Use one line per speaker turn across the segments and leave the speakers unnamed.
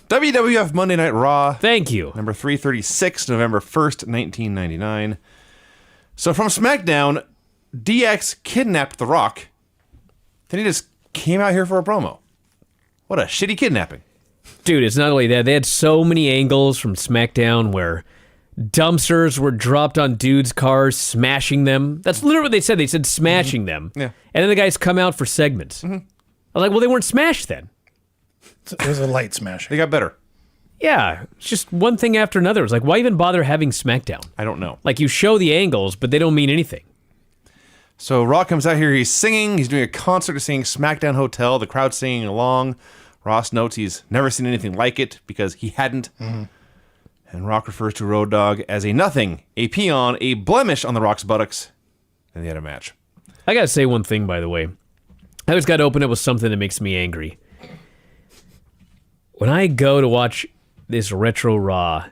WWF Monday Night Raw.
Thank you.
Number 336, November 1st, 1999. So from SmackDown, DX kidnapped The Rock. Then he just came out here for a promo. What a shitty kidnapping.
Dude, it's not only that. They had so many angles from SmackDown where dumpsters were dropped on dudes' cars, smashing them. That's literally what they said. They said smashing them.
Yeah.
And then the guys come out for segments. I was like, well, they weren't smashed then.
It was a light smashing.
They got better.
Yeah, it's just one thing after another. It's like, why even bother having SmackDown?
I don't know.
Like, you show the angles, but they don't mean anything.
So Raw comes out here, he's singing, he's doing a concert singing SmackDown Hotel, the crowd singing along. Ross notes he's never seen anything like it because he hadn't. And Rock refers to Road Dogg as a nothing, a peon, a blemish on the Rock's buttocks. And they had a match.
I gotta say one thing, by the way. I always gotta open up with something that makes me angry. When I go to watch this retro Raw,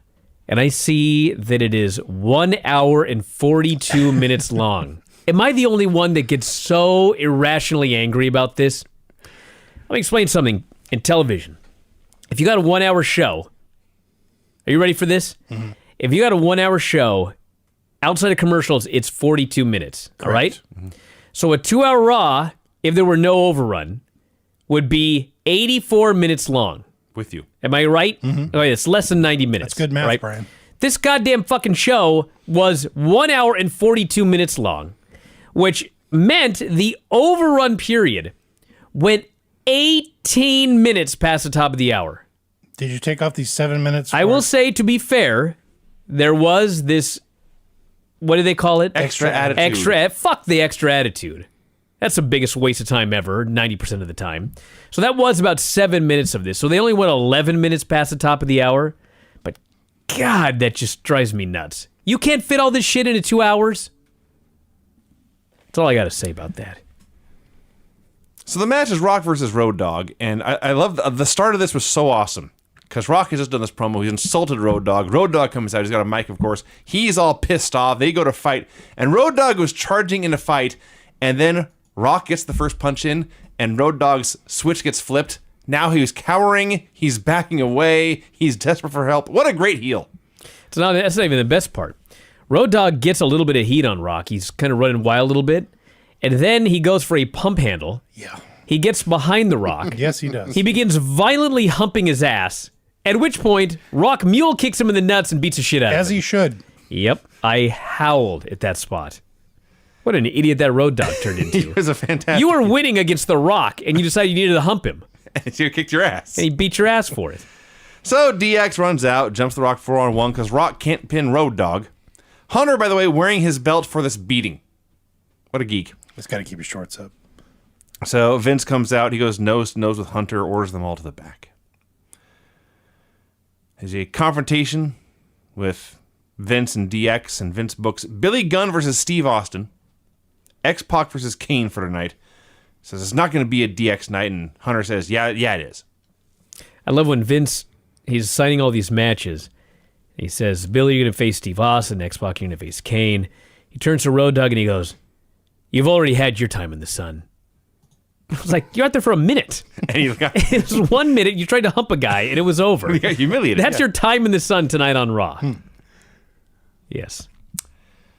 and I see that it is 1 hour and 42 minutes long, am I the only one that gets so irrationally angry about this? Let me explain something. In television, if you got a 1 hour show, are you ready for this? If you got a 1 hour show, outside of commercials, it's 42 minutes. Correct. All right? So a 2 hour Raw, if there were no overrun, would be 84 minutes long.
With you.
Am I right? Okay, it's less than 90 minutes.
That's good math,
right?
Brian.
This goddamn fucking show was 1 hour and 42 minutes long, which meant the overrun period went 18 minutes past the top of the hour.
Did you take off these 7 minutes?
I will say, to be fair, there was this, what do they call it?
Extra attitude.
Fuck the extra attitude. That's the biggest waste of time ever, 90% of the time. So that was about 7 minutes of this. So they only went 11 minutes past the top of the hour. But God, that just drives me nuts. You can't fit all this shit into 2 hours? That's all I got to say about that.
So the match is Rock versus Road Dogg, and I love the start of this was so awesome because Rock has just done this promo. He's insulted Road Dogg. Road Dogg comes out. He's got a mic, of course. He's all pissed off. They go to fight, and Road Dogg was charging in a fight, and then Rock gets the first punch in, and Road Dogg's switch gets flipped. Now he's cowering. He's backing away. He's desperate for help. What a great heel.
That's not even the best part. Road Dogg gets a little bit of heat on Rock. He's kind of running wild a little bit. And then he goes for a pump handle.
Yeah.
He gets behind the Rock.
Yes, he does.
He begins violently humping his ass, at which point, Rock mule kicks him in the nuts and beats the shit out of him.
As he should.
Yep. I howled at that spot. What an idiot that Road Dogg turned into.
He was a fantastic...
You were winning against the Rock, and you decided you needed to hump him.
And you kicked your ass.
And he beat your ass for it.
So DX runs out, jumps the Rock 4-on-1 because Rock can't pin Road Dogg. Hunter, by the way, wearing his belt for this beating. What a geek.
He's got to keep his shorts up.
So Vince comes out. He goes nose to nose with Hunter, orders them all to the back. There's a confrontation with Vince and DX, and Vince books Billy Gunn versus Steve Austin, X-Pock versus Kane for tonight. Says it's not going to be a DX night, and Hunter says, yeah, it is.
I love when Vince, he's signing all these matches. He says, Billy, you're going to face Steve Austin, X-Pock, you're going to face Kane. He turns to Road Dogg and he goes, you've already had your time in the sun. I was like, you're out there for a minute.
And he got,
it was 1 minute, you tried to hump a guy, and it was over.
he got humiliated.
That's your time in the sun tonight on Raw. Yes.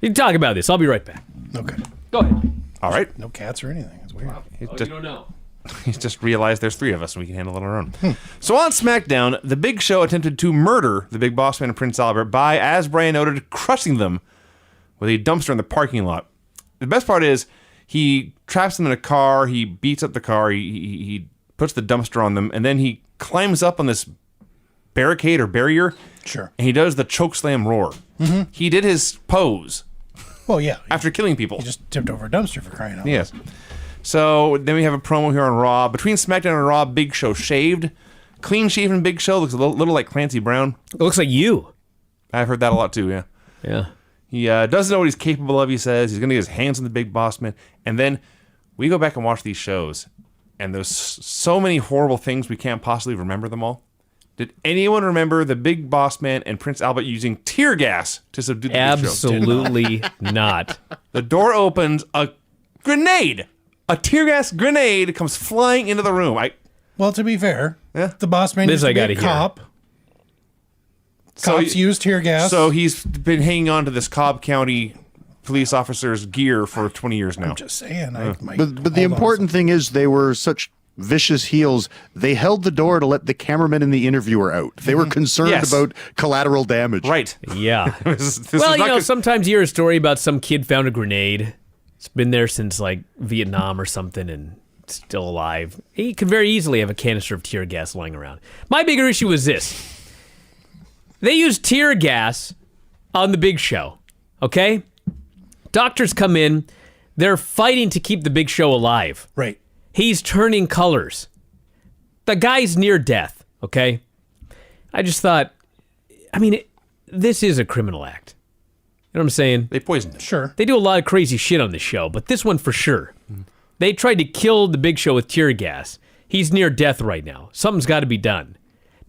You can talk about this. I'll be right back.
Okay.
Go ahead.
All right.
No cats or anything. It's weird.
You don't know.
He's just realized there's three of us and we can handle it on our own. So on SmackDown, the Big Show attempted to murder the Big Boss Man and Prince Albert by, as Brian noted, crushing them with a dumpster in the parking lot. The best part is he traps them in a car, he beats up the car, he puts the dumpster on them, and then he climbs up on this barricade or barrier.
Sure.
And he does the chokeslam roar. He did his pose.
Well, yeah.
After killing people.
He just tipped over a dumpster for crying out loud.
Yes. So then we have a promo here on Raw. Between SmackDown and Raw, Big Show shaved. Clean-shaven Big Show looks a little like Clancy Brown.
It looks like you.
I've heard that a lot too, yeah.
Yeah.
He doesn't know what he's capable of, he says. He's going to get his hands on the Big Boss Man. And then we go back and watch these shows, and there's so many horrible things we can't possibly remember them all. Did anyone remember the Big Boss Man and Prince Albert using tear gas to subdue the Big Show?
Absolutely not.
The door opens, a grenade, a tear gas grenade comes flying into the room.
Well, to be fair, The boss man
This
used to
I
be
gotta
a
hear.
cop.
So
Cops used tear gas.
So he's been hanging on to this Cobb County police officer's gear for 20 years now.
I'm just saying. I might
But the important thing is they were such vicious heels. They held the door to let the cameraman and the interviewer out. They were concerned
Yes.
about collateral damage.
Right.
Yeah.
This
Well,
is
you
not
know,
good-
sometimes you hear a story about some kid found a grenade. It's been there since like Vietnam or something and it's still alive. He could very easily have a canister of tear gas lying around. My bigger issue was this. They used tear gas on the Big Show, okay? Doctors come in. They're fighting to keep the Big Show alive.
Right.
He's turning colors. The guy's near death, okay? I just thought, I mean, this is a criminal act. You know what I'm saying?
They poisoned him.
Sure.
They do a lot of crazy shit on this show, but this one for sure. They tried to kill the Big Show with tear gas. He's near death right now. Something's got to be done.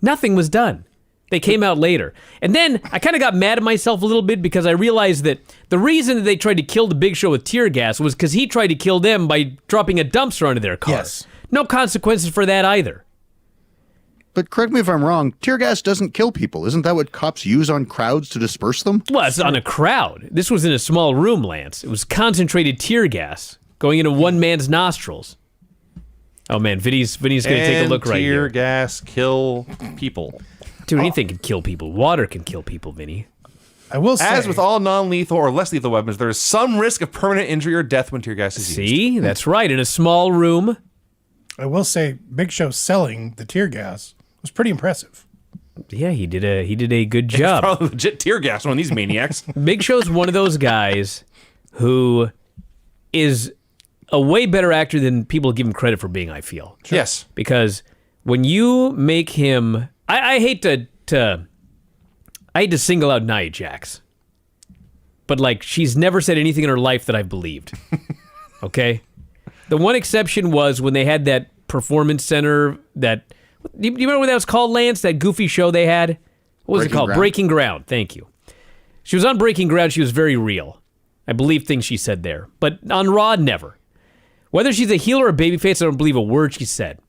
Nothing was done. They came out later. And then I kind of got mad at myself a little bit because I realized that the reason that they tried to kill the Big Show with tear gas was because he tried to kill them by dropping a dumpster onto their car.
Yes.
No consequences for that either.
But correct me if I'm wrong, tear gas doesn't kill people. Isn't that what cops use on crowds to disperse them?
Well, it's on a crowd. This was in a small room, Lance. It was concentrated tear gas going into one man's nostrils. Oh man, Vinny's going to take a look right
tear
here.
gas kill people.
Dude, anything can kill people. Water can kill people, Vinny.
I will say.
As with all non-lethal or less lethal weapons, there is some risk of permanent injury or death when tear gas is used.
See? That's right. In a small room.
I will say, Big Show selling the tear gas was pretty impressive.
Yeah, he did a good job.
Probably legit tear gas on these maniacs.
Big Show's one of those guys who is a way better actor than people give him credit for being, I feel.
Yes.
Because when you make him, I hate to single out Nia Jax, but like she's never said anything in her life that I've believed. Okay, the one exception was when they had that performance center. Do you remember what that was called, Lance? That goofy show they had. What was it
Breaking
called?
Ground.
Breaking Ground. Thank you. She was on Breaking Ground. She was very real. I believe things she said there, but on Raw, never. Whether she's a heel or a babyface, I don't believe a word she said.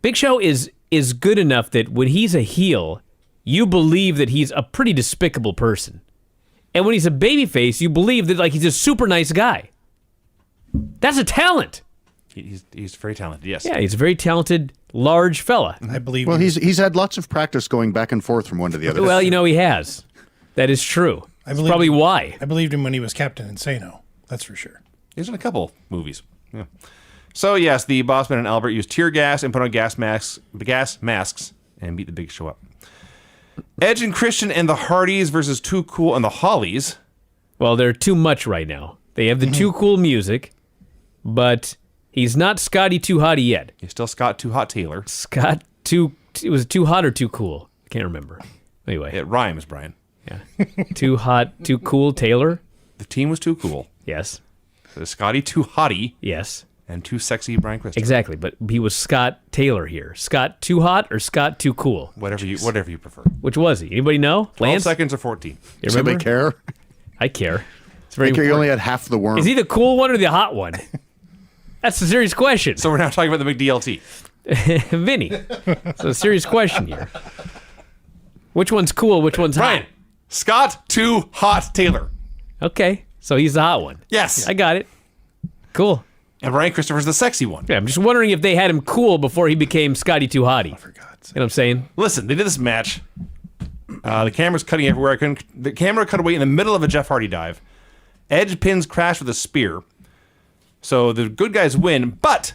Big Show is good enough that when he's a heel, you believe that he's a pretty despicable person. And when he's a babyface, you believe that like he's a super nice guy. That's a talent.
He's very talented, yes.
Yeah, he's a very talented, large fella.
I believe.
Well, he's had lots of practice going back and forth from one to the other.
Well, you know, he has. That is true. That's probably why.
I believed him when he was Captain Insano. That's for sure.
He's in a couple movies. Yeah. So yes, the Bossman and Albert used tear gas and put on gas masks, and beat the Big Show up. Edge and Christian and the Hardys versus Too Cool and the Hollies.
Well, they're too much right now. They have the Too Cool music, but he's not Scotty Too Hotty yet.
He's still Scott Too Hot Taylor.
It was Too Hot or Too Cool? I can't remember. Anyway.
It rhymes, Brian.
Yeah. Too Hot, Too Cool Taylor?
The team was Too Cool.
Yes.
So Scotty Too Hotty
Yes.
and Too Sexy Brian Christopher.
Exactly, but he was Scott Taylor here. Scott Too Hot or Scott Too Cool?
Whatever you prefer.
Which was he? Anybody know?
12
Lance?
seconds or 14.
You
Does anybody
remember?
care?
I care. It's very
I care you
important.
only had half the worm.
Is he the cool one or the hot one? That's a serious question.
So we're now talking about the McDLT.
Vinny. It's a serious question here. Which one's cool? Which one's
Brian,
hot?
Scott Too Hot Taylor.
Okay, so he's the hot one.
Yes.
I got it. Cool.
And Brian Christopher's the sexy one.
Yeah, I'm just wondering if they had him cool before he became Scotty Too Hotty.
For God's sake.
You know what I'm saying?
Listen, they did this match. The camera's cutting everywhere. The camera cut away in the middle of a Jeff Hardy dive. Edge pins Crash with a spear. So the good guys win, but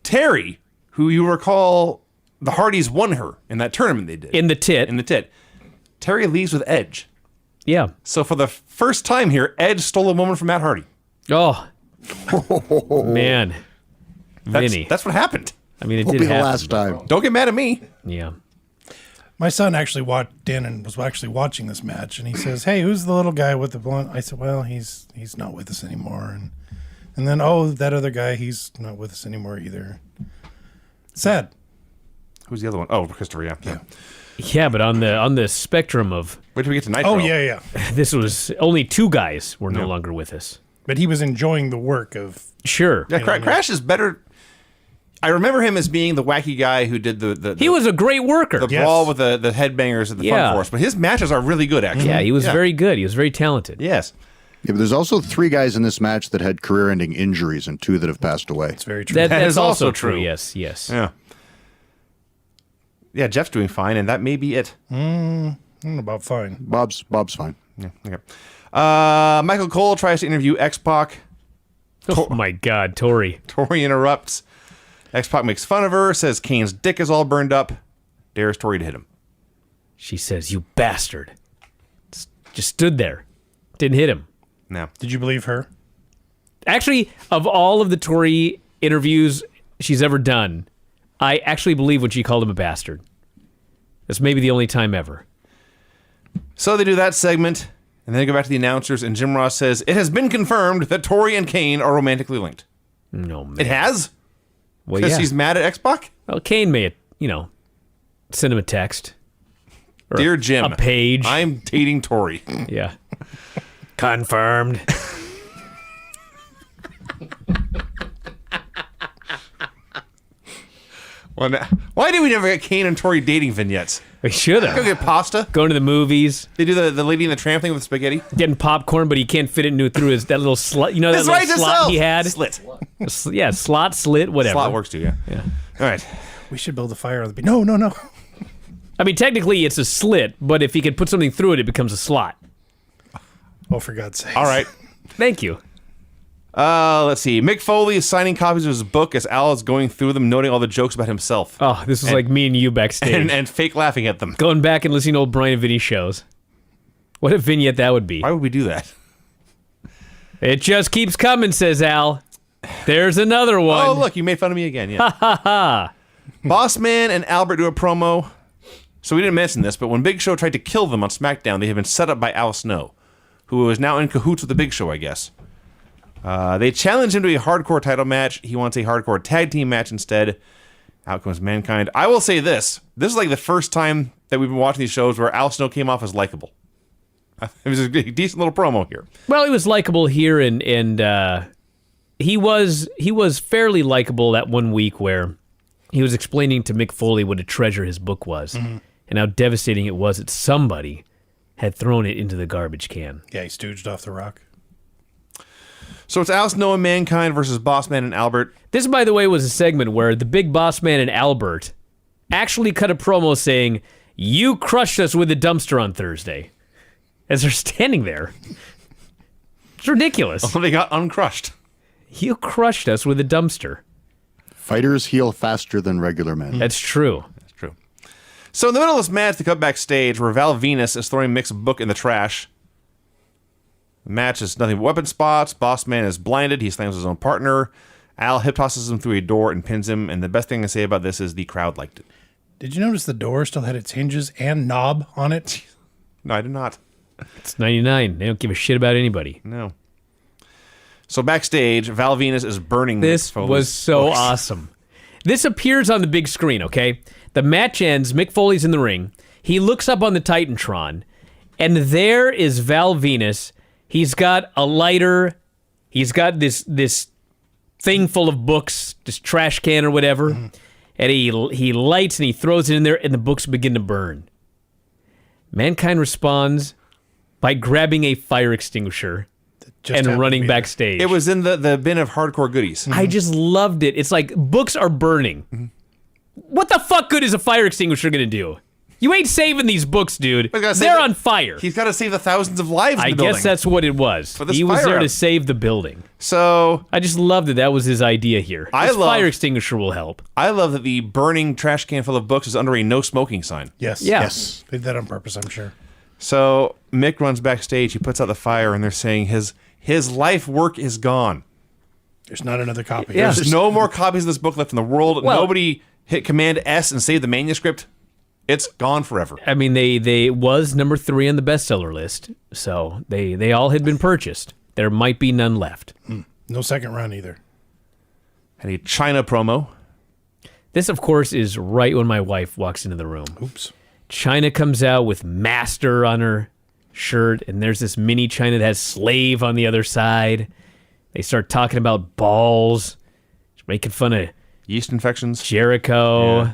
Terry, who you recall the Hardys won her in that tournament they did.
In the tit.
Terry leaves with Edge.
Yeah.
So for the first time here, Edge stole a woman from Matt Hardy.
Oh. Man. Vinny.
That's what happened.
I mean, it
Won't
did
be the
happen.
last time.
Don't get mad at me.
Yeah.
My son actually walked in and was actually watching this match, and he says, "Hey, who's the little guy with the blonde?" I said, "Well, he's not with us anymore." And then, oh, that other guy, he's not with us anymore either. Sad.
Who's the other one? Oh, Christopher, yeah.
Yeah, but on the spectrum of
Wait till we get to Nitro.
Oh yeah.
this was only two guys were no longer with us.
But he was enjoying the work of.
Sure.
Yeah, Crash is better. I remember him as being the wacky guy who did the
He was a great worker.
the brawl with the headbangers at the
Yeah.
Fun Force. But his matches are really good, actually.
Yeah, he was very good. He was very talented.
Yes.
Yeah, but there's also 3 guys in this match that had career-ending injuries and 2 that have passed away.
It's very true.
That
is
is
also
also
true.
true. Yes, yes.
Yeah. Yeah, Jeff's doing fine, and that may be it.
I don't know about fine.
Bob's fine.
Yeah. Okay. Michael Cole tries to interview X-Pac.
Oh my God, Tori.
Tori interrupts. X-Pac makes fun of her, says Kane's dick is all burned up, dares Tori to hit him.
She says, "You bastard." Just stood there. Didn't hit him.
No.
Did you believe her?
Actually, of all of the Tori interviews she's ever done, I actually believe when she called him a bastard. That's maybe the only time ever.
So they do that segment, and then they go back to the announcers, and Jim Ross says, "It has been confirmed that Tori and Kane are romantically linked."
No, man.
It has?
Well,
Because
yeah.
she's mad at X-Pac?
Well, Kane may, send him a text. Or
Dear Jim,
a page.
I'm dating Tori.
Yeah. Confirmed.
Why did we never get Kane and Tori dating vignettes?
We should
Go
have.
get pasta.
Going to the movies,
They do the Lady and the Tramp thing with spaghetti.
getting popcorn, but he can't fit it through that little slot. You know that
That's
little
right,
slot
itself.
he had?
Slit.
Yeah, slot, slit, whatever.
Slot works too, yeah.
Yeah.
All right.
We should build a fire on the beach. No, no, no.
I mean, technically it's a slit, but if he could put something through it, it becomes a slot.
Oh, for God's sake.
All right.
Thank you.
Let's see. Mick Foley is signing copies of his book as Al is going through them, noting all the jokes about himself
Oh, this is like me and you backstage.
and fake laughing at them.
Going back and listening to old Bryan Vinny shows. What a vignette that would be.
Why would we do that?
It just keeps coming, says Al. There's another one.
Oh, look, you made fun of me again. Yeah. Boss Man and Albert do a promo. So we didn't mention this, but when Big Show tried to kill them on SmackDown, they had been set up by Al Snow, who is now in cahoots with the Big Show, I guess. They challenge him to a hardcore title match. He wants a hardcore tag team match instead. Out comes Mankind. I will say this. This is like the first time that we've been watching these shows where Al Snow came off as likable. It was a decent little promo here.
Well, he was likable here, and he was fairly likable that one week where he was explaining to Mick Foley what a treasure his book was, and how devastating it was that somebody had thrown it into the garbage can.
Yeah, he stooged off the rock.
So it's Al Snow and Mankind versus Boss Man and Albert.
This, by the way, was a segment where the big boss man and Albert actually cut a promo saying, "You crushed us with a dumpster on Thursday," as they're standing there. It's ridiculous.
They got uncrushed.
You crushed us with a dumpster.
Fighters heal faster than regular men.
That's true.
That's true. So in the middle of this match, they cut backstage where Val Venus is throwing Mick's book in the trash. The match is nothing but weapon spots. Boss Man is blinded. He slams his own partner. Al hip tosses him through a door and pins him. And the best thing to say about this is the crowd liked it.
Did you notice the door still had its hinges and knob on it?
No, I did not.
It's 99. They don't give a shit about anybody.
No. So backstage, Val Venus is burning
This
Mick Foley's
was so
books.
awesome. This appears on the big screen, okay? The match ends. Mick Foley's in the ring. He looks up on the Titantron, and there is Val Venus. He's got a lighter. He's got this thing full of books, this trash can or whatever, and he lights and he throws it in there, and the books begin to burn. Mankind responds by grabbing a fire extinguisher
Just
and
happened to
running
be there.
backstage.
It was in the bin of hardcore goodies.
I just loved it. It's like books are burning. What the fuck good is a fire extinguisher going to do? You ain't saving these books, dude.
I gotta say
They're
that-
on fire.
He's got to save the thousands of lives in
I
the building.
guess that's what it was.
For this
He was
fire
there to
out.
save the building.
So
I just loved it. That was his idea here.
I
This
love-
fire extinguisher will help.
I love that the burning trash can full of books is under a no smoking sign.
Yes.
Yeah.
Yes. They did that on purpose, I'm sure.
So Mick runs backstage. He puts out the fire, and they're saying his life work is gone.
There's not another copy.
Yeah.
There's no more copies of this book left in the world.
Well-
Nobody hit Command S and saved the manuscript. It's gone forever.
I mean, they was number 3 on the bestseller list, so they all had been purchased. There might be none left.
No second run either.
And a Chyna promo.
This, of course, is right when my wife walks into the room.
Oops.
Chyna comes out with Master on her shirt, and there's this mini Chyna that has Slave on the other side. They start talking about balls, making fun of
Yeast infections.
Jericho.
Yeah.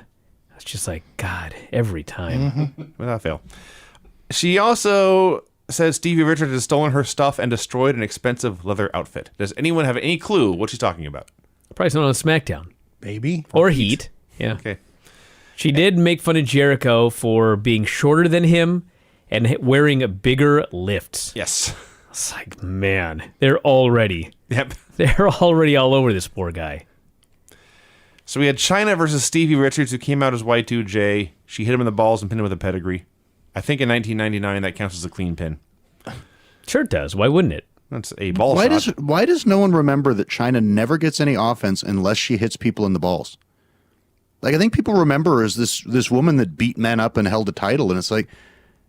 It's just like, God, every time.
Without fail. She also says Stevie Richards has stolen her stuff and destroyed an expensive leather outfit. Does anyone have any clue what she's talking about?
Probably someone on SmackDown.
Baby.
Or Heat. Yeah.
Okay.
She did make fun of Jericho for being shorter than him and wearing bigger lifts.
Yes.
It's like, man, they're already
Yep.
all over this poor guy.
So we had Chyna versus Stevie Richards, who came out as Y2J. She hit him in the balls and pinned him with a pedigree. I think in 1999 that counts as a clean pin.
Sure it does. Why wouldn't it?
That's a ball shot.
Why does no one remember that Chyna never gets any offense unless she hits people in the balls? Like, I think people remember her as this woman that beat men up and held a title, and it's like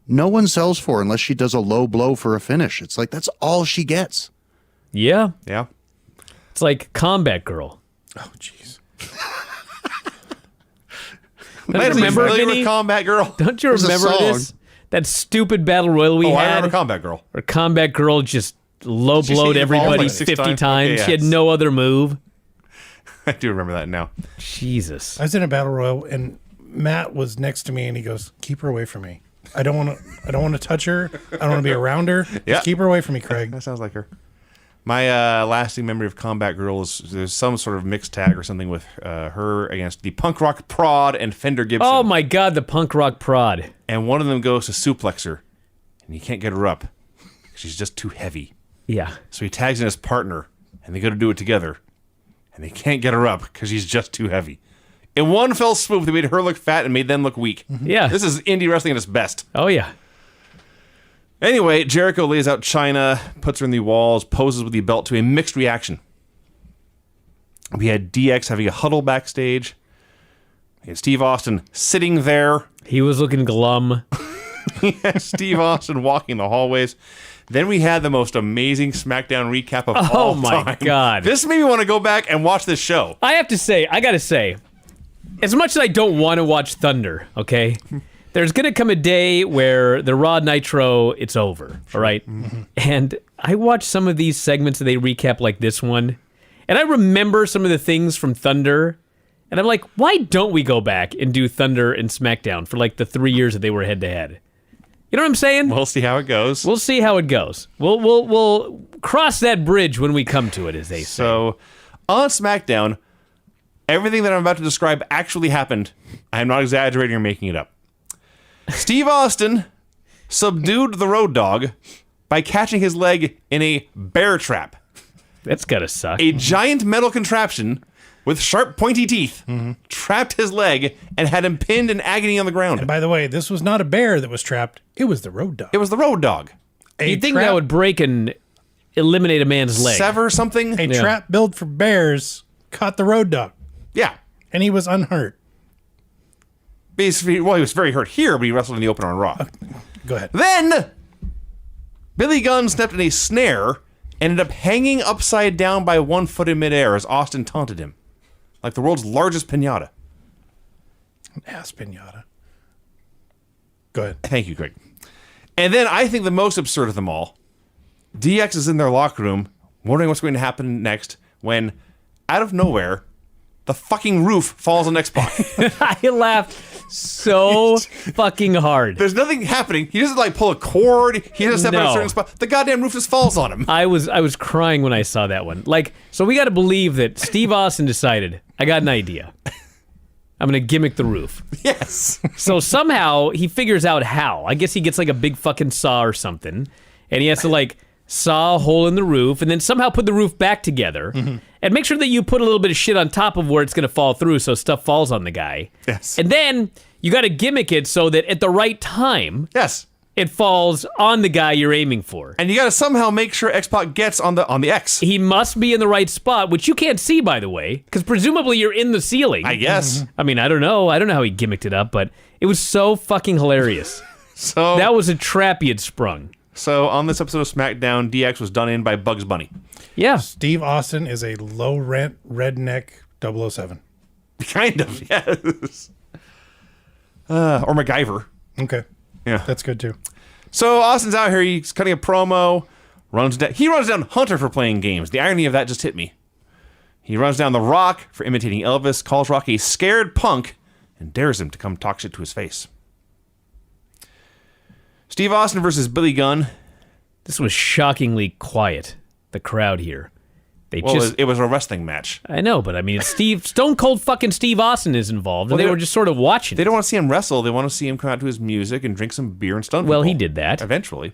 no one sells for her unless she does a low blow for a finish. It's like that's all she gets.
Yeah.
Yeah.
It's like Combat Girl.
Oh, jeez.
Don't you remember
familiar
Vinny?
with Combat Girl?
Don't you
There's a
remember
song.
this? That stupid battle royal we
Oh, I
had?
remember Combat Girl.
Where Combat Girl just low
She
blowed
evolved
everybody
like 6
50 times.
times? Okay,
She had
yes.
no other move.
I do remember that now.
Jesus.
I was in a battle royal, and Matt was next to me, and he goes, "Keep her away from me. I don't want to touch her. I don't want to be around her.
Yeah.
Just keep her away from me, Craig."
That sounds like her. My lasting memory of Combat Girl is there's some sort of mixed tag or something with her against the Punk Rock Prod and Fender Gibson.
Oh my God, the punk rock prod.
And one of them goes to suplex her, and he can't get her up. She's just too heavy.
Yeah.
So he tags in his partner, and they go to do it together. And they can't get her up because she's just too heavy. In one fell swoop, they made her look fat and made them look weak.
Yeah.
This is indie wrestling at its best.
Oh yeah.
Anyway, Jericho lays out Chyna, puts her in the walls, poses with the belt to a mixed reaction. We had DX having a huddle backstage. We had Steve Austin sitting there.
He was looking glum.
Steve Austin walking the hallways. Then we had the most amazing SmackDown recap of all time.
Oh my God.
This made me want to go back and watch this show.
I gotta say, as much as I don't want to watch Thunder, okay, there's gonna come a day where the Raw Nitro, it's over, all right?
Mm-hmm.
And I watch some of these segments that they recap like this one, and I remember some of the things from Thunder, and I'm like, why don't we go back and do Thunder and SmackDown for like the 3 years that they were head to head? You know what I'm saying?
We'll see how it goes.
We'll see how it goes. We'll cross that bridge when we come to it, as they say.
So, on SmackDown, everything that I'm about to describe actually happened. I am not exaggerating or making it up. Steve Austin subdued the Road Dogg by catching his leg in a bear trap.
That's gotta suck.
A giant metal contraption with sharp, pointy teeth trapped his leg and had him pinned in agony on the ground.
And by the way, this was not a bear that was trapped. It was the Road Dogg.
It was the Road Dogg.
You'd think that would break and eliminate a man's leg.
Sever something?
A trap built for bears caught the Road Dogg,
Yeah.
and he was unhurt.
Basically, well, he was very hurt here, but he wrestled in the opener on Raw.
Go ahead.
Then, Billy Gunn stepped in a snare, ended up hanging upside down by 1 foot in midair as Austin taunted him. Like the world's largest pinata.
An ass pinata. Go ahead.
Thank you, Greg. And then I think the most absurd of them all, DX is in their locker room, wondering what's going to happen next, when, out of nowhere, the fucking roof falls on X-Pock.
I laughed so fucking hard.
There's nothing happening. He doesn't like pull a cord. He doesn't step in a
No.
certain spot. The goddamn roof just falls on him.
I was crying when I saw that one. Like, so we got to believe that Steve Austin decided, I got an idea. I'm gonna gimmick the roof.
Yes.
So somehow he figures out how. I guess he gets like a big fucking saw or something, and he has to like saw a hole in the roof, and then somehow put the roof back together, and make sure that you put a little bit of shit on top of where it's gonna fall through, so stuff falls on the guy.
Yes.
And then you got to gimmick it so that at the right time,
Yes.
it falls on the guy you're aiming for.
And you got to somehow make sure X-Pac gets on the X.
He must be in the right spot, which you can't see, by the way, because presumably you're in the ceiling.
I guess.
I mean, I don't know. I don't know how he gimmicked it up, but it was so fucking hilarious.
So
That was a trap he had sprung.
So on this episode of SmackDown, DX was done in by Bugs Bunny.
Yeah.
Steve Austin is a low rent redneck 007.
Kind of, yes. Or MacGyver.
Okay.
Yeah.
That's good too.
So Austin's out here. He's cutting a promo. He runs down Hunter for playing games. The irony of that just hit me. He runs down The Rock for imitating Elvis, calls Rock a scared punk, and dares him to come talk shit to his face. Steve Austin versus Billy Gunn.
This was shockingly quiet, the crowd here. It
was a wrestling match.
I know, but I mean, it's Stone Cold fucking Steve Austin is involved, and they were just sort of watching.
They don't want to see him wrestle. They want to see him come out to his music and drink some beer and stun people.
Well, he did that.
Eventually.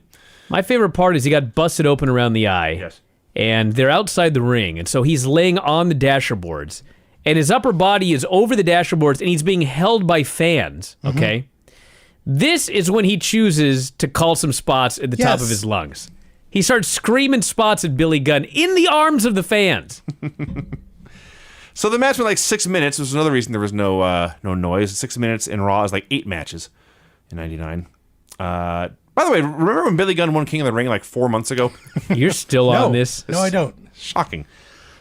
My favorite part is he got busted open around the eye.
Yes.
And they're outside the ring, and so he's laying on the dasher-boards, and his upper body is over the dasher-boards, and he's being held by fans, okay? This is when he chooses to call some spots at the top of his lungs. He starts screaming spots at Billy Gunn in the arms of the fans.
So the match went like 6 minutes. There's another reason there was no noise. 6 minutes in Raw is like 8 matches in 99. By the way, remember when Billy Gunn won King of the Ring like 4 months ago?
You're still on this?
No, I don't.
Shocking.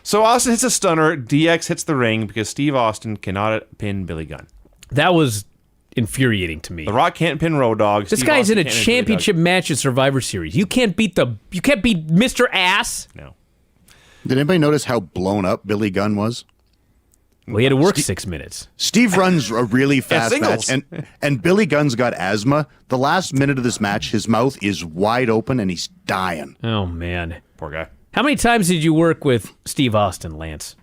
So Austin hits a stunner. DX hits the ring because Steve Austin cannot pin Billy Gunn.
That was infuriating to me.
The Rock can't pin Road Dogg.
This guy's in a championship match at Survivor Series. You can't beat Mr. Ass.
No.
Did anybody notice how blown up Billy Gunn was?
Well, he had to work 6 minutes.
Steve runs a really fast
singles.
match, and Billy Gunn's got asthma. The last minute of this match, his mouth is wide open and he's dying.
Oh, man.
Poor guy.
How many times did you work with Steve Austin, Lance?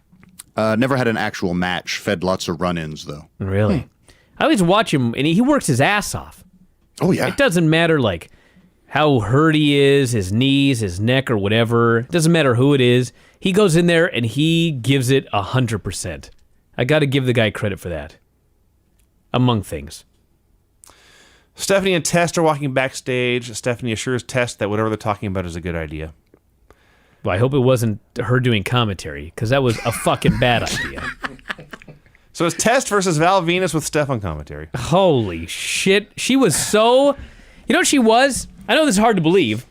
Never had an actual match. Fed lots of run-ins, though.
Really? I always watch him, and he works his ass off.
Oh, yeah.
It doesn't matter, like, how hurt he is, his knees, his neck, or whatever. It doesn't matter who it is. He goes in there, and he gives it 100%. I got to give the guy credit for that. Among things.
Stephanie and Test are walking backstage. Stephanie assures Test that whatever they're talking about is a good idea.
Well, I hope it wasn't her doing commentary, because that was a fucking bad idea.
So it's Test versus Val Venus with Steph on commentary.
Holy shit. She was so... You know what she was? I know this is hard to believe.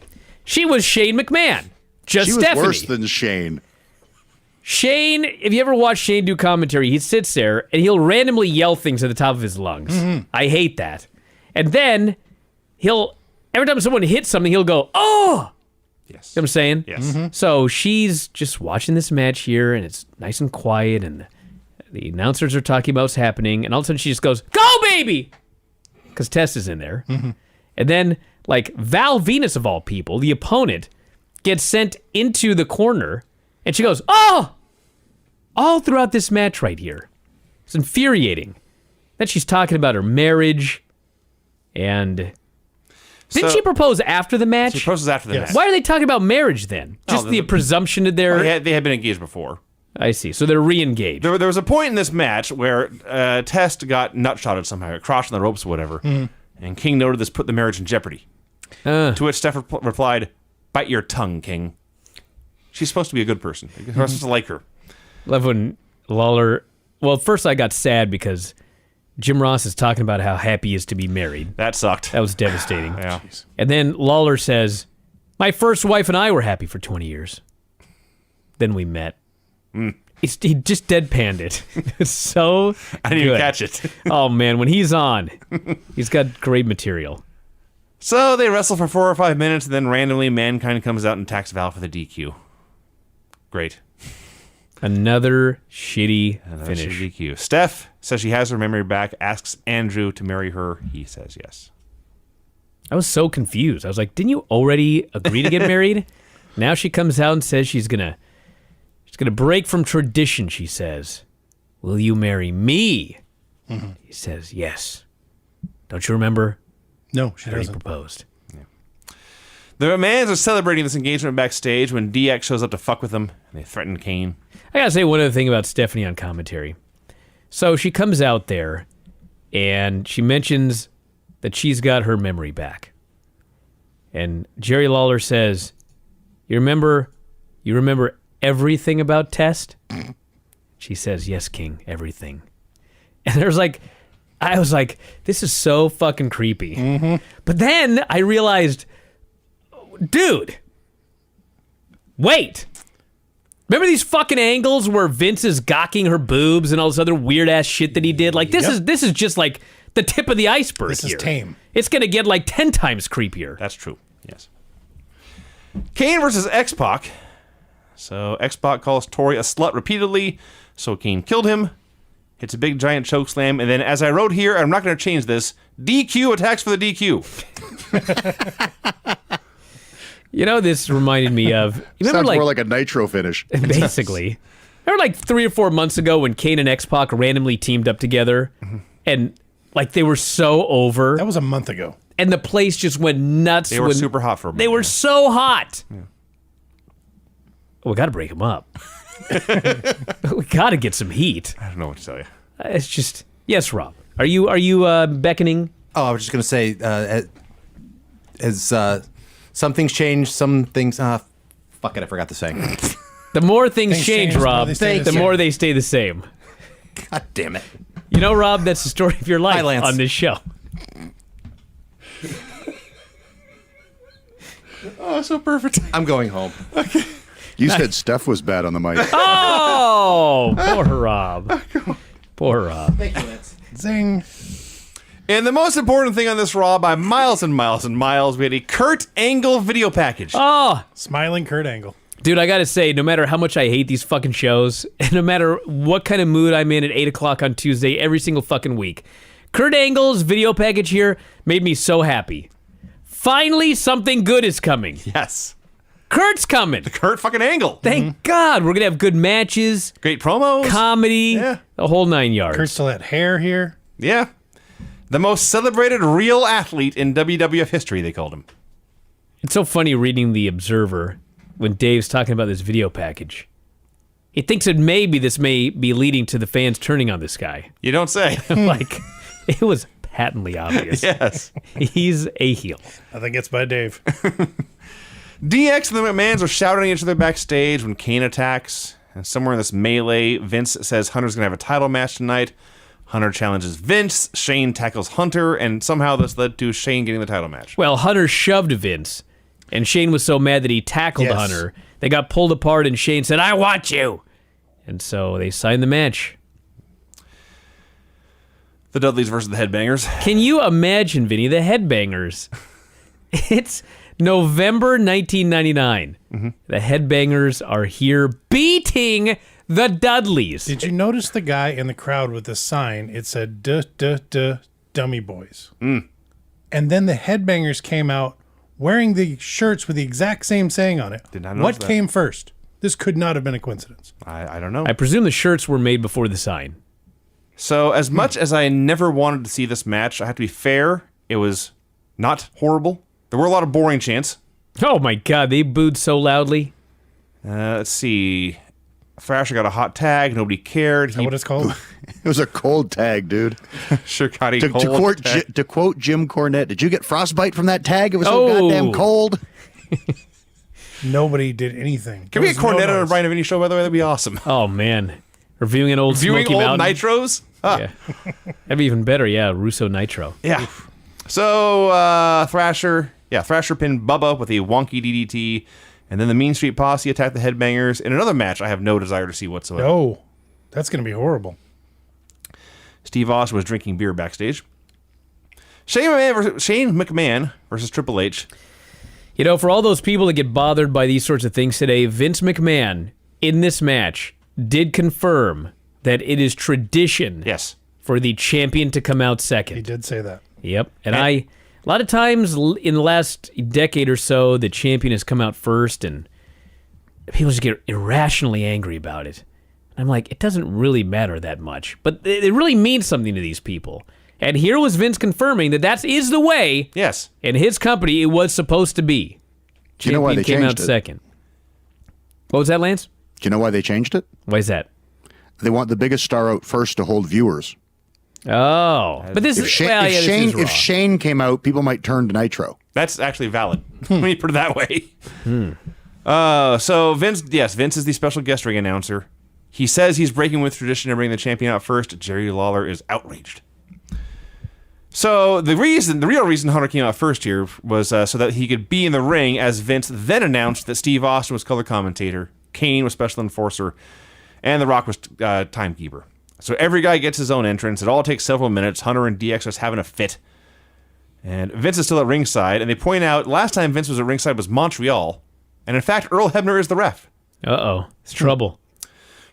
She was Shane McMahon. Just
She was
Stephanie.
worse than Shane.
Shane, if you ever watch Shane do commentary, he sits there and he'll randomly yell things at the top of his lungs. I hate that. And then every time someone hits something, he'll go, oh!
Yes.
You know what I'm saying?
Yes.
So she's just watching this match here, and it's nice and quiet, and the announcers are talking about what's happening, and all of a sudden she just goes, go, baby! Because Tess is in there. And then, like, Val Venus, of all people, the opponent, gets sent into the corner, and she goes, oh! All throughout this match right here. It's infuriating. Then she's talking about her marriage, and... Didn't she propose after the match?
She proposes after the match.
Why are they talking about marriage then? Just the presumption that they're...
They had been engaged before.
I see. So they're re-engaged.
There was a point in this match where Test got nutshotted somehow, crossed on the ropes or whatever, and King noted this put the marriage in jeopardy. To which Steph replied, bite your tongue, King. She's supposed to be a good person. We're supposed to like her.
Love when Lawler... Well, at first I got sad because Jim Ross is talking about how happy he is to be married.
That sucked.
That was devastating.
Yeah.
And then Lawler says, my first wife and I were happy for 20 years. Then we met. He just deadpanned it. It's so
I didn't
good.
even catch it.
Oh, man, when he's on, he's got great material.
So they wrestle for 4 or 5 minutes, and then randomly Mankind comes out and attacks Val for the DQ. Great.
Another shitty finish.
DQ. Steph says she has her memory back, asks Andrew to marry her. He says yes.
I was so confused. I was like, didn't you already agree to get married? Now she comes out and says she's gonna break from tradition, she says. Will you marry me? He says, yes. Don't you remember?
No, she
I already
doesn't.
proposed.
The McMahons are celebrating this engagement backstage when DX shows up to fuck with them, and they threaten Kane.
I gotta say one other thing about Stephanie on commentary. So she comes out there, and she mentions that she's got her memory back. And Jerry Lawler says, you remember everything about Test? She says, yes, King, everything. And I was like, this is so fucking creepy. But then I realized, dude, wait. Remember these fucking angles where Vince is gawking her boobs and all this other weird ass shit that he did? Like this is just like the tip of the iceberg
This
here.
is tame.
It's gonna get like 10 times creepier.
That's true. Yes. Kane versus X-Pock. So X-Pock calls Tori a slut repeatedly, so Kane killed him. Hits a big giant choke slam, and then as I wrote here, I'm not going to change this, DQ attacks for the DQ.
You know, this reminded me of... You
Sounds
remember,
more like a Nitro finish.
Basically. Remember like 3 or 4 months ago when Kane and X-Pock randomly teamed up together? And like they were so over.
That was a month ago.
And the place just went nuts.
They were super hot for a minute.
They were so hot. Yeah. We got to break them up. We got to get some heat.
I don't know what to tell you.
It's just... Yes, Rob. Are you beckoning?
Oh, I was just going to say, as some things change, some things... fuck it, I forgot to say.
The more things change, Rob,
the
more they stay the same.
God damn it.
You know, Rob, that's the story of your life
Hi, Lance.
on this show.
Oh, so perfect.
I'm going home.
You said Steph was bad on the mic.
Oh, poor Rob. Poor Rob.
Thank you, Lance.
Zing.
And the most important thing on this Raw by miles and miles and miles, we had a Kurt Angle video package.
Oh,
Smiling Kurt Angle.
dude, I got to say, no matter how much I hate these fucking shows, and no matter what kind of mood I'm in at 8 o'clock on Tuesday every single fucking week, Kurt Angle's video package here made me so happy. Finally, something good is coming.
Yes.
Kurt's coming.
Kurt fucking Angle.
Thank God. We're going to have good matches,
Great promos.
comedy,
Yeah.
the whole 9 yards.
Kurt still had hair here.
Yeah. The most celebrated real athlete in WWF history, they called him.
It's so funny reading The Observer when Dave's talking about this video package. He thinks that maybe this may be leading to the fans turning on this guy.
You don't say.
Like, it was patently obvious.
Yes.
He's a heel.
I think it's by Dave.
DX and the McMahons are shouting at each other backstage when Kane attacks. And somewhere in this melee, Vince says Hunter's going to have a title match tonight. Hunter challenges Vince. Shane tackles Hunter. And somehow this led to Shane getting the title match.
Well, Hunter shoved Vince, and Shane was so mad that he tackled
Yes.
Hunter. They got pulled apart, and Shane said, "I want you." And so they signed the match.
The Dudleys versus the Headbangers.
Can you imagine, Vinny, the Headbangers? It's November 1999. The Headbangers are here beating the Dudleys.
Did you notice the guy in the crowd with the sign? It said, duh, duh, duh, dummy boys. And then the Headbangers came out wearing the shirts with the exact same saying on it.
Did not notice
What
that.
came first? This could not have been a coincidence.
I don't know.
I presume the shirts were made before the sign.
So as much as I never wanted to see this match, I have to be fair. It was not horrible. There were a lot of boring chants.
Oh my God, they booed so loudly.
Let's see. Thrasher got a hot tag. Nobody cared.
Is that what it's called?
It was a cold tag, dude.
Sure got a
To
cold tag.
to quote Jim Cornette, did you get frostbite from that tag? It was so
Oh.
goddamn cold.
Nobody did anything.
Can
There
we get
was no
Cornette on a
noise.
Bryan Vinny show, by the way? That'd be awesome.
Oh man, reviewing an old
Viewing
Smoky
old
Mountain.
Nitros? Huh.
Yeah, that'd be even better. Yeah, Russo Nitro.
Yeah. So, Thrasher pinned Bubba with a wonky DDT, and then the Mean Street Posse attacked the Headbangers in another match I have no desire to see whatsoever.
No, that's going to be horrible.
Steve Austin was drinking beer backstage. Shane McMahon versus Triple H.
You know, for all those people that get bothered by these sorts of things today, Vince McMahon in this match did confirm that it is tradition
Yes.
for the champion to come out
He
second.
did say that.
Yep. And a lot of times in the last decade or so, the champion has come out first, and people just get irrationally angry about it. And I'm like, it doesn't really matter that much, but it really means something to these people. And here was Vince confirming that is the way,
Yes.
in his company, it was supposed to be.
Do you know why they
Champion came out
changed it?
second. What was that, Lance?
Do you know why they changed it?
Why is that?
They want the biggest star out first to hold viewers.
Oh, but this
If
is
Shane,
well,
if,
yeah, this
Shane
is Raw.
if Shane came out, people might turn to Nitro.
That's actually valid when you put it that way. So Vince is the special guest ring announcer. He says he's breaking with tradition and bringing the champion out first. Jerry Lawler is outraged. So the real reason Hunter came out first here was so that he could be in the ring as Vince then announced that Steve Austin was color commentator, Kane was special enforcer, and The Rock was timekeeper. So every guy gets his own entrance. It all takes several minutes. Hunter and DX are just having a fit. And Vince is still at ringside, and they point out last time Vince was at ringside was Montreal, and in fact, Earl Hebner is the ref.
Uh-oh. It's trouble.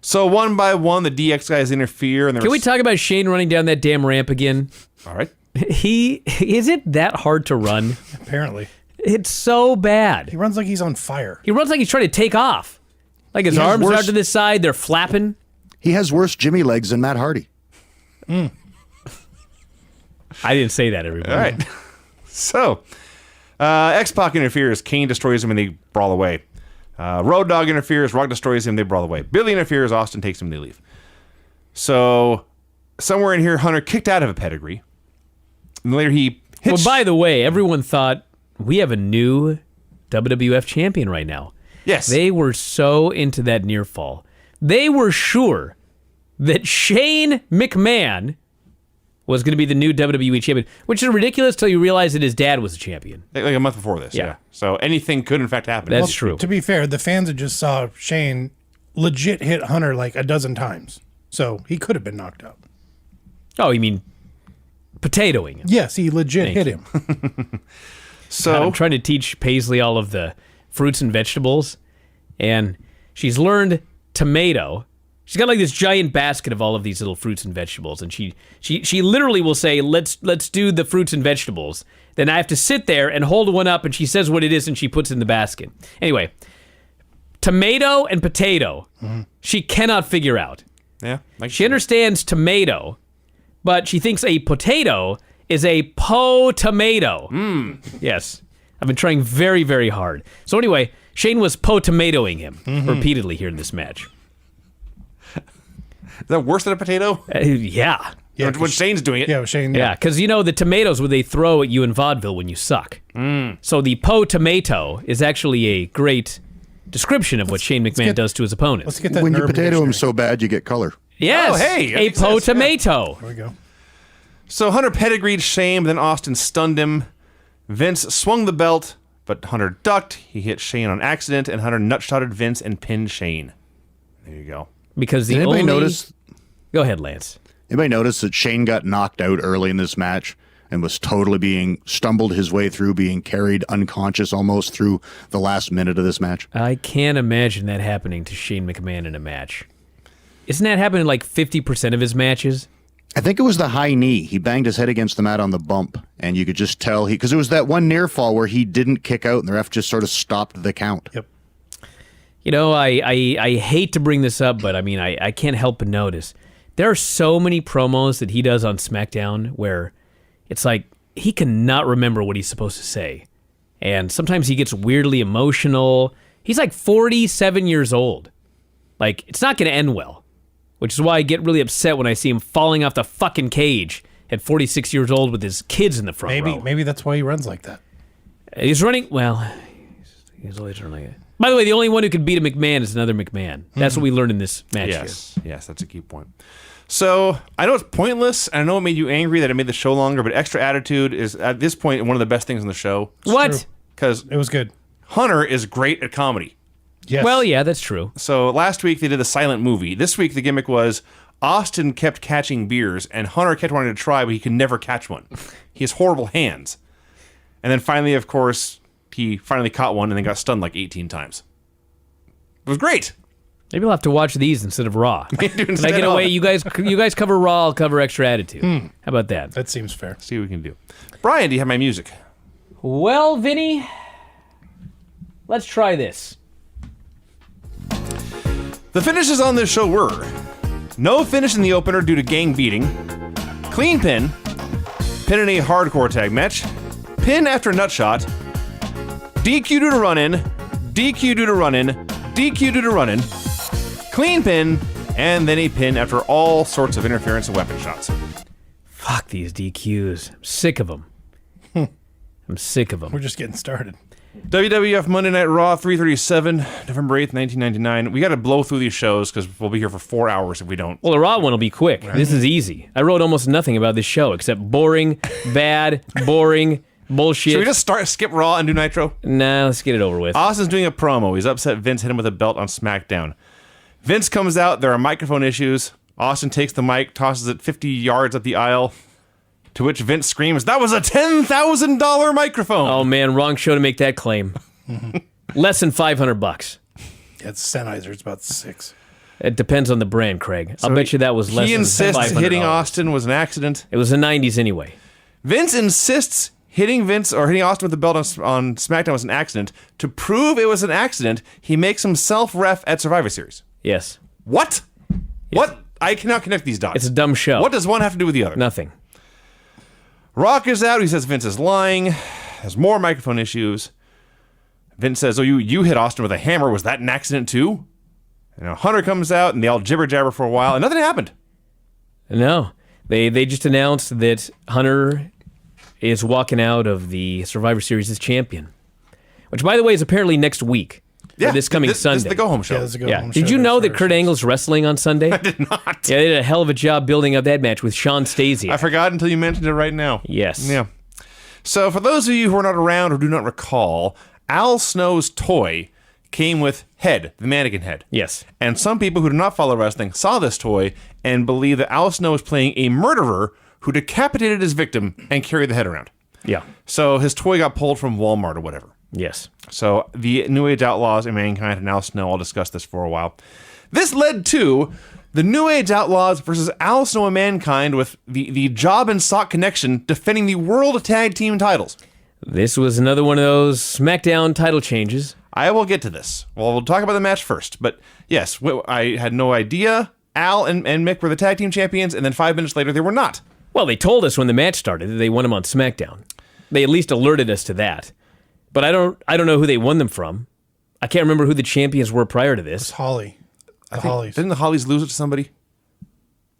So one by one, the DX guys interfere. And
Can we talk about Shane running down that damn ramp again?
All right.
Is it that hard to run?
Apparently.
It's so bad.
He runs like he's on fire.
He runs like he's trying to take off. Like his
He has
arms are
worse-
out to the side, they're flapping.
He has worse Jimmy legs than Matt Hardy.
I didn't say that, everybody.
All right. So, X-Pock interferes. Kane destroys him, and they brawl away. Road Dogg interferes. Rock destroys him. They brawl away. Billy interferes. Austin takes him. They leave. So, somewhere in here, Hunter kicked out of a pedigree. And later he hits...
Well, by the way, everyone thought we have a new WWF champion right now.
Yes.
They were so into that near fall. They were sure that Shane McMahon was going to be the new WWE champion, which is ridiculous till you realize that his dad was a champion.
like a month before this.
Yeah.
So, anything could, in fact, happen.
That's true.
To be fair, the fans had just saw Shane legit hit Hunter like a dozen times. So he could have been knocked out.
Oh, you mean potatoing him?
Yes, he legit
Thank
hit
you.
him.
So,
I'm trying to teach Paisley all of the fruits and vegetables, and she's learned tomato. She's got like this giant basket of all of these little fruits and vegetables, and she literally will say, "Let's do the fruits and vegetables." Then I have to sit there and hold one up, and she says what it is, and she puts it in the basket. Anyway, tomato and potato, she cannot figure out.
yeah. Like
She understands tomato, but she thinks a potato is a po-tomato. Yes. I've been trying very, very hard. So anyway, Shane was po-tomatoing him repeatedly here in this match.
Is that worse than a potato?
Yeah.
Yeah,
when Shane's doing it.
Yeah, Shane.
Yeah, because you know the tomatoes what they throw at you in vaudeville when you suck. So the po-tomato is actually a great description of what Shane McMahon does to his opponents.
Let's get that.
When
in
you
Urban
potato him
Dictionary.
so bad, you get color.
Yes,
Oh, hey, that
a
makes sense,
po-tomato.
There we go.
So Hunter pedigreed Shane, but then Austin stunned him. Vince swung the belt, but Hunter ducked. He hit Shane on accident, and Hunter nutshotted Vince and pinned Shane. There you go.
Because the
Did anybody
only...
notice?
Go ahead, Lance.
Anybody notice that Shane got knocked out early in this match and was totally stumbled his way through, being carried unconscious almost through the last minute of this match?
I can't imagine that happening to Shane McMahon in a match. Isn't that happening like 50% of his matches?
I think it was the high knee. He banged his head against the mat on the bump, and you could just tell because it was that one near fall where he didn't kick out, and the ref just sort of stopped the count.
Yep.
You know, I hate to bring this up, but I mean, I can't help but notice. There are so many promos that he does on SmackDown where it's like he cannot remember what he's supposed to say. And sometimes he gets weirdly emotional. He's like 47 years old. Like, it's not going to end well. Which is why I get really upset when I see him falling off the fucking cage at 46 years old with his kids in the front row.
Maybe that's why he runs like that.
He's running, well, he's always running like that. By the way, the only one who can beat a McMahon is another McMahon. That's what we learned in this match here.
Yes, that's a key point. So I know it's pointless, and I know it made you angry that it made the show longer, but extra attitude is, at this point, one of the best things on the show.
What?
true.
Because
It was good.
Hunter is great at comedy.
Yes.
Well, yeah, that's true.
So last week they did the silent movie. This week the gimmick was Austin kept catching beers, and Hunter kept wanting to try, but he could never catch one. He has horrible hands. And then finally, of course, he finally caught one and then got stunned like 18 times. It was great.
Maybe we'll have to watch these instead of Raw. Can I
instead
get
of-
away? You guys cover Raw, I'll cover Extra Attitude. How about that?
That seems fair.
See what we can do. Brian, do you have my music?
Well, Vinny, let's try this.
The finishes on this show were no finish in the opener due to gang beating, clean pin in a hardcore tag match, pin after nut shot, DQ due to run in, DQ due to run in, DQ due to run in, clean pin, and then a pin after all sorts of interference and weapon shots.
Fuck these DQs. I'm sick of them. I'm sick of them.
We're just getting started.
WWF Monday Night Raw 337, November 8th, 1999. We got to blow through these shows because we'll be here for 4 hours if we don't.
Well, the Raw one will be quick. This is easy. I wrote almost nothing about this show except boring, bad, boring, bullshit.
Should we just skip Raw and do Nitro?
Nah, let's get it over with.
Austin's doing a promo. He's upset Vince hit him with a belt on SmackDown. Vince comes out. There are microphone issues. Austin takes the mic, tosses it 50 yards up the aisle, to which Vince screams, "That was a $10,000 microphone!"
Oh man, wrong show to make that claim. Less than $500.
Yeah, it's Sennheiser. It's about 6.
It depends on the brand, Craig. I'll bet you that was less
He
than
insists
$500.
hitting Austin was an accident.
It was the 90s anyway.
Vince insists hitting Austin with the belt on SmackDown was an accident. To prove it was an accident, he makes himself ref at Survivor Series.
Yes.
What? What? I cannot connect these dots.
It's a dumb show.
What does one have to do with the other?
Nothing.
Rock is out. He says Vince is lying. Has more microphone issues. Vince says, "Oh, you hit Austin with a hammer. Was that an accident too?" And Hunter comes out, and they all jibber jabber for a while, and nothing happened.
No. They just announced that Hunter is walking out of the Survivor Series as champion. Which, by the way, is apparently next week.
Yeah,
this coming Sunday.
This is the go home show.
Yeah, this is a go
Yeah.
home
Did
show
you know
for
that Kurt Angle's wrestling on Sunday? I
did not.
Yeah, they did a hell of a job building up that match with Sean Stasiak.
I forgot until you mentioned it right now.
Yes.
Yeah. So for those of you who are not around or do not recall, Al Snow's toy came with Head, the mannequin head.
Yes.
And some people who do not follow wrestling saw this toy and believe that Al Snow was playing a murderer who decapitated his victim and carried the head around.
Yeah.
So his toy got pulled from Walmart or whatever.
Yes.
So the New Age Outlaws and Mankind and Al Snow all discussed this for a while. This led to the New Age Outlaws versus Al Snow and Mankind with the Job and Sock connection defending the World Tag Team titles.
This was another one of those SmackDown title changes.
I will get to this. Well, we'll talk about the match first. But yes, I had no idea Al and Mick were the tag team champions, and then 5 minutes later they were not.
Well, they told us when the match started that they won them on SmackDown. They at least alerted us to that. But I don't know who they won them from. I can't remember who the champions were prior to this.
Holly. The Hollies.
Didn't the Hollies lose it to somebody?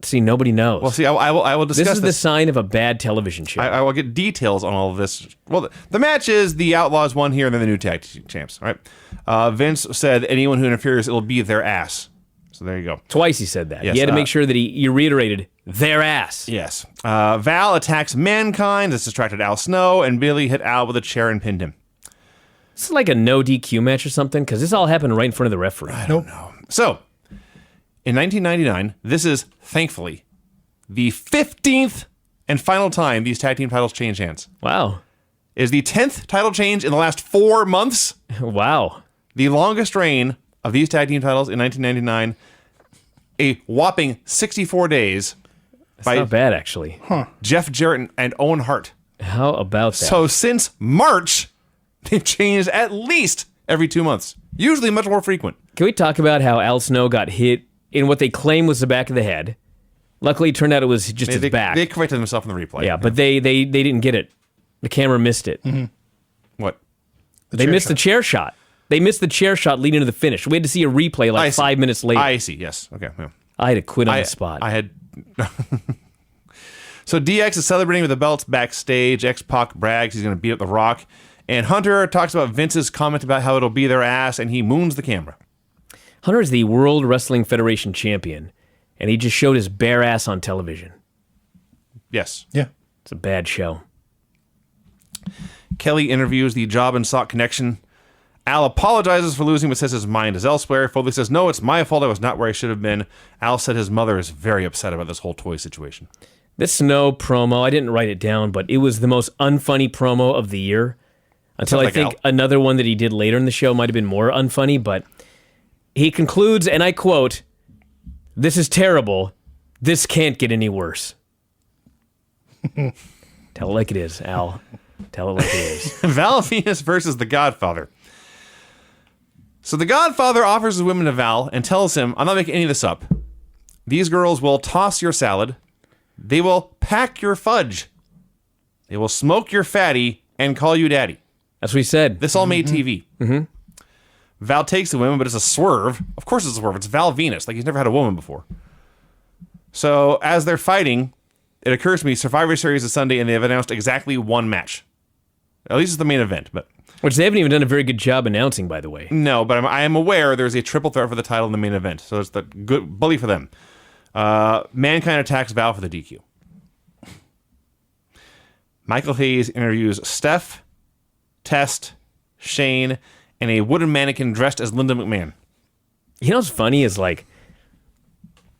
See, nobody knows.
Well, see, I will discuss
this is the sign of a bad television show.
I will get details on all of this. Well, the match is the Outlaws won here and then the new tag champs. All right. Vince said anyone who interferes, it'll be their ass. So there you go.
Twice he said that.
Yes,
he had to make sure that he reiterated their ass.
Yes. Val attacks Mankind. This distracted Al Snow, and Billy hit Al with a chair and pinned him.
This is like a no DQ match or something, because this all happened right in front of the referee.
I don't know. So, in 1999, this is, thankfully, the 15th and final time these tag team titles change hands.
Wow.
It is the 10th title change in the last 4 months.
Wow.
The longest reign of these tag team titles in 1999, a whopping 64 days
That's not bad, actually.
Jeff Jarrett and Owen Hart.
How about that?
So since March, they've changed at least every 2 months, usually much more frequent.
Can we talk about how Al Snow got hit in what they claim was the back of the head? Luckily, it turned out it was just his back.
They corrected themselves in the replay.
Yeah, but they didn't get it. The camera missed it.
Mm-hmm.
What?
They missed the chair shot. They missed the chair shot leading to the finish. We had to see a replay like 5 minutes later.
I see, yes. Okay. Yeah.
I had to quit on the spot.
I had... So DX is celebrating with the belts backstage. X-Pock brags he's going to beat up The Rock. And Hunter talks about Vince's comment about how it'll be their ass, and he moons the camera.
Hunter is the World Wrestling Federation champion, and he just showed his bare ass on television.
Yes.
Yeah.
It's a bad show.
Kelly interviews the Job and Sock connection. Al apologizes for losing, but says his mind is elsewhere. Foley says, no, it's my fault. I was not where I should have been. Al said his mother is very upset about this whole toy situation.
This Snow promo, I didn't write it down, but it was the most unfunny promo of the year. Until I think another one that he did later in the show might have been more unfunny, but he concludes, and I quote, "This is terrible. This can't get any worse." Tell it like it is, Al. Tell it like it is.
Val Venus versus the Godfather. So the Godfather offers his women to Val and tells him, I'm not making any of this up. These girls will toss your salad. They will pack your fudge. They will smoke your fatty and call you daddy.
That's what he said.
This all made TV. Mm-hmm. Val takes the women, but it's a swerve. Of course it's a swerve. It's Val Venus. Like he's never had a woman before. So as they're fighting, it occurs to me Survivor Series is Sunday and they have announced exactly one match. At least it's the main event, but...
Which they haven't even done a very good job announcing, by the way.
No, but I am aware there's a triple threat for the title in the main event. So it's the good bully for them. Mankind attacks Val for the DQ. Michael Hayes interviews Steph, Test, Shane, and a wooden mannequin dressed as Linda McMahon.
You know what's funny is like,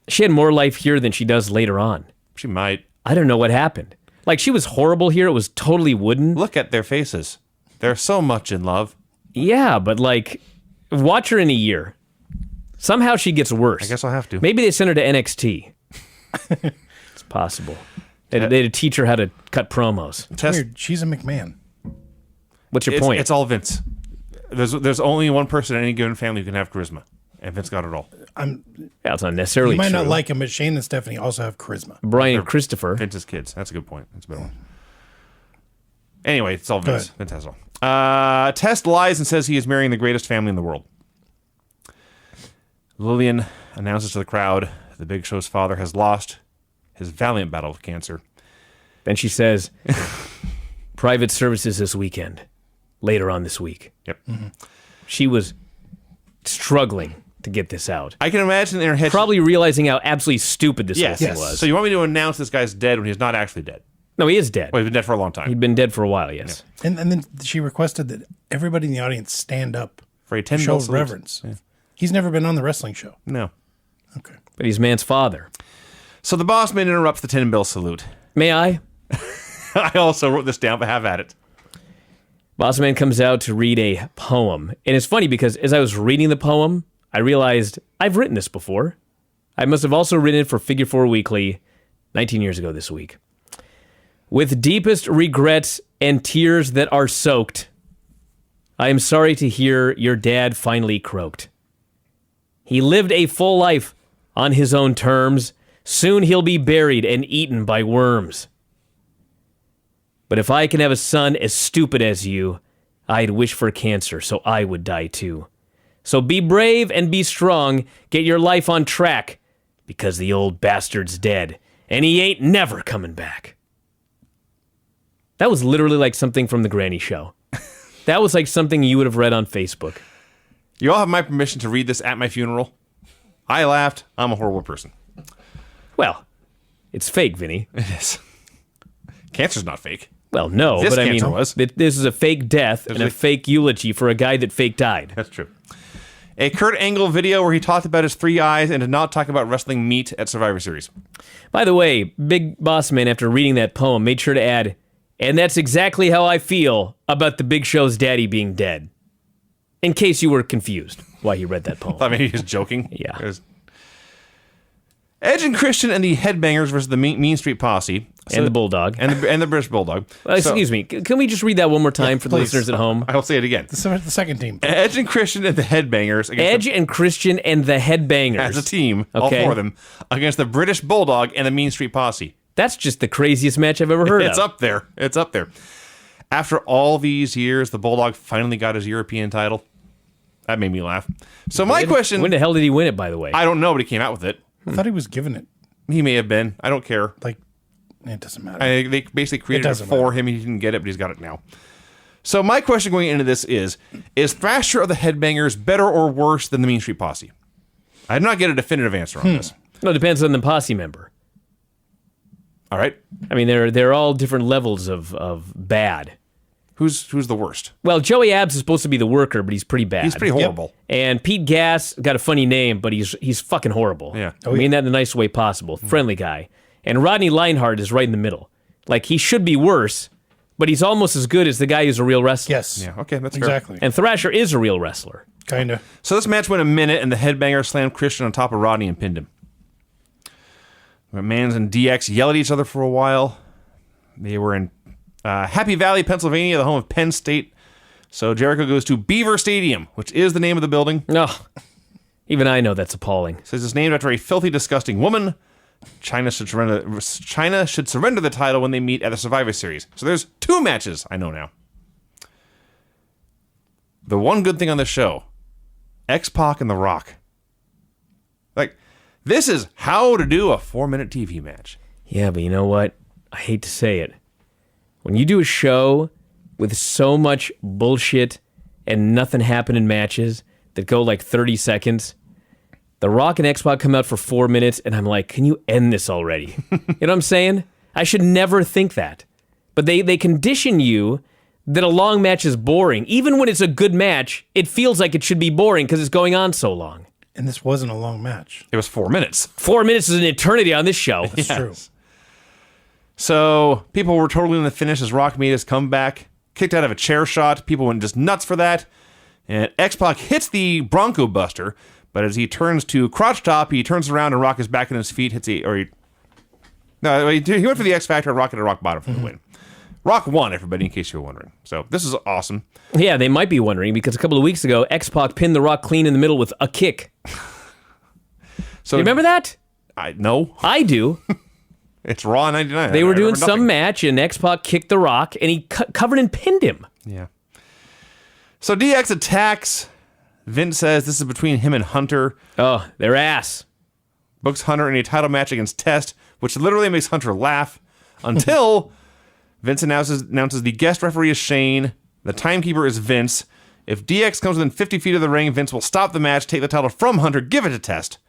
she had more life here than she does later on.
She might.
I don't know what happened. Like, she was horrible here. It was totally wooden.
Look at their faces. They're so much in love.
Yeah, but like, watch her in a year. Somehow she gets worse.
I guess I'll have to.
Maybe they send her to NXT. It's possible. They'd teach her how to cut promos.
It's weird. She's a McMahon.
What's your point?
It's all Vince. There's only one person in any given family who can have charisma, and Vince got it all.
That's not necessarily
You might
true.
not like him, but Shane and Stephanie also have charisma.
Brian Christopher.
Vince's kids. That's a good point. That's a better one. Anyway, it's all
Go
Vince.
ahead.
Vince has it all. Test lies and says he is marrying the greatest family in the world. Lillian announces to the crowd the Big Show's father has lost his valiant battle with cancer.
Then she says, private services this weekend. Later on this week.
Yep.
She was struggling to get this out.
I can imagine in her head.
Probably realizing how absolutely stupid this whole
Yes.
thing was.
So you want me to announce this guy's dead when he's not actually dead?
No, he is dead.
Well, he's been dead for a long time.
He'd been dead for a while, yes.
And then she requested that everybody in the audience stand up
For a
to
10
show
bell salute.
reverence. He's never been on the wrestling show.
No.
Okay.
But he's man's father.
So the boss man interrupts the 10 bell salute.
May I?
I also wrote this down, but have at it.
Boss Man comes out to read a poem. And it's funny because as I was reading the poem, I realized I've written this before. I must have also written it for Figure 4 Weekly 19 years ago this week. With deepest regrets and tears that are soaked, I am sorry to hear your dad finally croaked. He lived a full life on his own terms. Soon he'll be buried and eaten by worms. But if I can have a son as stupid as you, I'd wish for cancer so I would die too. So be brave and be strong, get your life on track, because the old bastard's dead, and he ain't never coming back. That was literally like something from the Granny Show. That was like something you would have read on Facebook.
You all have my permission to read this at my funeral. I laughed. I'm a horrible person.
Well, it's fake, Vinny.
It is. Cancer's not fake.
Well, no,
This
but I mean,
cancer was.
this is a fake death and a fake eulogy for a guy that fake died.
That's true. A Kurt Angle video where he talked about his 3 eyes and did not talk about wrestling meat at Survivor Series.
By the way, Big Boss Man, after reading that poem, made sure to add, and that's exactly how I feel about the Big Show's daddy being dead. In case you were confused why he read that poem.
Thought maybe he was joking.
Yeah.
It was- Edge and Christian and the Headbangers versus the Mean Street Posse.
And the Bulldog.
And the British Bulldog.
Excuse me, can we just read that one more time for the
please.
listeners at home?
I'll say it again.
The second team.
Edge and Christian and the Headbangers against
Edge and Christian and the Headbangers.
as a team, all
Okay.
4 of them, against the British Bulldog and the Mean Street Posse.
That's just the craziest match I've ever heard
It's
of.
up there. It's up there. After all these years, the Bulldog finally got his European title. That made me laugh. So my question,
When the hell did he win it, by the way?
I don't know, but he came out with it.
I thought he was given it.
He may have been. I don't care.
Like, it doesn't matter.
They basically created it
doesn't
for him. He didn't get it, but he's got it now. So my question going into this is Thrasher of the Headbangers better or worse than the Mean Street Posse? I did not get a definitive answer on this.
No, it depends on the posse member.
All right.
I mean, they're all different levels of bad.
Who's the worst?
Well, Joey Abs is supposed to be the worker, but he's pretty bad.
He's pretty horrible.
And Pete Gas got a funny name, but he's fucking horrible.
Yeah.
I mean that in the nicest way possible. Friendly guy. And Rodney Lionheart is right in the middle. Like, he should be worse, but he's almost as good as the guy who's a real wrestler.
Yes.
Yeah, okay, that's fair.
Exactly.
And Thrasher is a real wrestler.
Kind of.
So this match went a minute, and the Headbanger slammed Christian on top of Rodney and pinned him. McMahon and DX yelled at each other for a while. They were in Happy Valley, Pennsylvania, the home of Penn State. So Jericho goes to Beaver Stadium, which is the name of the building.
No. Even I know that's appalling.
Says it's named after a filthy, disgusting woman. Chyna should surrender the title when they meet at the Survivor Series. So there's 2 matches I know now. The one good thing on the show, X-Pock and The Rock. Like, this is how to do a 4-minute TV match.
Yeah, but you know what? I hate to say it. When you do a show with so much bullshit and nothing happen in matches that go like 30 seconds, The Rock and X-Pac come out for 4 minutes, and I'm like, can you end this already? You know what I'm saying? I should never think that. But they condition you that a long match is boring. Even when it's a good match, it feels like it should be boring because it's going on so long.
And this wasn't a long match.
It was 4 minutes.
4 minutes is an eternity on this show.
That's true.
So people were totally in the finish as Rock made his comeback. Kicked out of a chair shot. People went just nuts for that. And X-Pac hits the Bronco Buster, But as he turns to crotch top, he turns around and Rock is back on his feet. He went for the X Factor and Rock hit a rock bottom for the win. Rock won, everybody, in case you were wondering. So this is awesome.
Yeah, they might be wondering because a couple of weeks ago, X-Pock pinned The Rock clean in the middle with a kick.
So
You remember that?
No,
I do.
it's Raw 99.
They
I
were doing
remember
some
nothing.
match, and X-Pac kicked The Rock, and he covered and pinned him.
Yeah. So DX attacks. Vince says this is between him and Hunter.
Oh, their ass.
Books Hunter in a title match against Test, which literally makes Hunter laugh until Vince announces the guest referee is Shane. The timekeeper is Vince. If DX comes within 50 feet of the ring, Vince will stop the match, take the title from Hunter, give it to Test.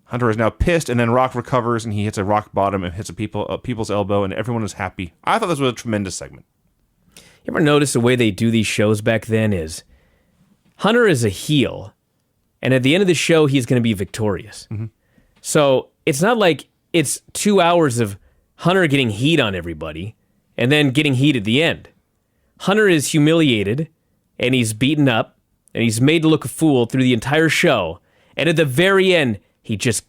Hunter is now pissed, and then Rock recovers, and he hits a rock bottom and hits a people's elbow, and everyone is happy. I thought this was a tremendous segment.
You ever notice the way they do these shows back then is Hunter is a heel, and at the end of the show, he's going to be victorious.
Mm-hmm.
So it's not like it's 2 hours of Hunter getting heat on everybody and then getting heat at the end. Hunter is humiliated, and he's beaten up, and he's made to look a fool through the entire show, and at the very end, he just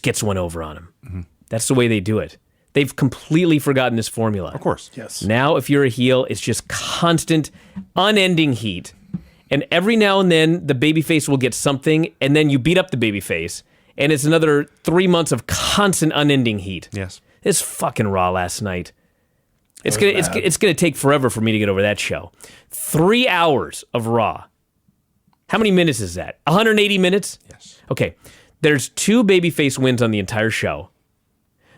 gets one over on him.
Mm-hmm.
That's the way they do it. They've completely forgotten this formula.
Of course.
Yes.
Now, if you're a heel, it's just constant, unending heat. And every now and then, the babyface will get something, and then you beat up the babyface, and it's another 3 months of constant, unending heat.
Yes.
It's fucking Raw last night. It's gonna take forever for me to get over that show. 3 hours of Raw. How many minutes is that? 180 minutes?
Yes.
Okay. There's 2 babyface wins on the entire show.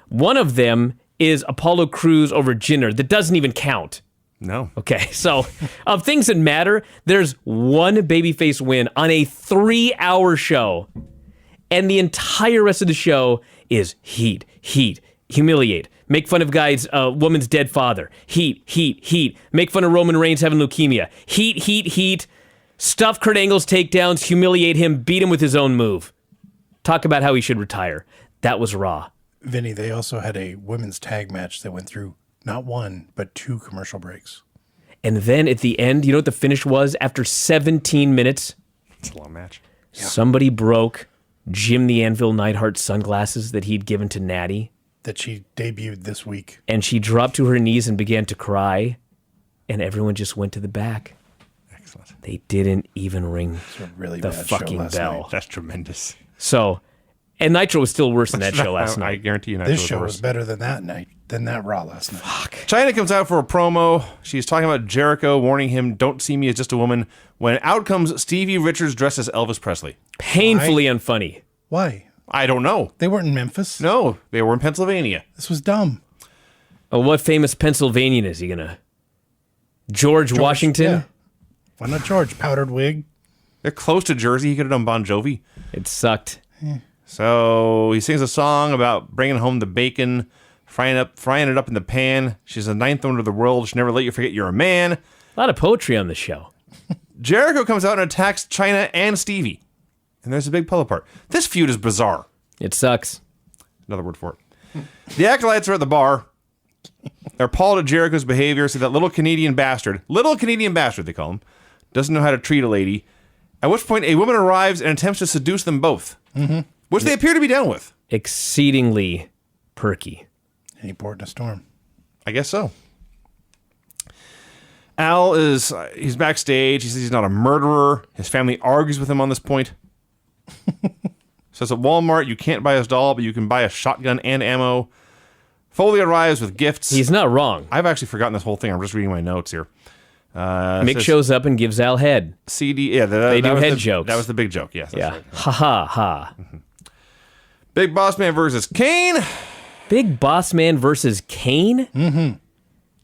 One of them is Apollo Crews over Jinder. That doesn't even count.
No.
Okay, so of things that matter, there's one babyface win on a 3-hour show, and the entire rest of the show is heat, humiliate, make fun of guy's woman's dead father, heat, make fun of Roman Reigns having leukemia, heat, stuff Kurt Angle's takedowns, humiliate him, beat him with his own move. Talk about how he should retire. That was Raw.
Vinny, they also had a women's tag match that went through not 1, but 2 commercial breaks.
And then at the end, you know what the finish was? After 17 minutes,
It's a long match.
somebody broke Jim the Anvil Neidhart's sunglasses that he'd given to Natty,
That she debuted this week.
and she dropped to her knees and began to cry, and everyone just went to the back.
Excellent.
They didn't even ring
It's a really
the
bad show
fucking
last
bell.
night.
That's tremendous.
So, and Nitro was still worse than that show last
I
night.
guarantee you.
This show was better than that night, than that Raw last night.
Chyna comes out for a promo. She's talking about Jericho, warning him, "Don't see me as just a woman." When out comes Stevie Richards dressed as Elvis Presley.
Painfully unfunny.
Why?
I don't know.
They weren't in Memphis.
No, they were in Pennsylvania.
This was dumb.
Oh, what famous Pennsylvanian is he gonna? George Washington?
Yeah. Why not George? Powdered wig.
They're close to Jersey. He could have done Bon Jovi.
It sucked.
So he sings a song about bringing home the bacon, frying it up in the pan. She's the 9th wonder of the world. She'll never let you forget you're a man.
A lot of poetry on the show.
Jericho comes out and attacks Chyna and Stevie. And there's a big pull apart. This feud is bizarre.
It sucks.
Another word for it. The acolytes are at the bar. They're appalled at Jericho's behavior. See that little Canadian bastard they call him, doesn't know how to treat a lady. At which point a woman arrives and attempts to seduce them both, which they appear to be down with.
Exceedingly perky.
And he poured in a storm.
I guess so. Al he's backstage. He says he's not a murderer. His family argues with him on this point. Says at Walmart you can't buy his doll, but you can buy a shotgun and ammo. Foley arrives with gifts.
He's not wrong.
I've actually forgotten this whole thing. I'm just reading my notes here.
Mick
says
shows up and gives Al head.
CD. Yeah,
They do
was
head
the-
jokes.
That was the big joke. Yes. That's
Yeah.
right.
Ha ha ha.
Big Boss Man versus Kane.
Big Boss Man versus Kane? Mm-hmm.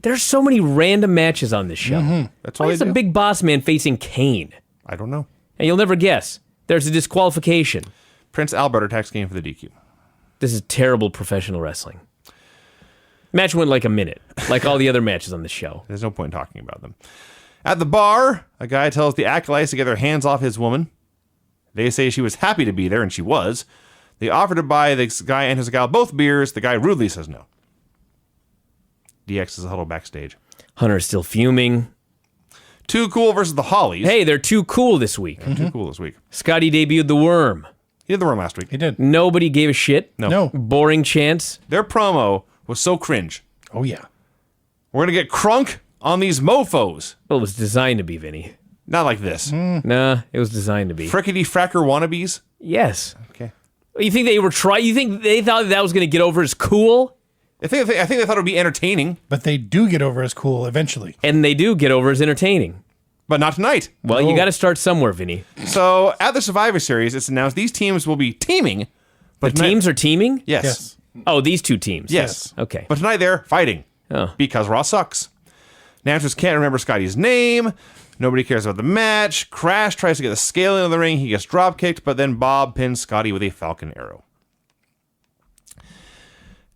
There's so many random matches on this show.
That's
Why
all
is
they
a
do.
Big Boss Man facing Kane?
I don't know.
And you'll never guess. There's a disqualification.
Prince Albert attacks Kane for the DQ.
This is terrible professional wrestling. Match went like a minute, like all the other matches on the show.
There's no point in talking about them. At the bar, a guy tells the acolytes to get their hands off his woman. They say she was happy to be there, and she was. They offer to buy this guy and his gal both beers. The guy rudely says no. DX is huddled backstage.
Hunter's still fuming.
Too Cool versus the Hollies.
Hey, they're too cool this week.
Too Cool this week.
Scotty debuted the Worm.
He did the Worm last week.
He did.
Nobody gave a shit.
No.
Boring chance.
Their promo was so cringe.
Oh, yeah.
We're going to get crunk on these mofos.
Well, it was designed to be, Vinny.
Not like this.
Nah, it was designed to be.
Frickety fracker wannabes.
Yes.
Okay.
You think they were trying? You think they thought that was going to get over as cool?
I think they thought it would be entertaining,
But they do get over as cool eventually.
And they do get over as entertaining.
but not tonight.
Well, you got to start somewhere, Vinny.
So at the Survivor Series, it's announced these teams will be teaming.
The
But tonight-
teams are teaming?
Yes.
Yes.
Oh, these two teams.
Yes.
Okay.
But tonight they're fighting.
Oh.
Because Raw sucks. Announcers can't remember Scotty's name. Nobody cares about the match. Crash tries to get the scale into the ring. He gets drop kicked, but then Bob pins Scotty with a Falcon Arrow.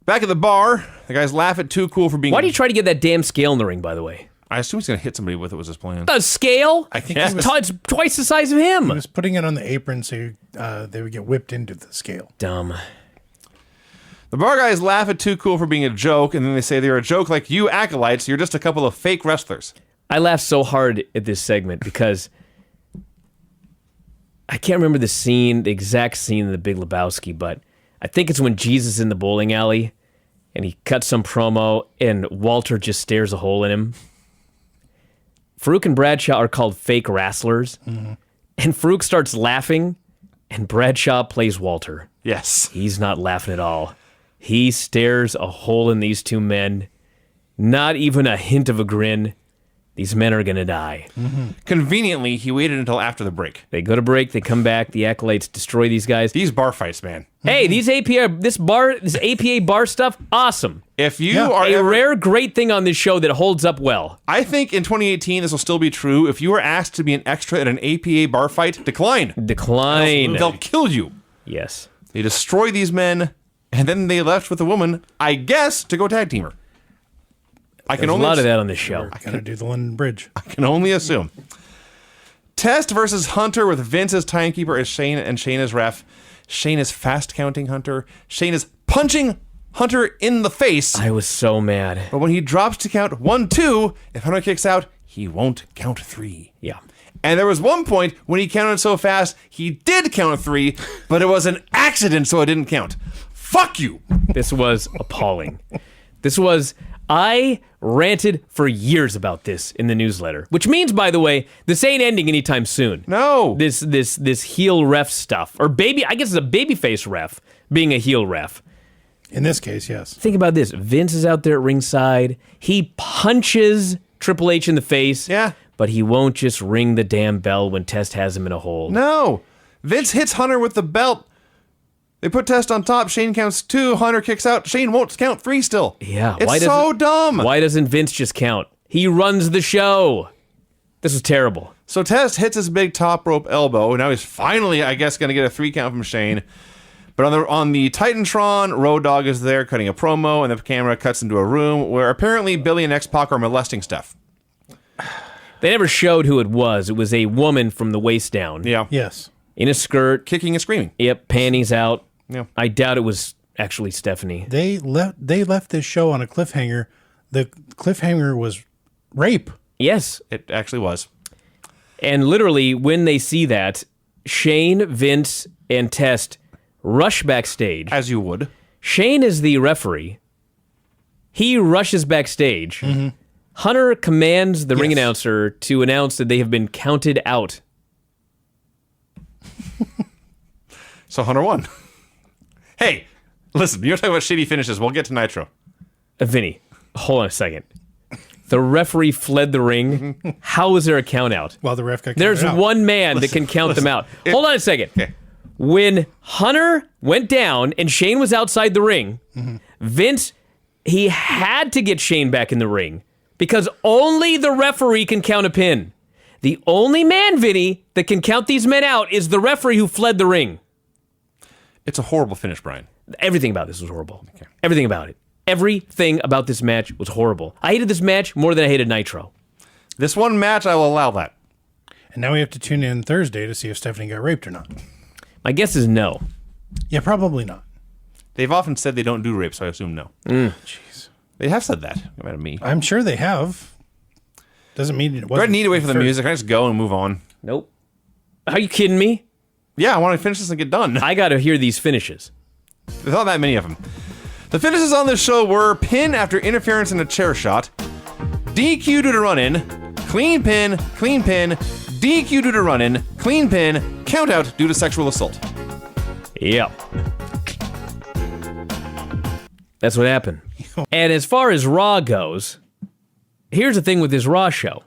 Back at the bar, the guys laugh at Too Cool for being.
Why do you try to get that damn scale in the ring, by the way?
I assume he's going to hit somebody with it, was his plan.
The scale?
I guess.
It's twice the size of
He
him.
was putting it on the apron so they would get whipped into the scale.
Dumb.
The bar guys laugh at Too Cool for being a joke, and then they say they're a joke like you acolytes. You're just a couple of fake wrestlers.
I laughed so hard at this segment because I can't remember the exact scene in The Big Lebowski, but I think it's when Jesus is in the bowling alley and he cuts some promo and Walter just stares a hole in him. Farouk and Bradshaw are called fake wrestlers, and Farouk starts laughing and Bradshaw plays Walter.
Yes.
He's not laughing at all. He stares a hole in these two men, not even a hint of a grin. These men are going to die.
Conveniently, he waited until after the break.
They go to break, they come back, the acolytes destroy these guys.
These bar fights, man.
Hey, this APA bar stuff, awesome.
If you
Yeah.
are
A
ever,
rare great thing on this show that holds up well.
I think in 2018 this will still be true. If you are asked to be an extra at an APA bar fight, decline.
Decline.
They'll kill you.
Yes.
They destroy these men, and then they left with a woman, I guess, to go tag team her. I can
There's a
only
lot of that on this show.
Gotta do the London Bridge.
I can only assume. Test versus Hunter with Vince as timekeeper as Shane and Shane as ref. Shane is fast counting Hunter. Shane is punching Hunter in the face.
I was so mad.
But when he drops to count 1, 2, if Hunter kicks out, he won't count 3.
Yeah.
And there was one point when he counted so fast, he did count 3, but it was an accident, so it didn't count. Fuck you.
This was appalling. I ranted for years about this in the newsletter, which means, by the way, this ain't ending anytime soon.
No.
This heel ref stuff, or I guess it's a babyface ref being a heel ref.
In this case, yes.
Think about this. Vince is out there at ringside. He punches Triple H in the face.
Yeah.
But he won't just ring the damn bell when Test has him in a hold.
No. Vince hits Hunter with the belt. They put Test on top. Shane counts 2. Hunter kicks out. Shane won't count 3 still.
Yeah.
It's so dumb.
Why doesn't Vince just count? He runs the show. This is terrible.
So Test hits his big top rope elbow. Now he's finally, I guess, going to get a 3 count from Shane. But on the Titantron, Road Dogg is there cutting a promo, and the camera cuts into a room where apparently Billy and X-Pock are molesting Steph.
They never showed who it was. It was a woman from the waist down.
Yeah.
Yes.
In a skirt.
Kicking and screaming.
Yep, panties out.
Yeah.
I doubt it was actually Stephanie.
They left this show on a cliffhanger. The cliffhanger was rape.
Yes.
It actually was.
And literally, when they see that, Shane, Vince, and Test rush backstage.
As you would.
Shane is the referee. He rushes backstage. Hunter commands the ring announcer to announce that they have been counted out.
So Hunter won. Hey, listen, you're talking about shitty finishes. We'll get to Nitro.
Vinny, hold on a second. The referee fled the ring. How is there a count out?
While the ref got
There's
counted out.
one man that can count them out. Hold on a second.
Okay.
When Hunter went down and Shane was outside the ring, Vince, he had to get Shane back in the ring because only the referee can count a pin. The only man, Vinny, that can count these men out is the referee who fled the ring.
It's a horrible finish, Brian.
Everything about this was horrible. Everything about it. Everything about this match was horrible. I hated this match more than I hated Nitro.
This one match, I will allow that.
And now we have to tune in Thursday to see if Stephanie got raped or not.
My guess is no.
Yeah, probably not.
They've often said they don't do rape, so I assume no.
Jeez.
They have said that, no matter me.
I'm sure they have. Doesn't mean it
Do I
wasn't.
need to wait for the
first.
music? Can I just go and move on?
Nope. Are you kidding me?
Yeah, I want to finish this and get done.
I got to hear these finishes.
There's not that many of them. The finishes on this show were pin after interference in a chair shot, DQ due to run-in, clean pin, DQ due to run-in, clean pin, count out due to sexual assault.
Yep. That's what happened. And as far as Raw goes, here's the thing with this Raw show.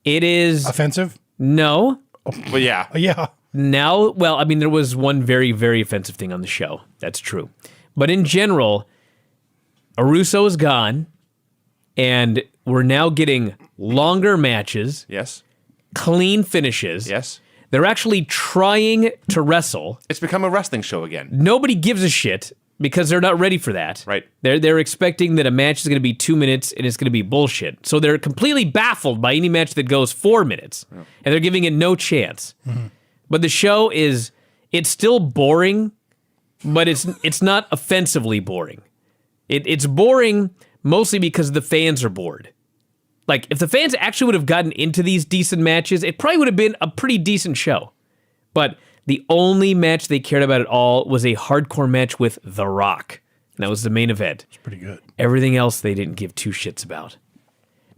It is...
Offensive?
No.
But yeah.
Yeah.
Now, well, I mean, there was one very, very offensive thing on the show. That's true. But in general, Russo is gone, and we're now getting longer matches,
Yes.
clean finishes.
Yes.
They're actually trying to wrestle.
It's become a wrestling show again.
Nobody gives a shit because they're not ready for that.
Right.
They're expecting that a match is going to be 2 minutes and it's going to be bullshit. So they're completely baffled by any match that goes 4 minutes, and they're giving it no chance.
Mm-hmm.
But the show it's still boring, but it's not offensively boring. It's boring mostly because the fans are bored. Like, if the fans actually would have gotten into these decent matches, it probably would have been a pretty decent show. But the only match they cared about at all was a hardcore match with The Rock. And that was the main event.
It's pretty good.
Everything else they didn't give two shits about.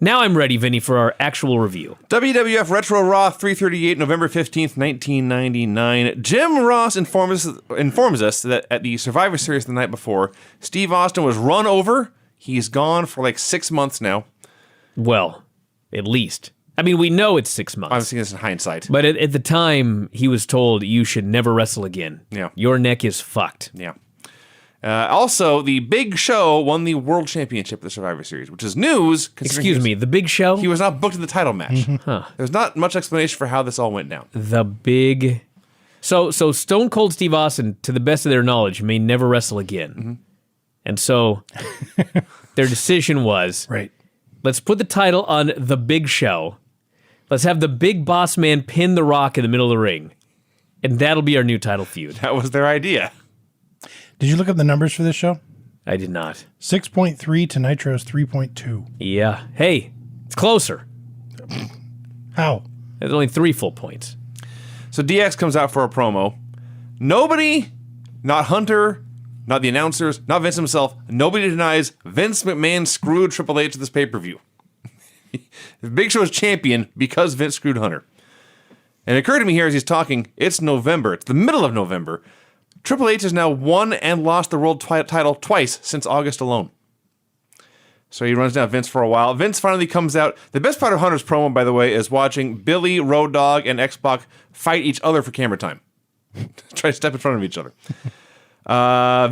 Now I'm ready, Vinny, for our actual review.
WWF Retro Raw 338, November 15th, 1999. Jim Ross informs us that at the Survivor Series the night before, Steve Austin was run over. He's gone for like 6 months now.
Well, at least. I mean, we know it's 6 months.
I'm seeing this in hindsight.
But at the time, he was told, you should never wrestle again.
Yeah.
Your neck is fucked.
Yeah. Also, the Big Show won the World Championship of the Survivor Series, which is news.
Excuse me, the Big Show?
He was not booked in the title match. There's not much explanation for how this all went down.
The Big... So Stone Cold Steve Austin, to the best of their knowledge, may never wrestle again.
Mm-hmm.
And so their decision was,
Right.
let's put the title on The Big Show. Let's have the Big Boss Man pin The Rock in the middle of the ring. And that'll be our new title feud.
That was their idea.
Did you look up the numbers for this show?
I did not.
6.3 to Nitro's 3.2.
Yeah. Hey, it's closer.
How?
There's only 3 full points.
So DX comes out for a promo. Nobody, not Hunter, not the announcers, not Vince himself, nobody denies Vince McMahon screwed Triple H at this pay-per-view. The Big Show is champion because Vince screwed Hunter. And it occurred to me here as he's talking, it's November. It's the middle of November. Triple H has now won and lost the world title twice since August alone. So he runs down Vince for a while. Vince finally comes out. The best part of Hunter's promo, by the way, is watching Billy, Road Dogg, and X-Pac fight each other for camera time. Try to step in front of each other.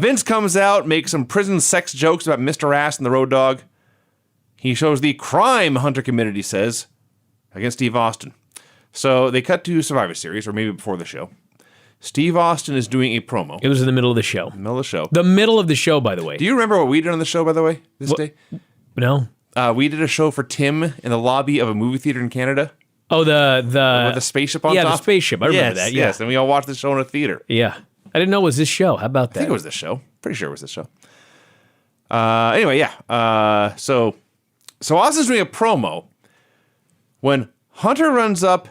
Vince comes out, makes some prison sex jokes about Mr. Ass and the Road Dogg. He shows the crime Hunter committed, he says, against Steve Austin. So they cut to Survivor Series, or maybe before the show. Steve Austin is doing a promo.
It was in the middle of the show.
Middle of the show.
The middle of the show, by the way.
Do you remember what we did on the show, by the way, this day?
No?
We did a show for Tim in the lobby of a movie theater in Canada.
Oh,
With the spaceship on top?
Yeah, the spaceship. I remember that. Yeah.
Yes, and we all watched the show in a theater.
Yeah. I didn't know it was this show. How about that?
I think it was this show. Pretty sure it was this show. Anyway, yeah. So Austin's doing a promo when Hunter runs up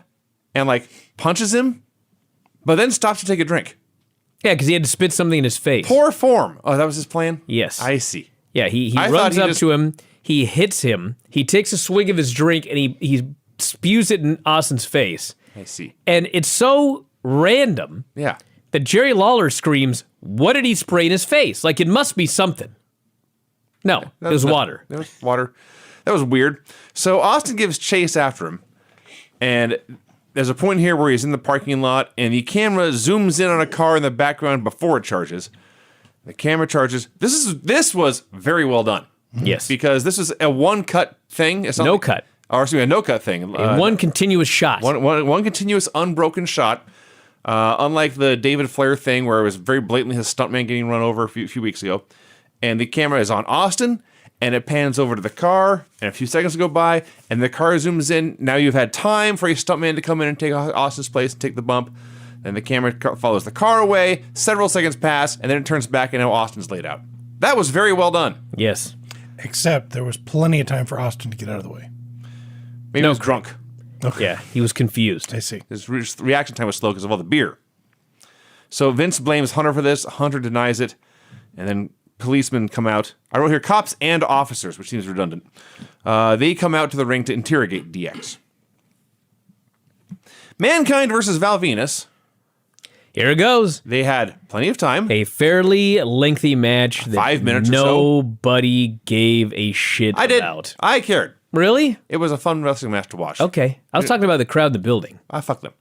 and, like, punches him, but then stops to take a drink.
Yeah, because he had to spit something in his face.
Poor form. Oh, that was his plan?
Yes.
I see.
Yeah, he
I
runs
thought he
up
just-
to him, he hits him, he takes a swig of his drink, and he spews it in Austin's face.
I see.
And it's so random
Yeah.
that Jerry Lawler screams, "What did he spray in his face? Like, it must be something." No, it was water.
It was water. That was weird. So Austin gives chase after him, and there's a point here where he's in the parking lot, and the camera zooms in on a car in the background before it charges. The camera charges. This was very well done.
Yes.
Because this was a one-cut thing. It's not
No
like-
cut.
Or excuse me, a no-cut thing.
In one continuous shot.
One continuous unbroken shot. Unlike the David Flair thing where it was very blatantly his stuntman getting run over a few weeks ago. And the camera is on Austin, and it pans over to the car, and a few seconds go by, and the car zooms in. Now you've had time for a stuntman to come in and take Austin's place and take the bump. And the camera follows the car away. Several seconds pass, and then it turns back, and now Austin's laid out. That was very well done.
Yes.
Except there was plenty of time for Austin to get out of the way.
Maybe he was drunk.
Yeah, he was confused.
I see.
His reaction time was slow because of all the beer. So Vince blames Hunter for this. Hunter denies it. And then policemen come out. I wrote here cops and officers, which seems redundant. They come out to the ring to interrogate DX. Mankind versus Val Venus.
Here it goes.
They had plenty of time.
A fairly lengthy match that
5 minutes or so.
nobody gave a shit
I did.
about.
I cared.
Really?
It was a fun wrestling match to watch.
Okay. I was talking about the crowd in the building.
Fuck them.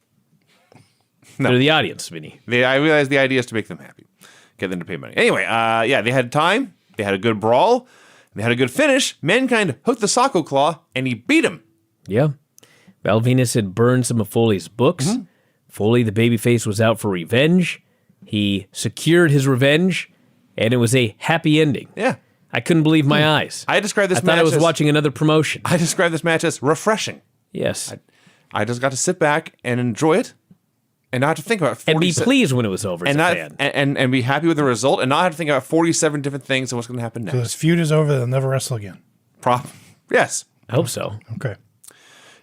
No.
They're the audience, Vinny.
I realized the idea is to make them happy. Get them to pay money. Anyway, they had time. They had a good brawl. They had a good finish. Mankind hooked the Socko Claw, and he beat him.
Yeah. Val Venus had burned some of Foley's books.
Mm-hmm.
Foley, the babyface, was out for revenge. He secured his revenge, and it was a happy ending.
Yeah.
I couldn't believe my eyes.
I described this
I
match
thought I was
as,
watching another promotion.
I described this match as refreshing.
Yes.
I just got to sit back and enjoy it and not have to think about 47
And be pleased when it was over as
and
a
not
fan.
and be happy with the result and not have to think about 47 different things and what's going to happen
So this
next.
feud is over. They'll never wrestle again.
Yes.
I hope so.
Okay.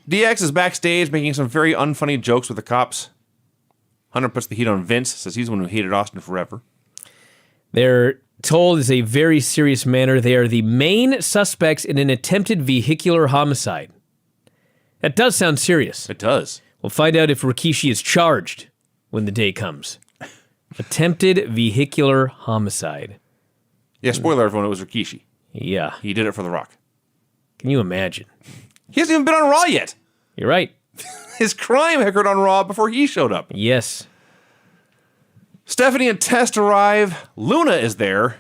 DX is backstage making some very unfunny jokes with the cops. Hunter puts the heat on Vince, says he's the one who hated Austin forever.
They're told in a very serious manner they are the main suspects in an attempted vehicular homicide. That does sound serious.
It does.
We'll find out if Rikishi is charged when the day comes. Attempted vehicular homicide.
Yeah, spoiler everyone, it was Rikishi.
Yeah.
He did it for The Rock.
Can you imagine?
He hasn't even been on Raw yet.
You're right.
His crime occurred on Raw before he showed up.
Yes.
Stephanie and Test arrive. Luna is there.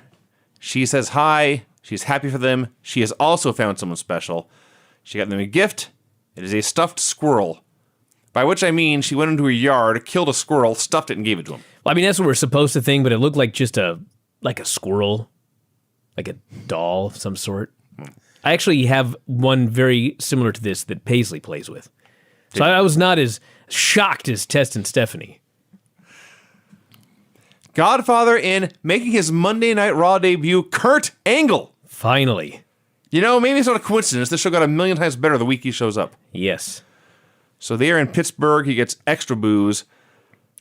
She says hi. She's happy for them. She has also found someone special. She got them a gift. It is a stuffed squirrel. By which I mean she went into a yard, killed a squirrel, stuffed it, and gave it to him.
Well, I mean, that's what we're supposed to think, but it looked like just a squirrel, like a doll of some sort. I actually have one very similar to this that Paisley plays with. So I was not as shocked as Test and Stephanie.
Godfather in making his Monday Night Raw debut, Kurt Angle.
Finally.
You know, maybe it's not a coincidence. This show got a million times better the week he shows up.
Yes.
So they are in Pittsburgh. He gets extra booze.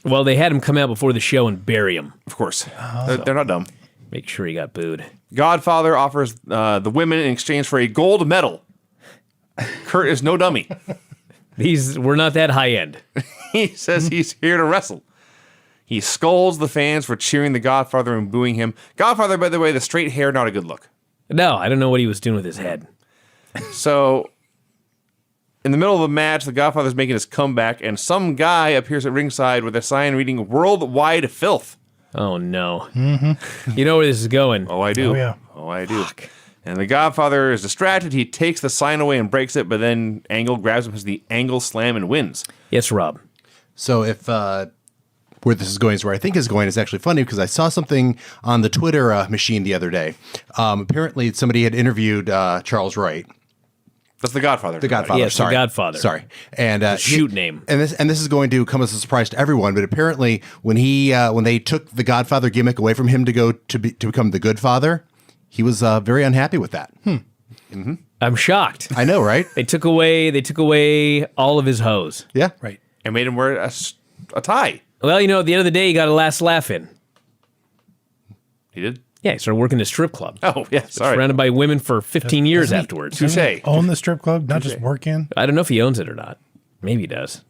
Well, they had him come out before the show and bury him.
Of course. They're not dumb.
Make sure he got booed.
Godfather offers the women in exchange for a gold medal. Kurt is no dummy.
These were not that high end.
He says he's here to wrestle. He scolds the fans for cheering the Godfather and booing him. Godfather, by the way, the straight hair, not a good look.
No, I don't know what he was doing with his head.
So, in the middle of the match, the Godfather's making his comeback, and some guy appears at ringside with a sign reading "Worldwide Filth."
Oh, no. Mm-hmm. You know where this is going.
Oh, I do.
Oh, yeah.
Oh, I do. And the Godfather is distracted. He takes the sign away and breaks it, but then Angle grabs him as the Angle Slam and wins.
Yes, Rob.
So if where this is going is where I think is going is actually funny because I saw something on the Twitter machine the other day. Apparently, somebody had interviewed Charles Wright.
That's the Godfather.
The Godfather.
Yes, the
sorry.
Godfather.
Sorry. And
Shoot name.
And this is going to come as a surprise to everyone. But apparently, when they took the Godfather gimmick away from him to become the Good Father, he was very unhappy with that.
Mm-hmm. I'm shocked.
I know, right?
They took away all of his hoes.
Yeah.
Right.
And made him wear a tie.
Well, you know, at the end of the day, he got a last laugh in.
He did?
Yeah, he started working at a strip club.
Oh, yeah, sorry.
Surrounded by women for 15 years afterwards.
Touche.
Own the strip club, not just work in.
I don't know if he owns it or not. Maybe he does.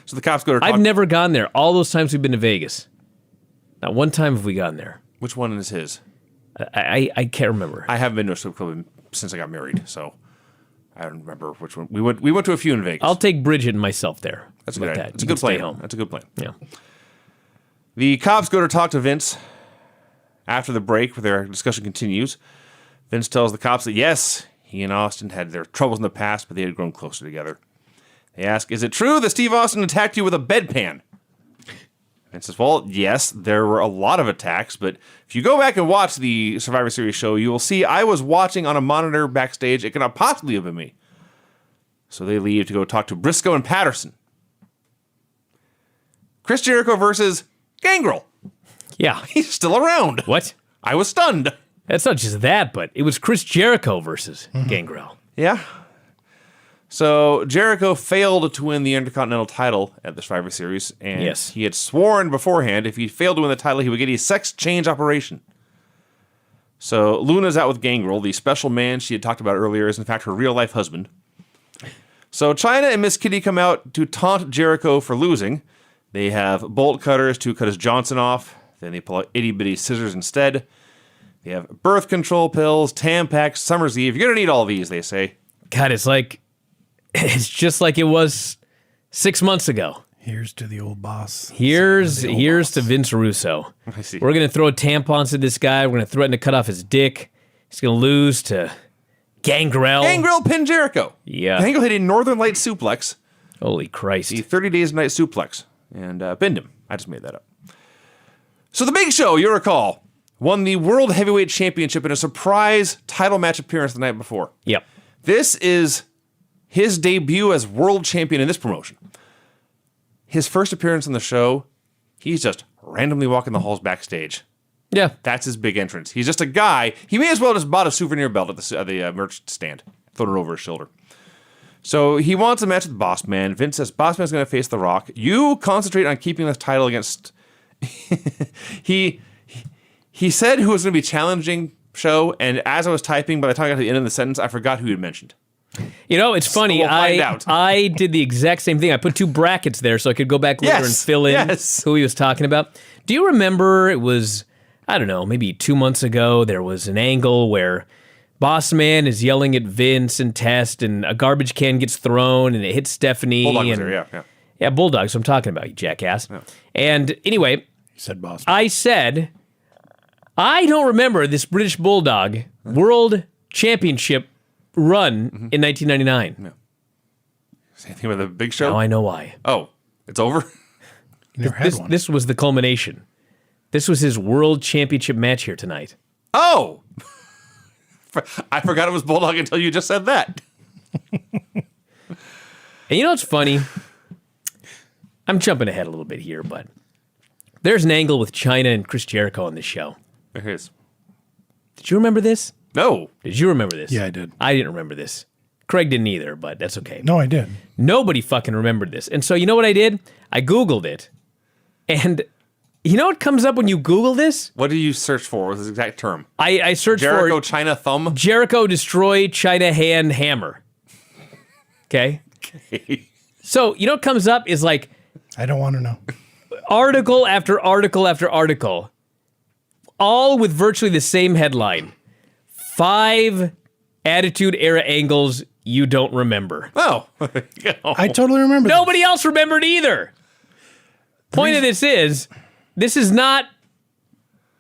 So the cops go to talk.
I've never gone there. All those times we've been to Vegas. Not one time have we gone there.
Which one is his?
I can't remember.
I haven't been to a strip club since I got married, so I don't remember which one. We went to a few in Vegas.
I'll take Bridget and myself there.
That's a
How
good
about
idea.
that?
That's a
You
good
can stay
plan.
home.
That's a good plan.
Yeah.
The cops go to talk to Vince. After the break, where their discussion continues, Vince tells the cops that yes, he and Austin had their troubles in the past, but they had grown closer together. They ask, is it true that Steve Austin attacked you with a bedpan? Vince says, well, yes, there were a lot of attacks, but if you go back and watch the Survivor Series show, you will see I was watching on a monitor backstage. It cannot possibly have been me. So they leave to go talk to Briscoe and Patterson. Chris Jericho versus Gangrel.
Yeah.
He's still around.
What?
I was stunned.
That's not just that, but it was Chris Jericho versus Gangrel.
Yeah. So Jericho failed to win the Intercontinental title at the Survivor Series, and
Yes.
he had sworn beforehand if he failed to win the title, he would get a sex change operation. So Luna's out with Gangrel. The special man she had talked about earlier is in fact her real-life husband. So Chyna and Miss Kitty come out to taunt Jericho for losing. They have bolt cutters to cut his Johnson off. Then they pull out itty-bitty scissors instead. They have birth control pills, Tampax, Summer's Eve. You're going to need all these, they say.
God, it's just like it was 6 months ago.
Here's to the old boss.
Here's to Vince Russo.
I see.
We're going to throw tampons at this guy. We're going to threaten to cut off his dick. He's going to lose to Gangrel.
Gangrel pinned Jericho.
Yeah.
Gangrel hit a Northern Light suplex,
Holy Christ.
the 30 Days of Night suplex, and pinned him. I just made that up. So the Big Show, you recall, won the World Heavyweight Championship in a surprise title match appearance the night before.
Yep.
This is his debut as world champion in this promotion. His first appearance on the show, he's just randomly walking the halls backstage.
Yeah.
That's his big entrance. He's just a guy. He may as well just bought a souvenir belt at the merch stand, thrown it over his shoulder. So he wants a match with Boss Man. Vince says Boss Man's going to face The Rock. You concentrate on keeping this title against... he said who was going to be challenging Show, and as I was typing, by the time I got to the end of the sentence, I forgot who he had mentioned.
You know, it's funny.
we'll find out.
I did the exact same thing. I put 2 brackets there so I could go back later and
Yes,
fill in
yes.
who he was talking about. Do you remember it was, I don't know, maybe 2 months ago, there was an angle where Boss Man is yelling at Vince and Test, and a garbage can gets thrown, and it hits Stephanie.
Bulldog was
and,
there, yeah.
Yeah, Bulldog's what I'm talking about, you jackass. And anyway,
He said boss.
I said, I don't remember this British Bulldog World Championship run in 1999.
Same thing with the Big Show?
Now I know why.
Oh, it's over?
You never had one.
This was the culmination. This was his World Championship match here tonight.
Oh! I forgot it was Bulldog until you just said that.
And you know what's funny? I'm jumping ahead a little bit here, but there's an angle with Chyna and Chris Jericho on this show.
There it is.
Did you remember this?
No.
Did you remember this?
Yeah, I did.
I didn't remember this. Craig didn't either, but that's okay.
No, I did.
Nobody fucking remembered this. And so you know what I did? I Googled it. And you know what comes up when you Google this?
What do you search for? What's the exact term?
I searched
Jericho,
for
China, thumb?
Jericho destroy Chyna hand hammer. Okay? So you know what comes up is like
I don't want to know.
article after article after article, all with virtually the same headline. 5 Attitude Era angles you don't remember.
Oh. There you go.
I totally remember.
Nobody else remembered either. Point of this is not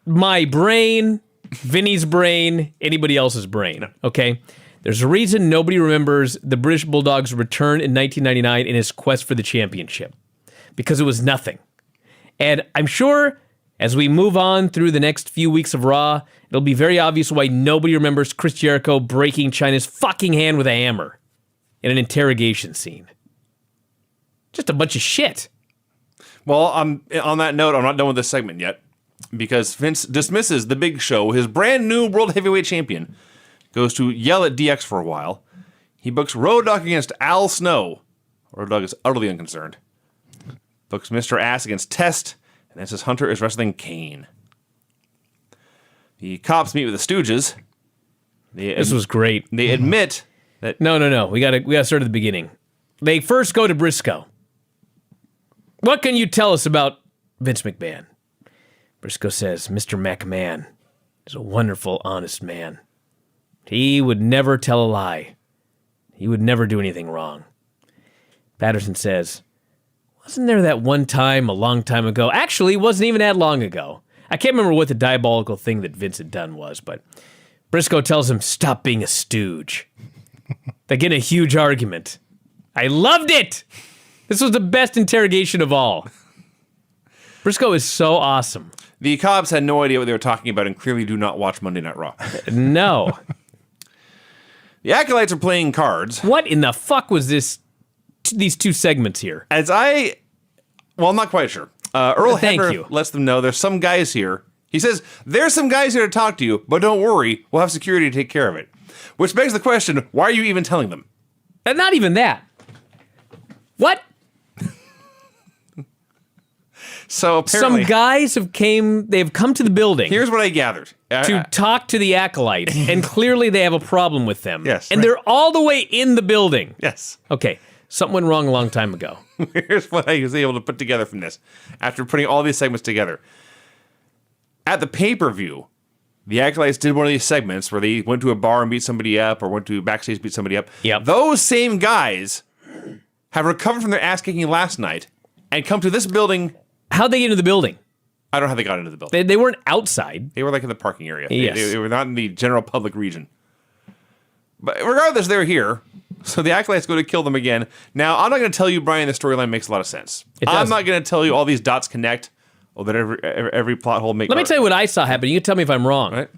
my brain, Vinny's brain, anybody else's brain, okay? There's a reason nobody remembers the British Bulldog's return in 1999 in his quest for the championship. Because it was nothing. And I'm sure as we move on through the next few weeks of Raw, it'll be very obvious why nobody remembers Chris Jericho breaking Chyna's fucking hand with a hammer in an interrogation scene. Just a bunch of shit.
Well, on that note, I'm not done with this segment yet because Vince dismisses the Big Show, his brand new World Heavyweight Champion, goes to yell at DX for a while. He books Road Dogg against Al Snow. Road Dogg is utterly unconcerned. Books Mr. Ass against Test, and then says Hunter is wrestling Kane. The cops meet with the Stooges.
This was great.
They admit that
No. We gotta start at the beginning. They first go to Briscoe. What can you tell us about Vince McMahon? Briscoe says, Mr. McMahon is a wonderful, honest man. He would never tell a lie. He would never do anything wrong. Patterson says, wasn't there that one time a long time ago? Actually, it wasn't even that long ago. I can't remember what the diabolical thing that Vince had done was, but Briscoe tells him, stop being a stooge. They get in a huge argument. I loved it! This was the best interrogation of all. Briscoe is so awesome.
the cops had no idea what they were talking about and clearly do not watch Monday Night Raw.
No.
The Acolytes are playing cards.
What in the fuck was this? These two segments here.
Well, I'm not quite sure. Earl
Thank
Hebner
you.
lets them know there's some guys here. He says, there's some guys here to talk to you, but don't worry, we'll have security to take care of it. Which begs the question, why are you even telling them?
Not even that. What?
So apparently,
Some guys they've come to the building
here's what I gathered.
to talk to the acolyte, and clearly they have a problem with them.
Yes.
And they're all the way in the building.
Yes.
Okay, something went wrong a long time ago.
Here's what I was able to put together from this after putting all these segments together. At the pay-per-view, the Acolytes did one of these segments where they went to a bar and beat somebody up, or went to backstage and beat somebody up.
Yep.
Those same guys have recovered from their ass kicking last night and come to this building.
How'd they get into the building?
I don't know how they got into the building.
They weren't outside.
They were like in the parking area.
Yes.
They were not in the general public region. But regardless, they're here. So the Acolytes go to kill them again. Now, I'm not going to tell you, Brian, the storyline makes a lot of sense.
It
I'm
doesn't.
not going to tell you all these dots connect, or that every plot hole makes.
Let me tell you what I saw happen. You can tell me if I'm wrong.
Right?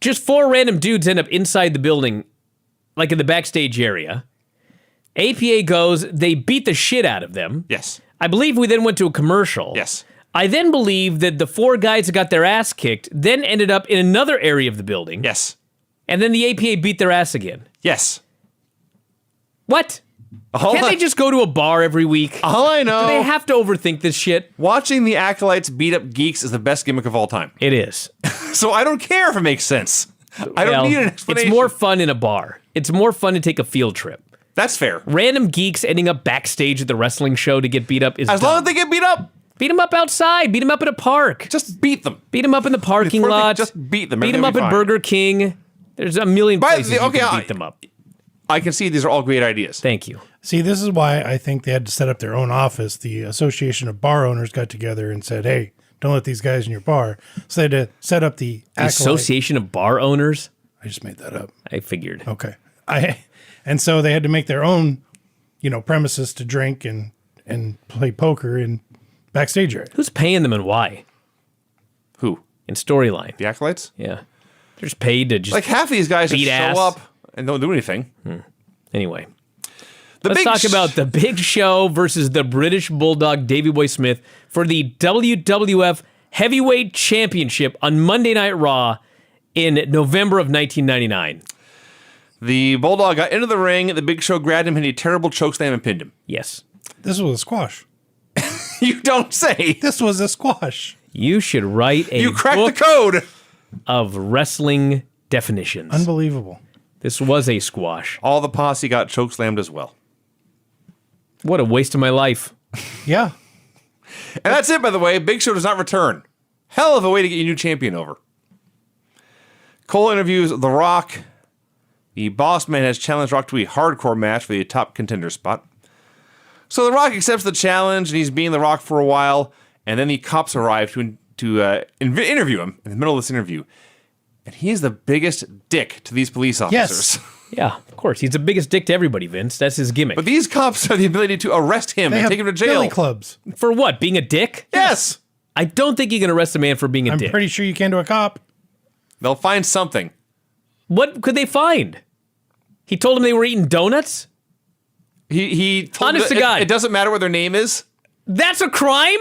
Just 4 random dudes end up inside the building, like in the backstage area. APA goes, they beat the shit out of them.
Yes.
I believe we then went to a commercial.
Yes.
I then believe that the 4 guys that got their ass kicked then ended up in another area of the building.
Yes.
And then the APA beat their ass again.
Yes.
What? Can't they just go to a bar every week?
All I know.
Do they have to overthink this shit?
Watching the Acolytes beat up geeks is the best gimmick of all time.
It is.
So I don't care if it makes sense. I don't need an explanation.
It's more fun in a bar. It's more fun to take a field trip.
That's fair.
Random geeks ending up backstage at the wrestling show to get beat up is
As long as they get beat up,
beat them up outside. Beat them up at a park.
just beat them.
Beat them up in the parking
Before they
lot.
just beat them.
Beat them up
Everything
at
will be fine.
Burger King. There's a million places you can beat them up.
I can see these are all great ideas.
Thank you.
See, this is why I think they had to set up their own office. The Association of Bar Owners got together and said, hey, don't let these guys in your bar. So they had to set up the Acolyte.
Association of Bar Owners?
I just made that up.
I figured.
Okay. And so they had to make their own, premises to drink and play poker in backstage area.
Who's paying them and why?
Who?
In storyline.
The Acolytes?
Yeah. They're just paid to just
Like half of these guys just
beat
show
ass.
up and don't do anything.
Anyway.
The
Let's
big
talk about the Big Show versus the British Bulldog Davey Boy Smith for the WWF Heavyweight Championship on Monday Night Raw in November of 1999.
The Bulldog got into the ring. The Big Show grabbed him, hit a terrible chokeslam, and pinned him.
Yes.
This was a squash.
You don't say.
This was a squash.
You should write a
You cracked
book
the code.
of wrestling definitions.
Unbelievable.
This was a squash.
All the posse got chokeslammed as well.
What a waste of my life.
Yeah.
And that's it, by the way. Big Show does not return. Hell of a way to get your new champion over. Cole interviews The Rock. The Boss Man has challenged Rock to a hardcore match for the top contender spot. So The Rock accepts the challenge, and he's being The Rock for a while. And then the cops arrive to interview him in the middle of this interview. And he is the biggest dick to these police officers.
Yes.
Yeah, of course. He's the biggest dick to everybody, Vince. That's his gimmick.
But these cops have the ability to arrest him
They
and
have
take him to jail.
billy clubs.
For what? Being a dick?
Yes.
I don't think you can arrest a man for being a
I'm
dick.
pretty sure you can to a cop.
They'll find something.
What could they find? He told them they were eating donuts?
He told
Honest
them
to God.
it doesn't matter what their name is
That's a crime?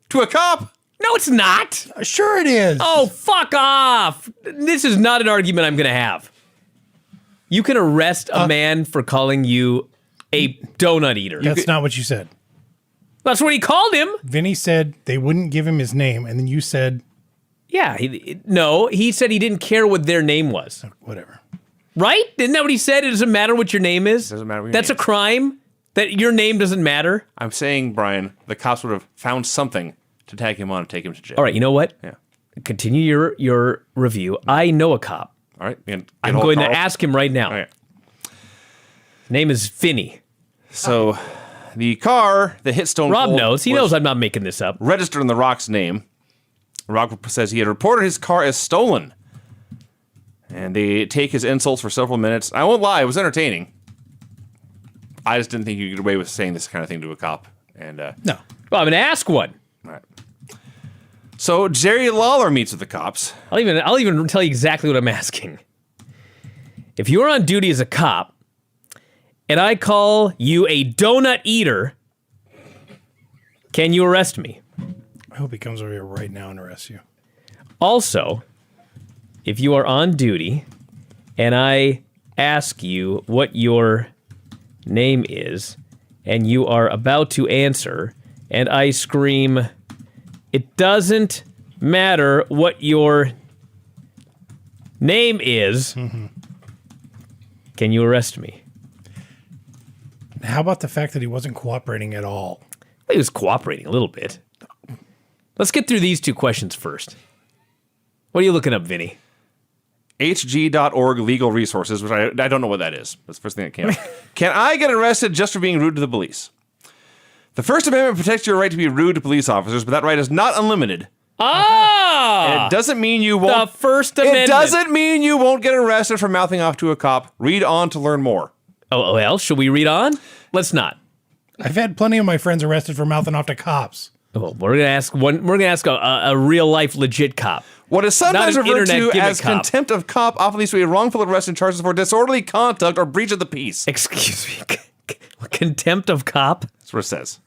to a cop.
No, it's not.
Sure it is.
Oh, fuck off. This is not an argument I'm going to have. You can arrest a man for calling you a donut eater.
That's not what you said.
That's what he called him.
Vinny said they wouldn't give him his name, and then you said,
Yeah, he said he didn't care what their name was.
whatever.
Right? Isn't that what he said? It doesn't matter what your name is?
Doesn't matter what your
That's
name
a crime? That your name doesn't matter?
I'm saying, Brian, the cops would have found something to tag him on and take him to jail.
All right, you know what?
Yeah.
Continue your review. I know a cop.
All right.
I'm going to ask him right now.
All right.
His name is Vinny.
So the car that hit Stone
Rob
Cold
knows. He
was
knows I'm not making this up.
registered in The Rock's name. Rock says he had reported his car as stolen. And they take his insults for several minutes. I won't lie, it was entertaining. I just didn't think you could get away with saying this kind of thing to a cop. And
No.
Well, I'm going to ask one.
all right. So Jerry Lawler meets with the cops.
I'll even tell you exactly what I'm asking. If you're on duty as a cop, and I call you a donut eater, can you arrest me?
I hope he comes over here right now and arrests you.
Also, if you are on duty, and I ask you what your name is, and you are about to answer, and I scream, it doesn't matter what your name is, can you arrest me?
How about the fact that he wasn't cooperating at all?
He was cooperating a little bit. Let's get through these two questions first. What are you looking up, Vinny?
HG.org legal resources, which I don't know what that is. That's the first thing that came up. Can I get arrested just for being rude to the police? The First Amendment protects your right to be rude to police officers, but that right is not unlimited.
Ah!
It doesn't mean you won't.
The First Amendment.
It doesn't mean you won't get arrested for mouthing off to a cop. Read on to learn more.
Oh, well, should we read on? Let's not.
I've had plenty of my friends arrested for mouthing off to cops.
Oh, we're gonna ask one. We're gonna ask a real life legit cop.
What is sometimes
Not an
referred to
internet gimmick
as
cop.
contempt of cop often leads to a wrongful arrest and charges for disorderly conduct or breach of the peace.
Excuse me. Contempt of cop.
That's what it says.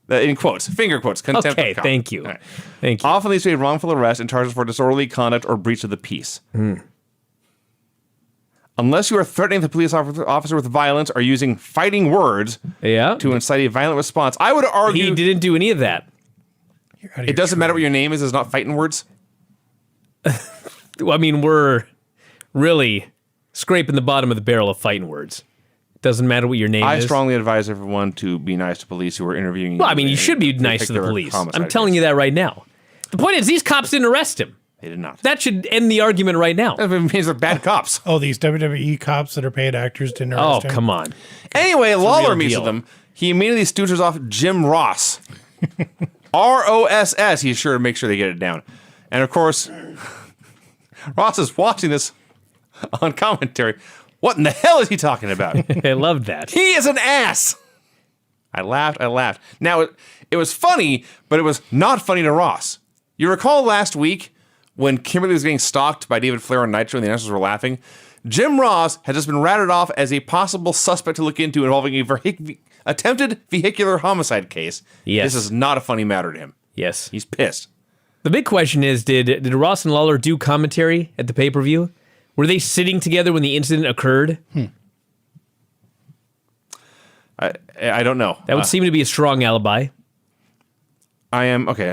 In quotes, finger quotes, contempt
Okay,
of cop.
thank you.
All right.
Thank you.
Often leads to a wrongful arrest and charges for disorderly conduct or breach of the peace. Unless you are threatening the police officer with violence or using fighting words
Yeah.
to incite a violent response, I would argue
He didn't do any of that.
You're out of
it
your
doesn't matter
trough.
what your name is. It's not fighting words.
I mean, we're really scraping the bottom of the barrel of fighting words. Doesn't matter what your name
I
is.
strongly advise everyone to be nice to police who are interviewing.
Well, I mean, you should be nice to the police. I'm telling you that right now. The point is, these cops didn't arrest him.
They did not.
That should end the argument right now.
That means they're bad cops.
Oh, these WWE cops that are paid actors didn't
Oh,
arrest him?
come on.
Anyway, Lawler
real
meets
deal.
with them. He immediately stooges off Jim Ross. ROSS. He's sure to make sure they get it down. And of course, Ross is watching this on commentary. What in the hell is he talking about?
I love that.
He is an ass. I laughed. Now, it was funny, but it was not funny to Ross. You recall last week when Kimberly was getting stalked by David Flair on Nitro and the announcers were laughing? Jim Ross had just been ratted off as a possible suspect to look into involving a attempted vehicular homicide case.
Yes.
This is not a funny matter to him.
Yes.
He's pissed.
The big question is, did Ross and Lawler do commentary at the pay-per-view? Were they sitting together when the incident occurred?
I don't know.
That would seem to be a strong alibi.
I am okay.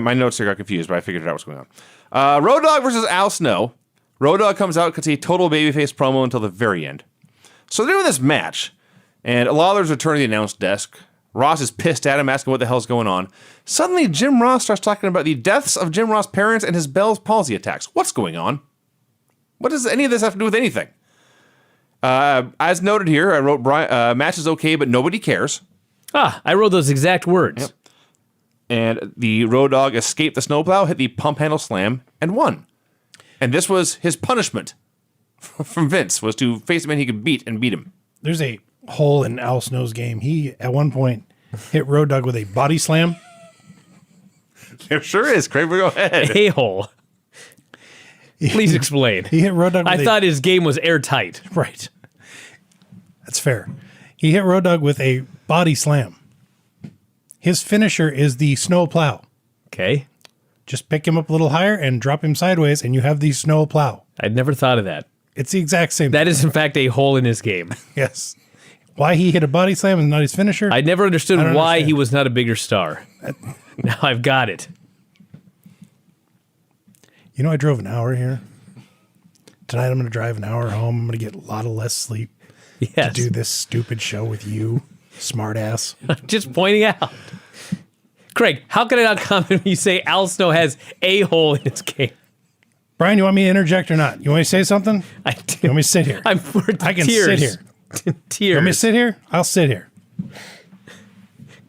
My notes here got confused, but I figured out what's going on. Road Dogg versus Al Snow. Road Dogg comes out, cuts a total babyface promo until the very end. So they're doing this match, and Lawler's returned to the announce desk. Ross is pissed at him, asking what the hell's going on. Suddenly, Jim Ross starts talking about the deaths of Jim Ross' parents and his Bell's palsy attacks. What's going on? What does any of this have to do with anything? As noted here, I wrote match is okay, but nobody cares.
I wrote those exact words.
Yep. And the Road Dogg escaped the snowplow, hit the pump handle slam, and won. And this was his punishment from Vince, was to face a man he could beat and beat him.
There's a hole in Al Snow's game. He, at one point, hit Road Dogg with a body slam.
There sure is. Craig, go ahead.
A-hole. Please explain.
He hit Road Dogg with
I thought his game was airtight.
Right. That's fair. He hit Road Dogg with a body slam. His finisher is the snow plow.
Okay.
Just pick him up a little higher and drop him sideways, and you have the snow plow.
I'd never thought of that.
It's the exact same.
That is, in fact, a hole in his game.
Yes. Why he hit a body slam and not his finisher?
I never understood
I don't
why
understand.
he was not a bigger star. Now I've got it.
You know, I drove an hour here. Tonight I'm going to drive an hour home. I'm going to get a lot of less sleep to
Yes.
do this stupid show with you, smart ass.
Just pointing out. Craig, how can I not comment when you say Al Snow has a hole in his game?
Brian, you want me to interject or not? You want me to say something?
I
You want me to sit here?
I'm
I can
tears.
sit here.
Tears.
You want me to sit here? I'll sit here.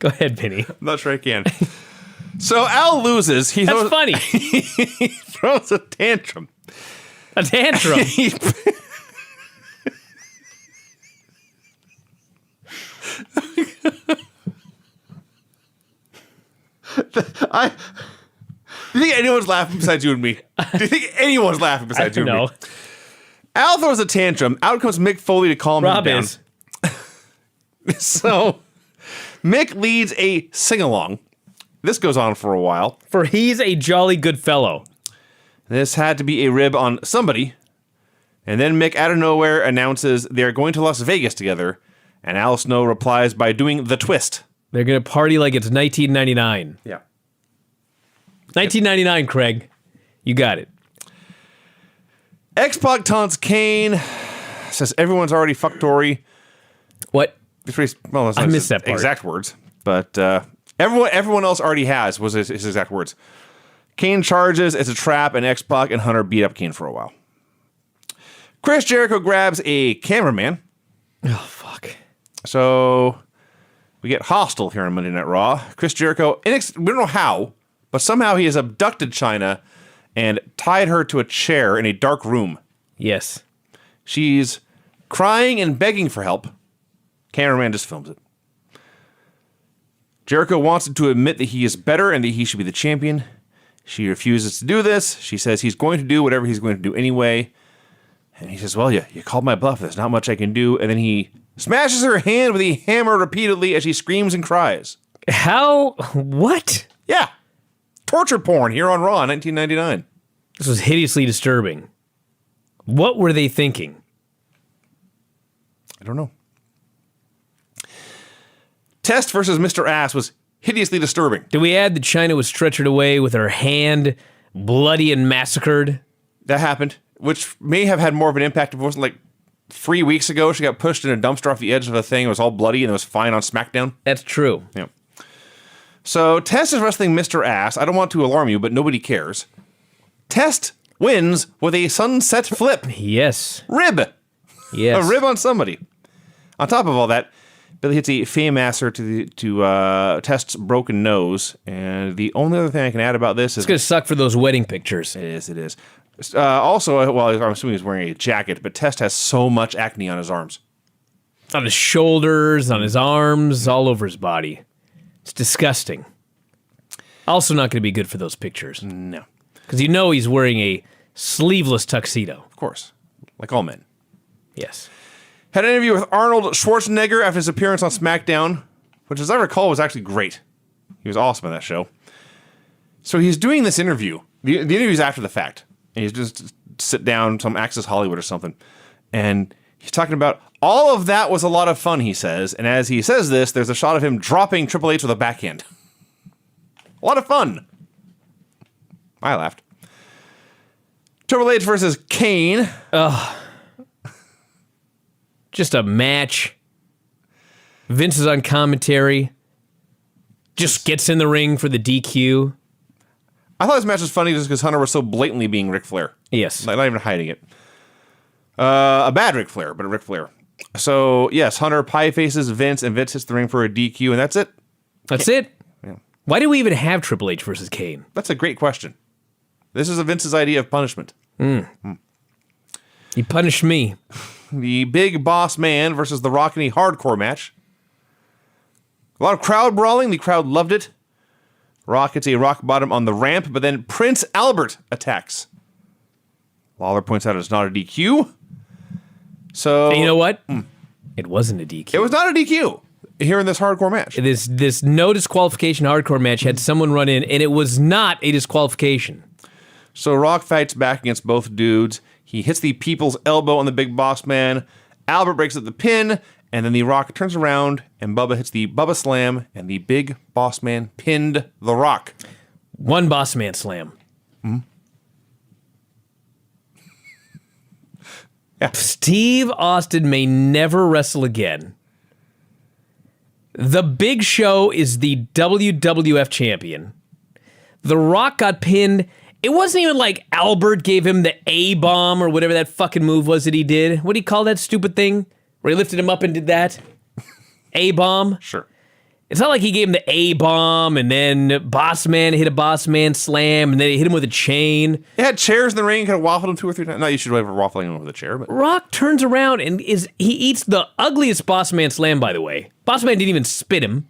Go ahead, Vinny.
I'm not sure I can. So Al loses. He
That's
throws,
funny.
he throws a tantrum.
A tantrum.
Do you think anyone's laughing besides you and me? Do you think anyone's laughing besides you and
No.
me? Al throws a tantrum. Out comes Mick Foley to calm him
Rob
down.
is.
So Mick leads a sing-along. This goes on for a while.
For he's a jolly good fellow.
This had to be a rib on somebody. And then Mick, out of nowhere, announces they're going to Las Vegas together. And Al Snow replies by doing the twist.
They're going to party like it's 1999.
Yeah.
1999, Craig. You got it.
X-Pock taunts Kane, says everyone's already fucked Dory.
What?
Well, that's
I
not
missed
his
that part.
exact words, but everyone else already has, was his exact words. Kane charges, it's a trap, and X-Pock and Hunter beat up Kane for a while. Chris Jericho grabs a cameraman.
Oh, fuck.
So we get hostile here on Monday Night Raw. Chris Jericho, we don't know how, but somehow he has abducted Chyna and tied her to a chair in a dark room.
Yes.
She's crying and begging for help. Cameraman just films it. Jericho wants to admit that he is better and that he should be the champion. She refuses to do this. She says he's going to do whatever he's going to do anyway. And he says, well, you called my bluff. There's not much I can do. And then he smashes her hand with a hammer repeatedly as she screams and cries.
How? What?
Yeah. Torture porn here on Raw in 1999.
This was hideously disturbing. What were they thinking?
I don't know. Test versus Mr. Ass was hideously disturbing.
Do we add that Chyna was stretchered away with her hand bloody and massacred?
That happened, which may have had more of an impact if it wasn't like 3 weeks ago. She got pushed in a dumpster off the edge of a thing. It was all bloody and it was fine on SmackDown.
That's true.
Yeah. So Test is wrestling Mr. Ass. I don't want to alarm you, but nobody cares. Test wins with a sunset flip.
Yes.
Rib.
Yes.
A rib on somebody. On top of all that, Billy hits a Fameasser to Test's broken nose. And the only other thing I can add about this is...
It's going to suck for those wedding pictures.
It is. Also, well, I'm assuming he's wearing a jacket, but Test has so much acne on his arms.
On his shoulders, on his arms, all over his body. It's disgusting. Also not going to be good for those pictures.
No.
Because you know he's wearing a sleeveless tuxedo.
Of course. Like all men.
Yes.
Had an interview with Arnold Schwarzenegger after his appearance on SmackDown, which, as I recall, was actually great. He was awesome in that show. So he's doing this interview. The interview's after the fact. And he's just sit down, some Access Hollywood or something. And he's talking about all of that was a lot of fun, he says. And as he says this, there's a shot of him dropping Triple H with a backhand. A lot of fun. I laughed. Triple H versus Kane.
Just a match. Vince is on commentary. Just gets in the ring for the DQ.
I thought this match was funny just because Hunter was so blatantly being Ric Flair.
Yes.
Like, not even hiding it. A bad Ric Flair, but a Ric Flair. So, yes, Hunter pie faces Vince, and Vince hits the ring for a DQ, and that's it.
That's it.
Yeah.
Why do we even have Triple H versus Kane?
That's a great question. This is Vince's idea of punishment.
You punished me.
The Big Boss Man versus The Rock in a hardcore match. A lot of crowd brawling. The crowd loved it. Rock hits a rock bottom on the ramp, but then Prince Albert attacks. Lawler points out it's not a DQ. So,
And you know what? It wasn't a DQ.
it was not a DQ here in this hardcore match.
This no disqualification hardcore match had someone run in, and it was not a disqualification.
So Rock fights back against both dudes. He hits the People's Elbow on the Big Boss Man. Albert breaks up the pin, and then the Rock turns around, and Bubba hits the Bubba Slam, and the Big Boss Man pinned the Rock.
One Boss Man slam.
Yeah.
Steve Austin may never wrestle again. The Big Show is the WWF champion. The Rock got pinned. It wasn't even like Albert gave him the A-bomb or whatever that fucking move was that he did. What do you call that stupid thing? Where he lifted him up and did that? A-bomb?
Sure.
It's not like he gave him the A-bomb and then Boss Man hit a Boss Man slam and then he hit him with a chain.
It had chairs in the ring, kind of waffled him 2 or 3 times. No, you should have waffling him with a chair, but
Rock turns around and he eats the ugliest Boss Man slam, by the way. Boss Man didn't even spit him.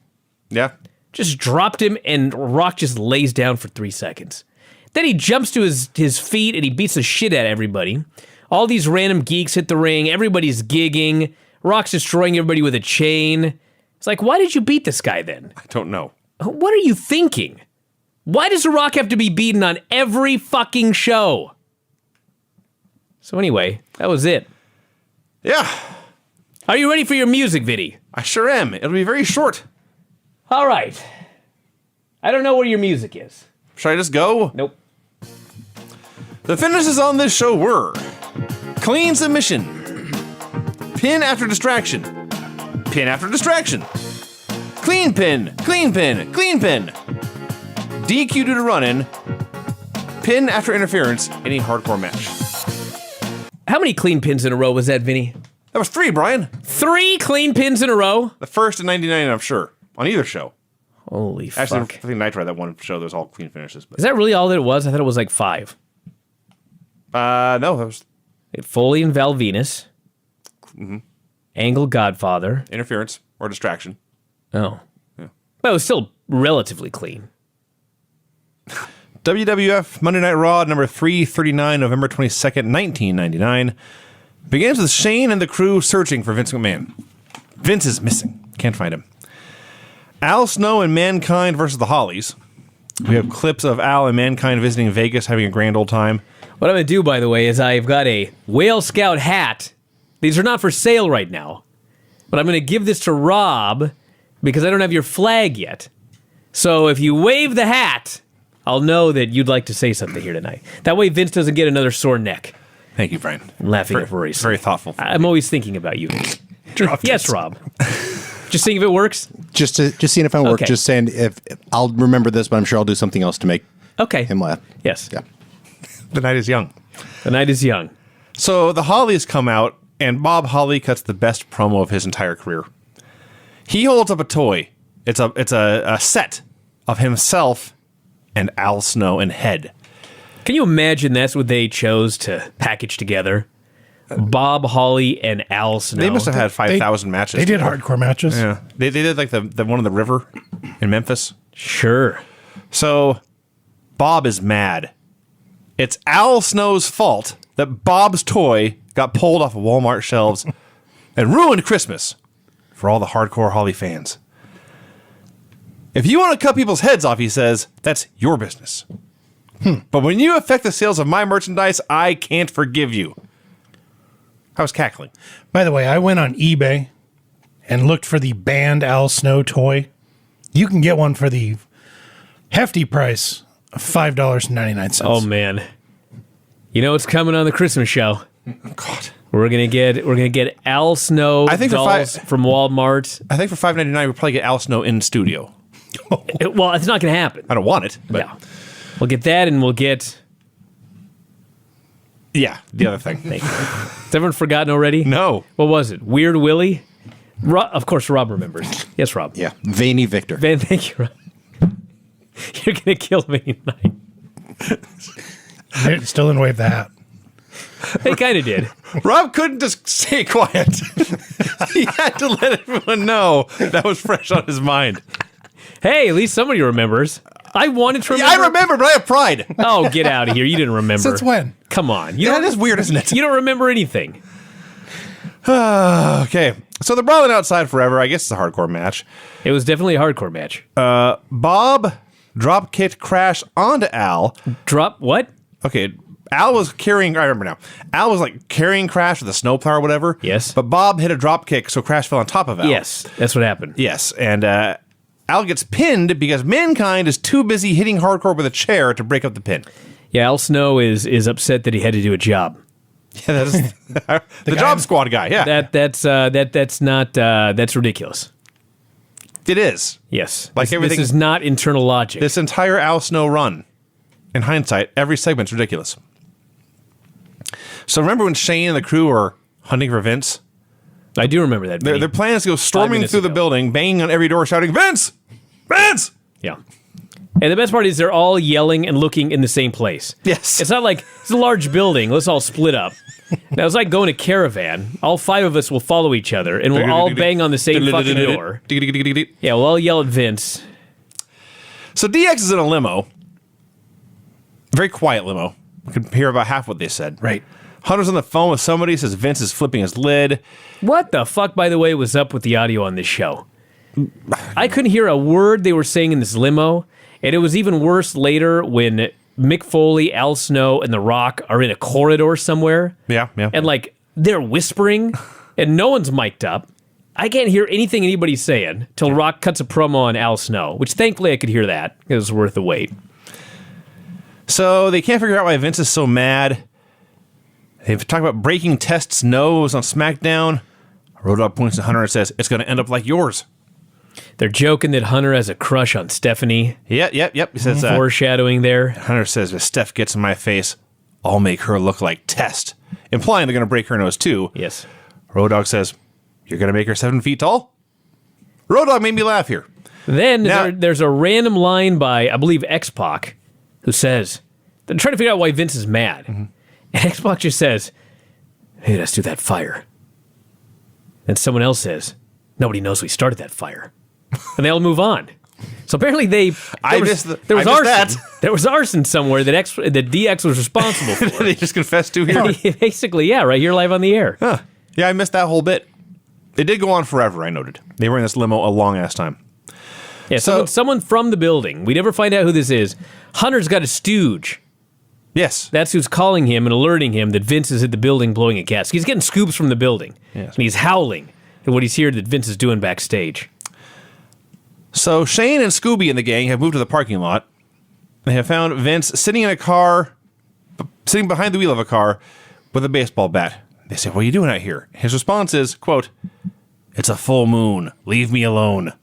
yeah.
Just dropped him and Rock just lays down for 3 seconds. Then he jumps to his feet and he beats the shit out of everybody. All these random geeks hit the ring. Everybody's gigging. Rock's destroying everybody with a chain. It's like, why did you beat this guy then?
I don't know.
What are you thinking? Why does The Rock have to be beaten on every fucking show? So anyway, that was it.
Yeah.
Are you ready for your music, Vinny?
I sure am. It'll be very short.
All right. I don't know where your music is.
Should I just go?
Nope.
The finishes on this show were clean submission, pin after distraction, pin after distraction, clean pin, clean pin, clean pin, DQ due to run-in, pin after interference, any hardcore match.
How many clean pins in a row was that, Vinny?
That was 3, Brian.
3 clean pins in a row?
The first in 99, I'm sure, on either show.
Holy
Actually,
fuck.
I think Nitro had that one show that was all clean finishes. But
Is that really all that it was? I thought it was like 5.
no, that was
Foley and Val Venus. Angle Godfather.
interference or distraction.
Oh. Yeah. But it was still relatively clean.
WWF Monday Night Raw number 339, November 22nd, 1999. Begins with Shane and the crew searching for Vince McMahon. Vince is missing. Can't find him. Al Snow and Mankind versus the Hollies. We have clips of Al and Mankind visiting Vegas, having a grand old time.
What I'm going to do, by the way, is I've got a Whale Scout hat. These are not for sale right now. But I'm going to give this to Rob because I don't have your flag yet. So if you wave the hat, I'll know that you'd like to say something here tonight. That way Vince doesn't get another sore neck.
Thank you, Brian.
I'm laughing at worries.
Very thoughtful.
I'm always thinking about you. Yes, Rob. Just seeing if it works?
Just seeing if I work.
Okay.
Just saying if I'll remember this, but I'm sure I'll do something else to make
Okay.
him laugh.
Yes.
Yeah.
The night is young.
The night is young.
So the Hollies come out, and Bob Holly cuts the best promo of his entire career. He holds up a toy. It's a set of himself and Al Snow and Head.
Can you imagine that's what they chose to package together? Bob Holly and Al Snow.
They must have had 5,000 matches.
They did
together.
hardcore matches.
Yeah. They did like the one on the river in Memphis.
Sure.
So Bob is mad. It's Al Snow's fault that Bob's toy got pulled off of Walmart shelves and ruined Christmas for all the hardcore Holly fans. If you want to cut people's heads off, he says, that's your business. But when you affect the sales of my merchandise, I can't forgive you. I was cackling.
By the way, I went on eBay and looked for the banned Al Snow toy. You can get one for the hefty price of $5.99.
Oh man. You know what's coming on the Christmas show?
God.
We're gonna get Al Snow
I think for
dolls from Walmart.
I think for $5.99, we'll probably get Al Snow in studio.
Well, it's not gonna happen.
I don't want it, but
Yeah. We'll get that and we'll get
yeah, the other thing.
Thank you. Has everyone forgotten already?
No.
What was it? Weird Willie? Of course, Rob remembers. Yes, Rob.
Yeah. Veiny Victor.
Thank you, Rob. You're going to kill me tonight.
They still didn't wave the hat.
They kind of did.
Rob couldn't just stay quiet. He had to let everyone know that was fresh on his mind.
Hey, at least somebody remembers. I wanted to remember.
Yeah, I remember, but I have pride.
Oh, get out of here. You didn't remember.
Since when?
Come on.
That is weird, isn't it?
You don't remember anything.
Okay. So they're brawling outside forever. I guess it's a hardcore match.
It was definitely a hardcore match.
Bob drop kicked Crash onto Al.
Drop what?
Okay. Al was carrying, I remember now. Al was like carrying Crash with a snowplow or whatever.
Yes.
But Bob hit a drop kick, so Crash fell on top of Al.
Yes, that's what happened.
Yes. And Al gets pinned because Mankind is too busy hitting hardcore with a chair to break up the pin.
Yeah, Al Snow is upset that he had to do a job.
Yeah, that is the Job Squad guy. Yeah,
That's ridiculous.
it is.
Yes.
Like
this
everything-
is not internal logic.
This entire Al Snow run, in hindsight, every segment's ridiculous. So remember when Shane and the crew were hunting for Vince?
I do remember that.
Their plan is to go storming
minutes
through the
ago.
building, banging on every door, shouting, Vince! Vince!
Yeah. And the best part is they're all yelling and looking in the same place.
Yes.
It's not like it's a large building. Let's all split up. Now, it's like going to caravan. All 5 of us will follow each other, and we'll all bang on the same fucking door. Yeah, we'll all yell at Vince.
So DX is in a limo. A very quiet limo. We could hear about half what they said.
Right.
Hunter's on the phone with somebody, says Vince is flipping his lid.
What the fuck, by the way, was up with the audio on this show? I couldn't hear a word they were saying in this limo, and it was even worse later when Mick Foley, Al Snow, and The Rock are in a corridor somewhere.
Yeah.
And, like, they're whispering. and no one's mic'd up. I can't hear anything anybody's saying till Rock cuts a promo on Al Snow, which thankfully I could hear that. It was worth the wait.
So they can't figure out why Vince is so mad. They've talked about breaking Test's nose on SmackDown. Road Dogg points to Hunter and says, it's going to end up like yours.
They're joking that Hunter has a crush on Stephanie.
Yep. He says,
Foreshadowing there.
Hunter says, if Steph gets in my face, I'll make her look like Test. Implying they're going to break her nose too.
Yes.
Road Dogg says, you're going to make her 7 feet tall? Road Dogg made me laugh here.
Then
Now-
there's a random line by, I believe, X-Pock, who says, they're trying to figure out why Vince is mad.
Mm-hmm.
And X-Pock just says, hey, let's do that fire. And someone else says, nobody knows we started that fire. And they all move on. So apparently there was arson. There was arson somewhere that DX was responsible for.
They just confessed to here.
Basically, yeah, right here live on the air.
Huh. Yeah, I missed that whole bit. It did go on forever, I noted. They were in this limo a long-ass time.
Yeah, someone from the building. We never find out who this is. Hunter's got a stooge.
Yes.
That's who's calling him and alerting him that Vince is at the building blowing a gas. He's getting scoops from the building.
Yes.
And he's howling at what he's hearing that Vince is doing backstage.
So Shane and Scooby and the gang have moved to the parking lot. They have found Vince sitting in a car, sitting behind the wheel of a car with a baseball bat. They say, what are you doing out here? His response is, quote, it's a full moon. Leave me alone.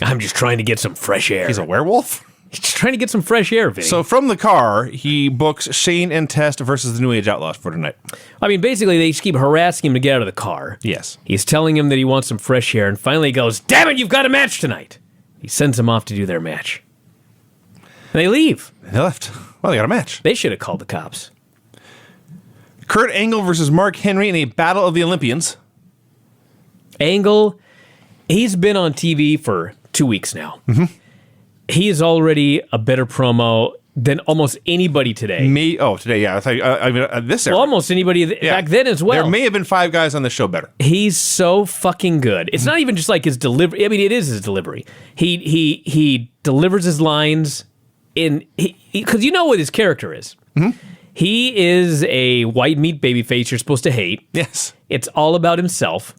I'm just trying to get some fresh air.
He's a werewolf?
He's just trying to get some fresh air, Vinny.
So from the car, he books Shane and Test versus the New Age Outlaws for tonight.
I mean, basically, they just keep harassing him to get out of the car.
Yes.
He's telling him that he wants some fresh air, and finally he goes, damn it, you've got a match tonight. He sends them off to do their match. And they leave.
They left. Well, they got a match.
They should have called the cops.
Kurt Angle versus Mark Henry in a Battle of the Olympians.
Angle, he's been on TV for 2 weeks now. Mm-hmm. He is already a better promo than almost anybody today.
Today, yeah. I mean, this era.
Well, almost anybody back then as well.
There may have been 5 guys on the show better.
He's so fucking good. It's not even just like his delivery. I mean, it is his delivery. He delivers his lines in because you know what his character is. Mm-hmm. He is a white meat babyface you're supposed to hate.
Yes.
It's all about himself.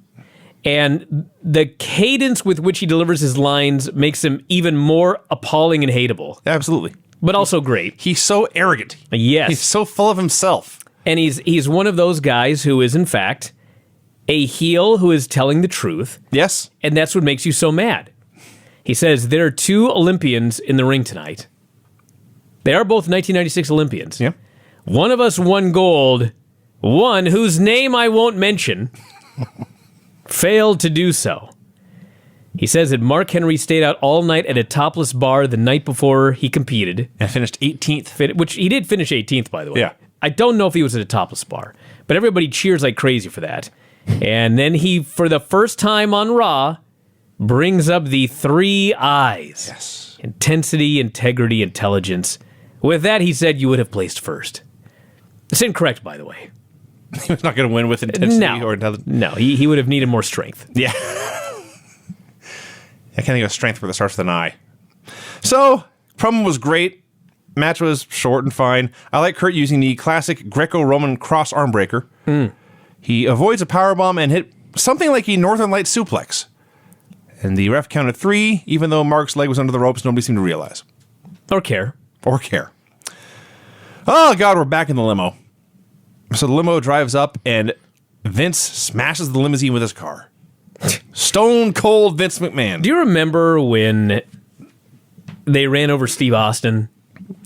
And the cadence with which he delivers his lines makes him even more appalling and hateable.
Absolutely.
But also great.
He's so arrogant.
Yes.
He's so full of himself.
And he's one of those guys who is, in fact, a heel who is telling the truth.
Yes.
And that's what makes you so mad. He says, there are 2 Olympians in the ring tonight. They are both 1996 Olympians.
Yeah.
One of us won gold. One, whose name I won't mention, failed to do so. He says that Mark Henry stayed out all night at a topless bar the night before he competed.
And finished 18th.
Which he did finish 18th, by the way.
Yeah.
I don't know if he was at a topless bar, but everybody cheers like crazy for that. And then he, for the first time on Raw, brings up the 3 I's.
Yes.
Intensity, integrity, intelligence. With that, he said you would have placed first. It's incorrect, by the way.
He was not going to win with intensity or intelligence.
No, he would have needed more strength.
Yeah. I can't think of strength where it starts with an I. So, promo was great. Match was short and fine. I like Kurt using the classic Greco-Roman cross arm breaker. He avoids a powerbomb and hit something like a Northern Light suplex. And the ref counted 3, even though Mark's leg was under the ropes, nobody seemed to realize.
Or care.
Oh, God, we're back in the limo. So the limo drives up, and Vince smashes the limousine with his car. Stone cold Vince McMahon.
Do you remember when they ran over Steve Austin?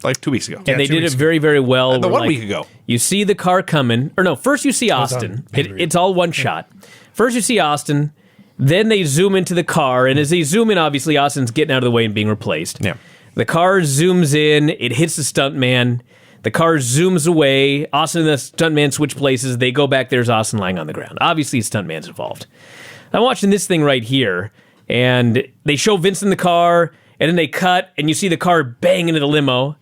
Like 2 weeks ago.
And they did it very, very well.
The 1 week ago.
You see the car coming. Or no, first you see Austin. It's all one shot. First you see Austin. Then they zoom into the car. And as they zoom in, obviously, Austin's getting out of the way and being replaced.
Yeah.
The car zooms in. It hits the stuntman. The car zooms away. Austin and the stuntman switch places. They go back. There's Austin lying on the ground. Obviously, the stuntman's involved. I'm watching this thing right here, and they show Vince in the car, and then they cut, and you see the car bang into the limo,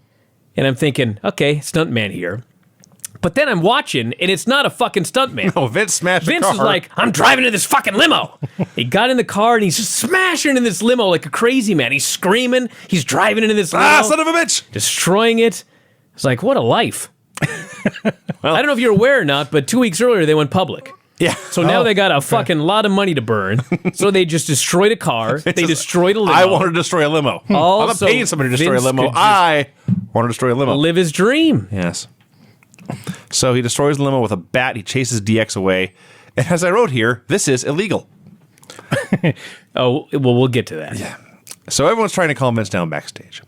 and I'm thinking, okay, stuntman here. But then I'm watching, and it's not a fucking stuntman.
No, Vince smashed the car.
Vince is like, I'm driving in this fucking limo. He got in the car, and he's just smashing into this limo like a crazy man. He's screaming. He's driving into this limo.
Son of a bitch!
Destroying it. It's like, what a life. I don't know if you're aware or not, but 2 weeks earlier they went public.
Yeah.
So now they got a fucking lot of money to burn. So they just destroyed a car. They destroyed a limo.
I want to destroy a limo. I'm not
Also,
paying somebody to destroy
Vince
a limo.
could just
I want to destroy a limo.
live his dream.
Yes. So he destroys the limo with a bat. He chases DX away. And as I wrote here, this is illegal.
Oh, well, we'll get to that.
Yeah. So everyone's trying to calm Vince down backstage.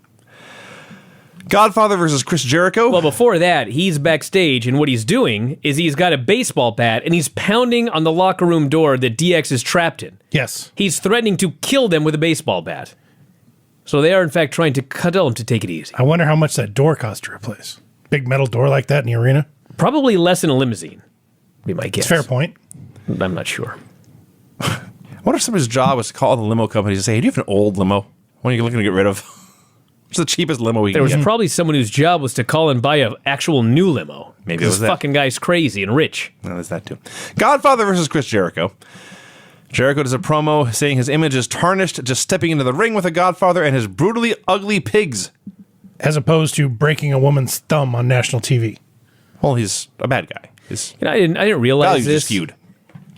Godfather versus Chris Jericho.
Well, before that, he's backstage, and what he's doing is he's got a baseball bat, and he's pounding on the locker room door that DX is trapped in.
Yes.
He's threatening to kill them with a baseball bat. So they are, in fact, trying to tell him to take it easy.
I wonder how much that door cost to replace. Big metal door like that in the arena.
Probably less than a limousine, be my guess.
It's a fair point.
I'm not sure.
What if somebody's job was to call the limo companies and say, hey, do you have an old limo? What are you looking to get rid of? It's the cheapest limo we
There
can
was
get.
probably someone whose job was to call and buy an actual new limo.
Maybe it
Because
was
this
that.
fucking guy's crazy and rich.
No, there's that too. Godfather versus Chris Jericho. Jericho does a promo saying his image is tarnished just stepping into the ring with a Godfather and his brutally ugly pigs.
As opposed to breaking a woman's thumb on national TV.
Well, he's a bad guy. His
You know, I didn't realize
values
this.
is feud.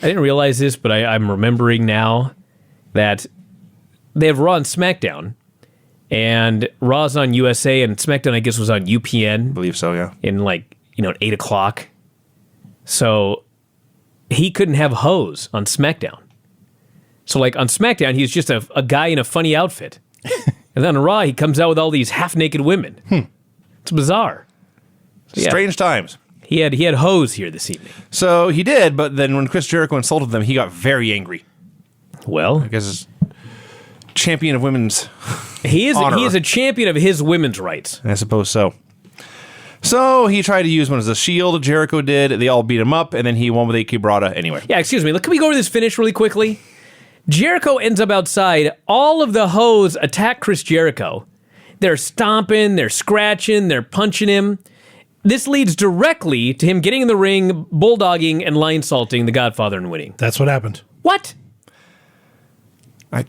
I didn't realize this, but I'm remembering now that they have Raw and SmackDown, and Raw's on USA, and SmackDown, I guess, was on UPN
I believe so, yeah.
in at 8 o'clock. So he couldn't have hose on SmackDown. So on SmackDown, he's just a guy in a funny outfit. And then on Raw, he comes out with all these half-naked women. It's bizarre. So, yeah,
Strange times.
he had hose here this evening.
So he did, but then when Chris Jericho insulted them, he got very angry.
Well,
Because he's champion of women's,
he is
honor.
a champion of his women's rights.
I suppose so. So he tried to use one as a shield. Jericho did. They all beat him up, and then he won with a Kibrata anyway.
Yeah, excuse me. Can we go over this finish really quickly? Jericho ends up outside. All of the hoes attack Chris Jericho. They're stomping, they're scratching, they're punching him. This leads directly to him getting in the ring, bulldogging, and line-salting the Godfather and winning.
That's what happened.
What?
I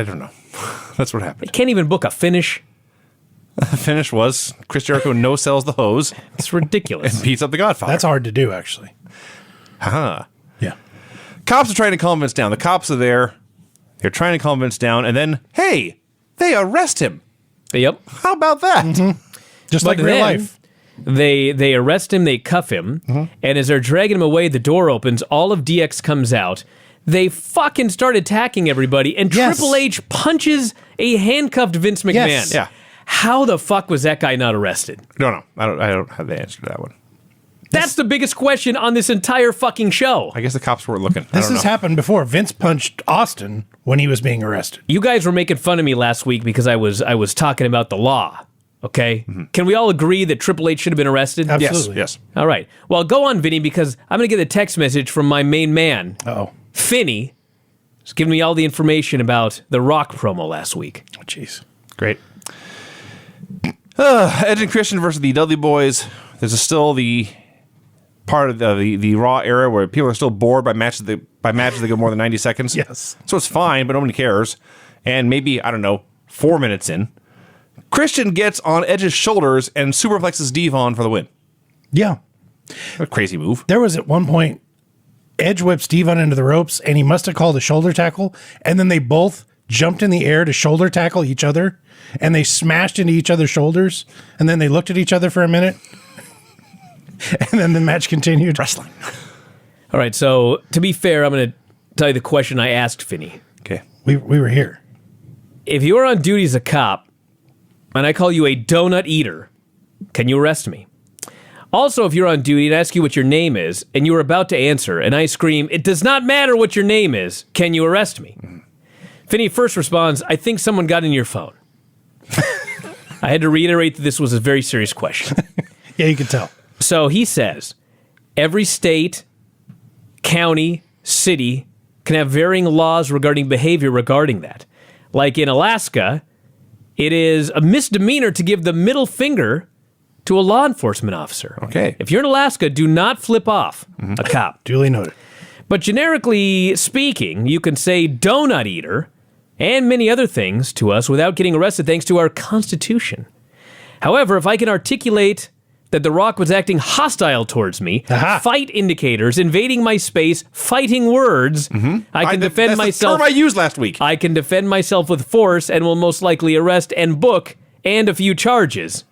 don't know. That's what happened.
Can't even book a finish.
The finish was Chris Jericho no-sells the hose
It's ridiculous.
and beats up the Godfather.
That's hard to do, actually.
Huh.
Yeah.
Cops are trying to calm Vince down. The cops are there. They're trying to calm Vince down, and then, hey, they arrest him.
Yep.
How about that?
Just like
But
real
then,
life.
They arrest him, they cuff him, and as they're dragging him away, the door opens, all of DX comes out. They fucking start attacking everybody, and
Yes.
Triple H punches a handcuffed Vince McMahon.
Yes.
Yeah.
How the fuck was that guy not arrested?
No. I don't have the answer to that one.
That's the biggest question on this entire fucking show.
I guess the cops weren't looking.
This
I don't
has
know.
happened before. Vince punched Austin when he was being arrested.
You guys were making fun of me last week because I was talking about the law. Okay? Can we all agree that Triple H should have been arrested?
Absolutely.
Yes.
All right. Well, go on, Vinny, because I'm going to get a text message from my main man,
Oh,
Finney. He's giving me all the information about the Rock promo last week.
jeez.
Great. Edge and Christian versus the Dudley Boys. There's still the part of the Raw era where people are still bored by matches that go more than 90 seconds.
Yes.
So it's fine, but nobody cares. And maybe, I don't know, 4 minutes in, Christian gets on Edge's shoulders and superplexes Devon for the win.
Yeah.
A crazy move.
There was at one point, Edge whipped Steve on into the ropes, and he must have called a shoulder tackle, and then they both jumped in the air to shoulder tackle each other, and they smashed into each other's shoulders, and then they looked at each other for a minute, and then the match continued.
Wrestling.
All right, so to be fair, I'm going to tell you the question I asked Finney.
Okay.
We were here.
If you're on duty as a cop and I call you a donut eater, can you arrest me? Also, if you're on duty and I ask you what your name is and you are about to answer and I scream, it does not matter what your name is, can you arrest me? Finney first responds, I think someone got in your phone. I had to reiterate that this was a very serious question.
Yeah, you can tell.
So he says, every state, county, city can have varying laws regarding behavior regarding that. Like in Alaska, it is a misdemeanor to give the middle finger to a law enforcement officer.
Okay.
If you're in Alaska, do not flip off a cop.
Duly noted.
But generically speaking, you can say donut eater and many other things to us without getting arrested thanks to our Constitution. However, if I can articulate that The Rock was acting hostile towards me.
Aha.
Fight indicators, invading my space, fighting words. I can defend
That's
myself.
the term I used last week.
I can defend myself with force and will most likely arrest and book and a few charges.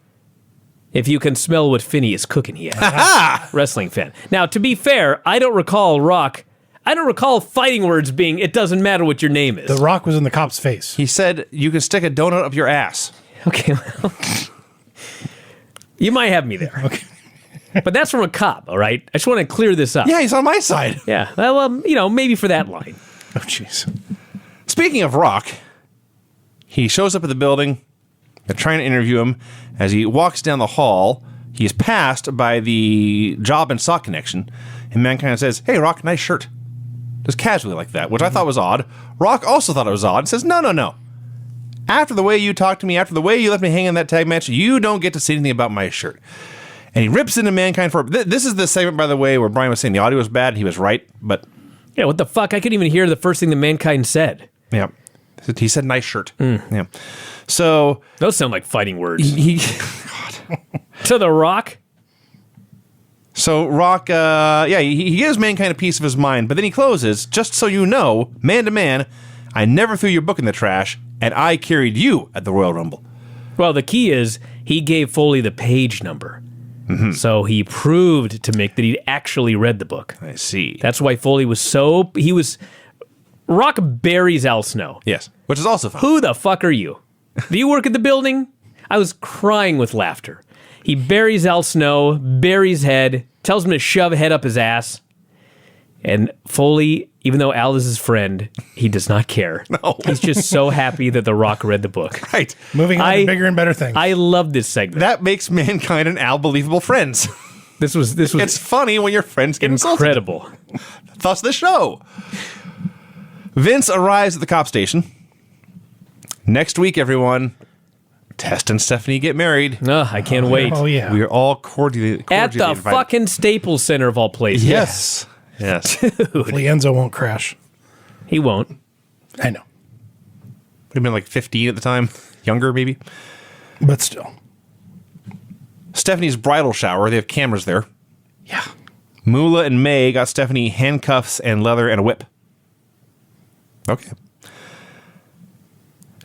If you can smell what Finney is cooking, he adds. Wrestling fan. Now, to be fair, I don't recall fighting words being, it doesn't matter what your name is.
The Rock was in the cop's face.
He said you can stick a donut up your ass.
Okay, well, you might have me there.
Okay.
But that's from a cop, all right? I just want to clear this up.
Yeah, he's on my side.
Yeah, well, maybe for that line.
Oh, jeez.
Speaking of Rock, he shows up at the building. They're trying to interview him. As he walks down the hall, he's passed by the Job and Sock connection, and Mankind says, "Hey, Rock, nice shirt." Just casually like that, which I thought was odd. Rock also thought it was odd and says, No. After the way you talked to me, after the way you left me hanging in that tag match, you don't get to say anything about my shirt. And he rips into Mankind for... This is the segment, by the way, where Brian was saying the audio was bad. He was right, but...
Yeah, what the fuck? I couldn't even hear the first thing that Mankind said.
Yeah. He said nice shirt. Yeah. So...
Those sound like fighting words.
He
To The Rock?
So Rock, he gives Mankind a piece of his mind, but then he closes, just so you know, man to man, I never threw your book in the trash, and I carried you at the Royal Rumble.
Well, the key is he gave Foley the page number. So he proved to Mick that he'd actually read the book.
I see.
That's why Foley was Rock buries Al Snow.
Yes, which is also fun.
Who the fuck are you? Do you work at the building? I was crying with laughter. He buries Al Snow, buries head, tells him to shove head up his ass. And Foley, even though Al is his friend, he does not care.
No.
He's just so happy that The Rock read the book.
Right.
Moving on to bigger and better things.
I love this segment.
That makes Mankind and Al believable friends.
This was
It's funny when your friends get insulted.
incredible.
Thus the show. Vince arrives at the cop station. Next week, everyone, Test and Stephanie get married.
I can't wait.
Oh, yeah.
We are all cordially
At the
invited.
fucking Staples Center of all places.
Yes. Yes.
Hopefully Enzo won't crash.
He won't.
I know.
Would have been like 15 at the time. Younger, maybe.
But still.
Stephanie's bridal shower. They have cameras there.
Yeah.
Moolah and May got Stephanie handcuffs and leather and a whip. Okay.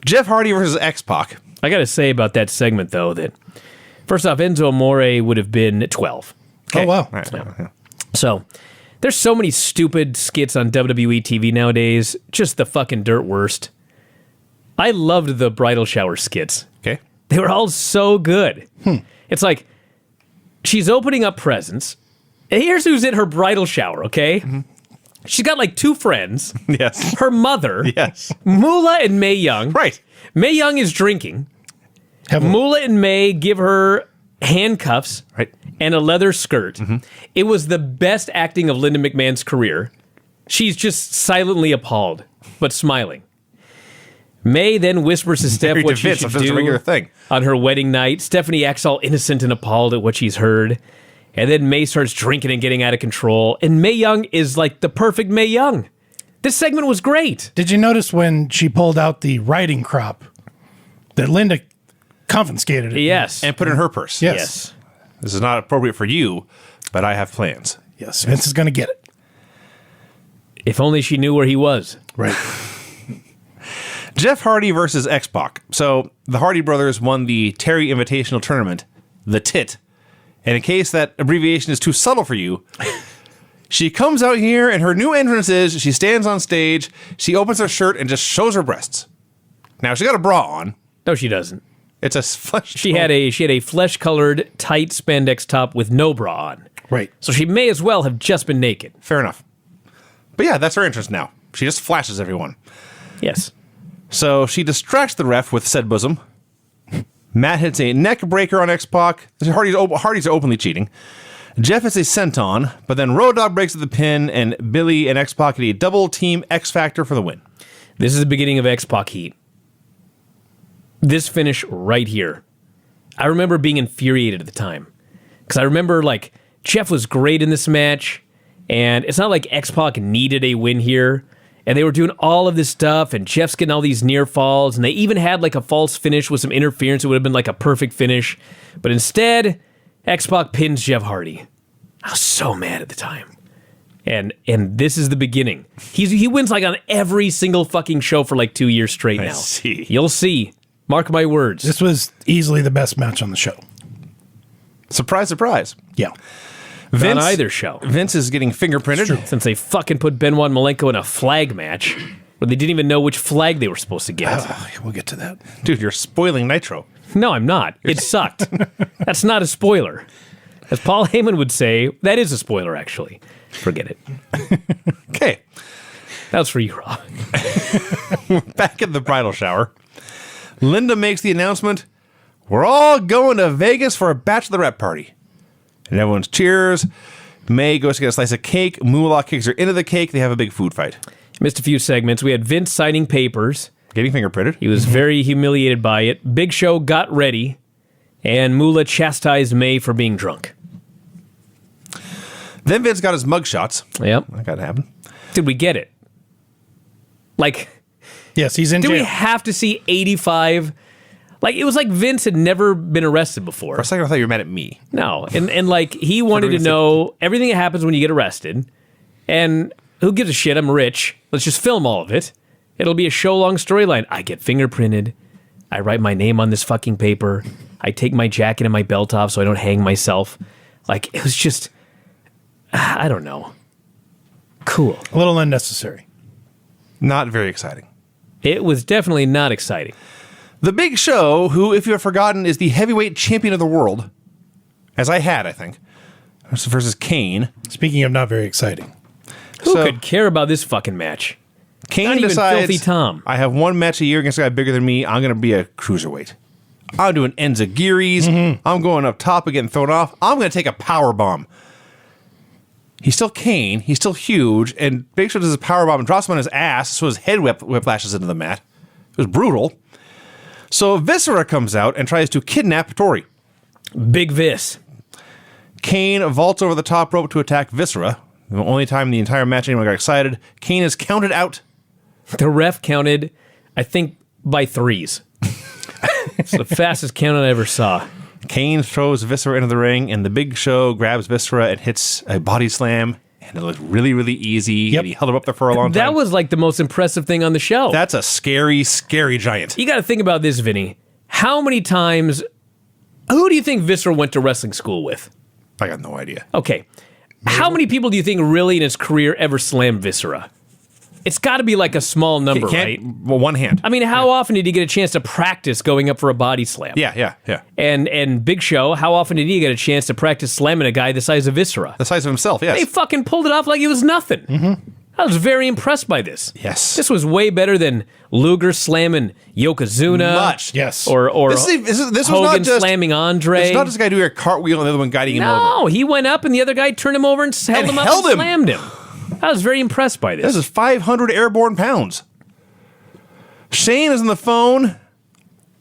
Jeff Hardy versus X-Pac.
I got to say about that segment, though, that first off, Enzo Amore would have been 12.
Okay.
Oh, wow.
All right. Yeah.
So there's so many stupid skits on WWE TV nowadays. Just the fucking dirt worst. I loved the bridal shower skits.
Okay.
They were all so good. It's like she's opening up presents. And here's who's in her bridal shower, okay? She's got like two friends.
Yes.
Her mother.
Yes.
Moolah and Mae Young.
Right.
Mae Young is drinking.
Heavily.
Moolah and May give her handcuffs
Right.
and a leather skirt. It was the best acting of Linda McMahon's career. She's just silently appalled, but smiling. May then whispers to Steph
Very
what she
defense
should
of just a regular
do
thing.
on her wedding night. Stephanie acts all innocent and appalled at what she's heard. And then May starts drinking and getting out of control. And Mae Young is like the perfect Mae Young. This segment was great.
Did you notice when she pulled out the riding crop that Linda confiscated it?
Yes.
And put it in her purse.
Yes.
This is not appropriate for you, but I have plans.
Yes. Vince is going to get it.
If only she knew where he was.
Right.
Jeff Hardy versus X-Pac. So the Hardy brothers won the Terry Invitational Tournament, the TIT. And in case that abbreviation is too subtle for you, she comes out here and her new entrance is she stands on stage, she opens her shirt and just shows her breasts. Now she got a bra on.
No, she doesn't.
It's a flesh.
She had a flesh-colored, tight spandex top with no bra on.
Right.
So she may as well have just been naked.
Fair enough. But yeah, that's her entrance now. She just flashes everyone.
Yes.
So she distracts the ref with said bosom. Matt hits a neck breaker on X-Pac. Hardy's openly cheating. Jeff hits a senton, but then Road Dogg breaks at the pin, and Billy and X-Pac get a double team X Factor for the win.
This is the beginning of X-Pac heat. This finish right here. I remember being infuriated at the time. Because I remember, like, Jeff was great in this match, and it's not like X-Pac needed a win here. And they were doing all of this stuff, and Jeff's getting all these near falls, and they even had like a false finish with some interference. It would have been like a perfect finish. But instead, X-Pock pins Jeff Hardy. I was so mad at the time. And this is the beginning. He wins like on every single fucking show for like 2 years straight now.
see.
You'll see. Mark my words.
This was easily the best match on the show.
Surprise, surprise.
Yeah.
on either show.
Vince is getting fingerprinted.
Since they fucking put Benoit and Malenko in a flag match where they didn't even know which flag they were supposed to get.
We'll get to that.
Dude, you're spoiling Nitro.
No, I'm not. It sucked. That's not a spoiler. As Paul Heyman would say, that is a spoiler, actually. Forget it.
Okay.
That was for you, Rob.
Back in the bridal shower, Linda makes the announcement, we're all going to Vegas for a bachelorette party. And everyone cheers. May goes to get a slice of cake. Moolah kicks her into the cake. They have a big food fight.
Missed a few segments. We had Vince signing papers.
Getting fingerprinted.
He was very humiliated by it. Big Show got ready. And Moolah chastised May for being drunk.
Then Vince got his mugshots.
Yep.
That got to happen.
Did we get it? Like,
Yes, he's in
do
jail.
we have to see 85? Like, it was like Vince had never been arrested before.
For a second, I thought you were mad at me.
No. And like, he wanted to know everything that happens when you get arrested. And who gives a shit? I'm rich. Let's just film all of it. It'll be a show-long storyline. I get fingerprinted. I write my name on this fucking paper. I take my jacket and my belt off so I don't hang myself. Like, it was just... I don't know. Cool.
A little unnecessary.
Not very exciting.
It was definitely not exciting.
The Big Show, who, if you have forgotten, is the heavyweight champion of the world, as I had, I think, versus Kane.
Speaking of not very exciting.
Who
So-
could care about this fucking match?
Kane
Not even
decides,
Filthy Tom.
I have one match a year against a guy bigger than me. I'm going to be a cruiserweight. I'm doing Enzuigiris. I'm going up top and getting thrown off. I'm going to take a power bomb. He's still Kane. He's still huge. And Big Show does a power bomb and drops him on his ass, so his head whiplashes into the mat. It was brutal. So Viscera comes out and tries to kidnap Tori.
Big Vis.
Kane vaults over the top rope to attack Viscera. The only time in the entire match anyone got excited. Kane is counted out.
The ref counted, I think, by threes. It's the fastest count I ever saw.
Kane throws Viscera into the ring, and the Big Show grabs Viscera and hits a body slam. And it looked really, really easy.
Yep.
And he held him up there for a long time.
That was like the most impressive thing on the show.
That's a scary, scary giant.
You got to think about this, Vinny. How many times... Who do you think Viscera went to wrestling school with?
I got no idea.
Okay. How many people do you think really in his career ever slammed Viscera? It's got to be like a small number, right?
Well, one hand.
I mean, how often did he get a chance to practice going up for a body slam?
Yeah.
And Big Show, how often did he get a chance to practice slamming a guy the size of Viscera?
The size of himself, yes.
They fucking pulled it off like it was nothing. I was very impressed by this.
Yes.
This was way better than Luger slamming Yokozuna.
Much.
Yes.
Or
This was
Hogan
not just
slamming Andre.
It's not just a guy doing a cartwheel and the other one guiding him over.
No, he went up and the other guy turned him over and held him up
held
and
him.
slammed him. I was very impressed by this.
This is 500 airborne pounds. Shane is on the phone,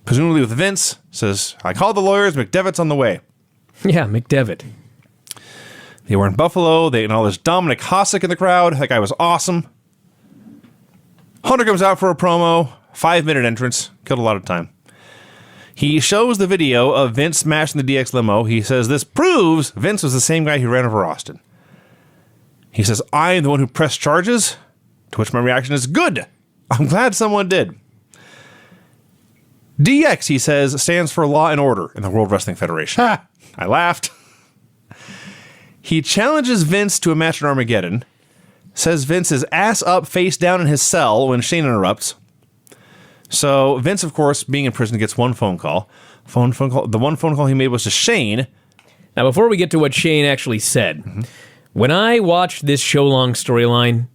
presumably with Vince, says, I called the lawyers, McDevitt's on the way.
Yeah, McDevitt.
They were in Buffalo. They acknowledged Dominic Hasek in the crowd. That guy was awesome. Hunter comes out for a promo. 5-minute entrance. Killed a lot of time. He shows the video of Vince smashing the DX limo. He says, this proves Vince was the same guy who ran over Austin. He says, I am the one who pressed charges. To which my reaction is, good. I'm glad someone did. DX, he says, stands for Law and Order in the World Wrestling Federation.
Ha!
I laughed. He challenges Vince to a match in Armageddon. Says Vince is ass up, face down in his cell when Shane interrupts. So Vince, of course, being in prison, gets one phone call. Phone call. The one phone call he made was to Shane.
Now, before we get to what Shane actually said, when I watched this show-long storyline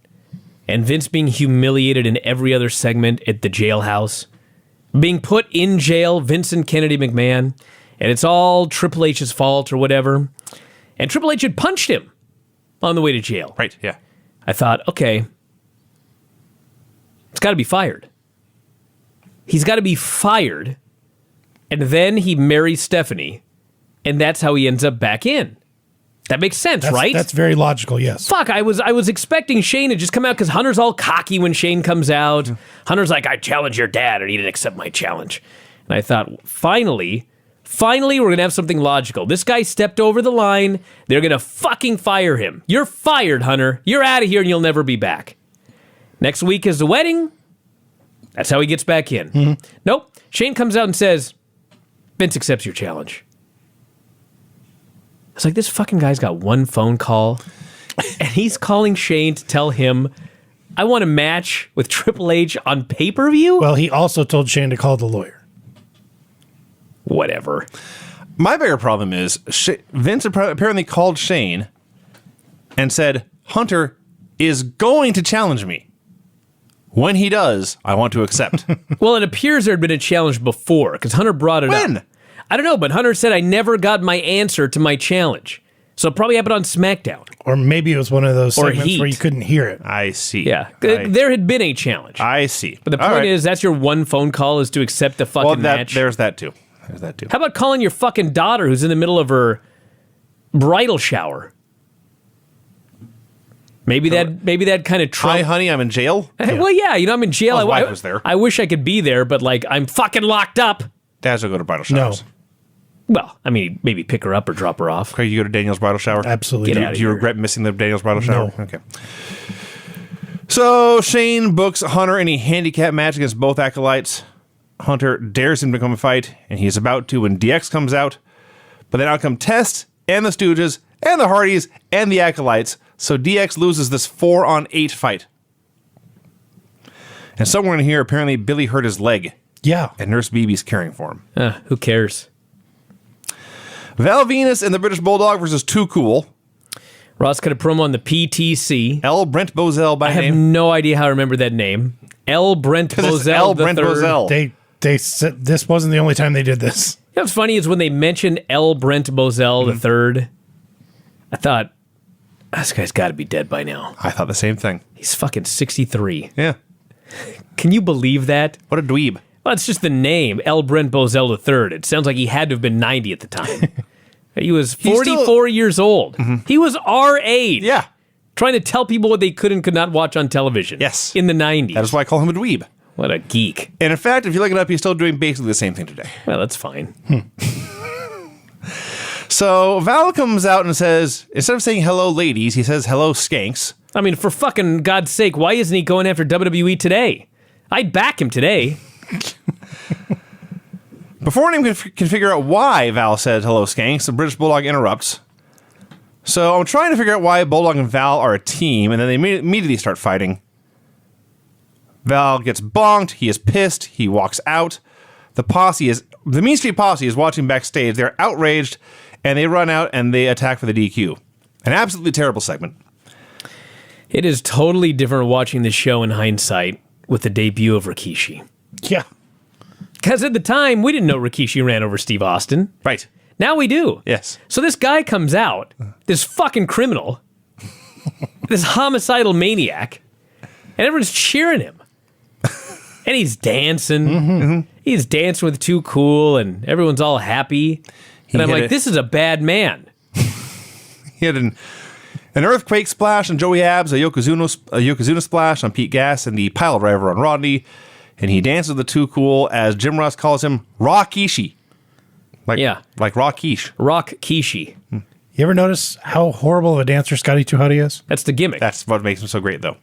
and Vince being humiliated in every other segment at the jailhouse, being put in jail, Vincent Kennedy McMahon, and it's all Triple H's fault or whatever, and Triple H had punched him on the way to jail.
Right, yeah.
I thought, okay, it's got to be fired. He's got to be fired, and then he marries Stephanie, and that's how he ends up back in. That makes sense, right?
That's very logical, yes.
Fuck, I was expecting Shane to just come out because Hunter's all cocky when Shane comes out. Hunter's like, I challenge your dad, and he didn't accept my challenge. And I thought, finally, Finally, we're going to have something logical. This guy stepped over the line. They're going to fucking fire him. You're fired, Hunter. You're out of here and you'll never be back. Next week is the wedding. That's how he gets back in. Mm-hmm. Nope. Shane comes out and says, Vince accepts your challenge. It's like, this fucking guy's got one phone call, and he's calling Shane to tell him, I want a match with Triple H on pay-per-view?
Well, he also told Shane to call the lawyer.
Whatever.
My bigger problem is Vince apparently called Shane and said, Hunter is going to challenge me. When he does, I want to accept.
Well, it appears there had been a challenge before, because Hunter brought it up.
When?
I don't know, but Hunter said, I never got my answer to my challenge. So it probably happened on SmackDown.
Or maybe it was one of those
Or
segments
Heat.
where you couldn't hear it.
I see.
Yeah. There had been a challenge.
I see.
But the point is, that's your one phone call, is to accept the fucking match.
There's that too.
How about calling your fucking daughter who's in the middle of her bridal shower? Maybe that kind of trump.
Hi, honey, I'm in jail.
Well, yeah, I'm in jail.
Well, his wife was there.
I wish I could be there, but like, I'm fucking locked up.
Dads will go to bridal showers.
No.
Well, I mean, maybe pick her up or drop her off.
Okay, you go to Daniel's bridal shower?
Absolutely.
Get out of
Do you
here.
regret missing the Daniel's bridal shower?
No.
Okay. So Shane books Hunter in a handicap match against both acolytes. Hunter dares him to come and fight, and he's about to when DX comes out. But then out come Test and the Stooges and the Hardys and the acolytes. So DX loses this 4-on-8 fight. And somewhere in here, apparently Billy hurt his leg,
Yeah.
and Nurse BB's caring for him.
Who cares?
Val Venus and the British Bulldog versus Too Cool.
Ross cut a promo on the PTC.
L. Brent Bozell by
I have
name.
no idea how to remember that name. L. Brent
Because it's
Bozell
L.
the
Brent
third.
Bozell.
They said this wasn't the only time they did this.
You know what's funny is when they mentioned L. Brent Bozell the third, I thought, this guy's got to be dead by now.
I thought the same thing.
He's fucking 63.
Yeah.
Can you believe that?
What a dweeb.
Well, it's just the name, L. Brent Bozell III. It sounds like he had to have been 90 at the time. He was 44 years old. He was our age.
Yeah.
Trying to tell people what they could and could not watch on television.
Yes.
In the 90s.
That is why I call him a dweeb.
What a geek.
And in fact, if you look it up, he's still doing basically the same thing today.
Well, that's fine.
So Val comes out and says, instead of saying hello ladies, he says hello skanks.
I mean, for fucking God's sake, why isn't he going after WWE today? I'd back him today.
Before anyone can figure out why Val said hello skanks, the British Bulldog interrupts. So I'm trying to figure out why Bulldog and Val are a team, and then they immediately start fighting. Val gets bonked. He is pissed. He walks out. The Mean Street Posse is watching backstage. They're outraged, and they run out and they attack for the DQ. An absolutely terrible segment.
It is totally different watching this show in hindsight with the debut of Rikishi.
Yeah.
Because at the time, we didn't know Rikishi ran over Steve Austin.
Right.
Now we do.
Yes.
So this guy comes out, this fucking criminal, this homicidal maniac, and everyone's cheering him. And he's dancing. Mm-hmm. He's dancing with Too Cool, and everyone's all happy. And I'm like, this is a bad man.
He had an earthquake splash on Joey Abs, a Yokozuna splash on Pete Gas, and the pile driver on Rodney. And he dances with the Too Cool, as Jim Ross calls him, Rockishi. Like Rock Quiche.
Rock Kishi.
You ever notice how horrible of a dancer Scotty 2 Hotty is?
That's the gimmick.
That's what makes him so great, though.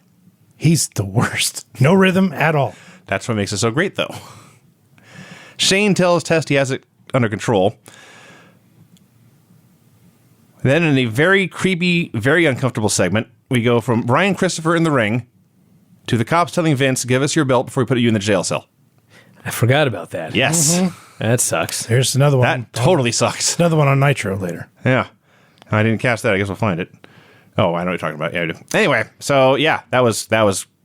He's the worst. No rhythm at all.
That's what makes it so great, though. Shane tells Test he has it under control. Then in a very creepy, very uncomfortable segment, we go from Brian Christopher in the ring to the cops telling Vince, give us your belt before we put you in the jail cell.
I forgot about that.
Yes.
That sucks.
There's another one.
That totally sucks.
Another one on Nitro later.
Yeah. I didn't catch that. I guess we'll find it. Oh, I know what you're talking about. Yeah, I do. Anyway, so yeah, that was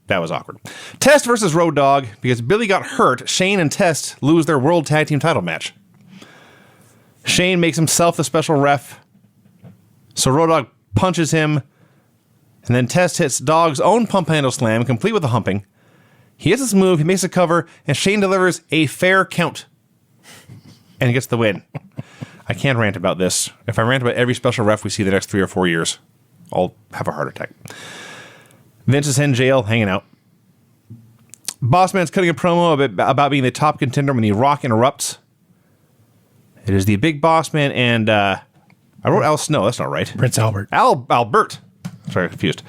awkward. Test versus Road Dogg. Because Billy got hurt, Shane and Test lose their World Tag Team title match. Shane makes himself the special ref. So Road Dogg punches him. And then Test hits Dogg's own pump handle slam, complete with the humping. He hits this move, he makes a cover, and Shane delivers a fair count. And he gets the win. I can't rant about this. If I rant about every special ref we see the next 3 or 4 years, I'll have a heart attack. Vince is in jail, hanging out. Bossman's cutting a promo about being the top contender when The Rock interrupts. It is the Big Boss Man and I wrote Al Snow. That's not right.
Prince Albert.
Albert. Sorry, confused.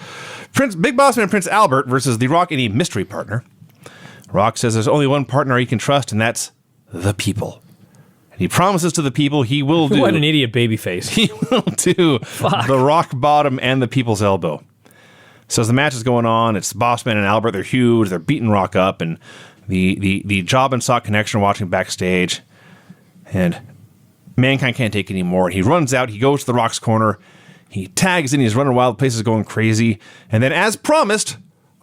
Big Boss Man and Prince Albert versus The Rock and a mystery partner. Rock says there's only one partner he can trust, and that's the people. And he promises to the people he will do.
What an idiot babyface.
He will do the rock bottom and the people's elbow. So as the match is going on, it's Bossman and Albert. They're huge. They're beating Rock up, and the Job and Sock Connection are watching backstage. And Mankind can't take it anymore. He runs out. He goes to the Rock's corner. He tags in. He's running wild. The place is going crazy. And then, as promised,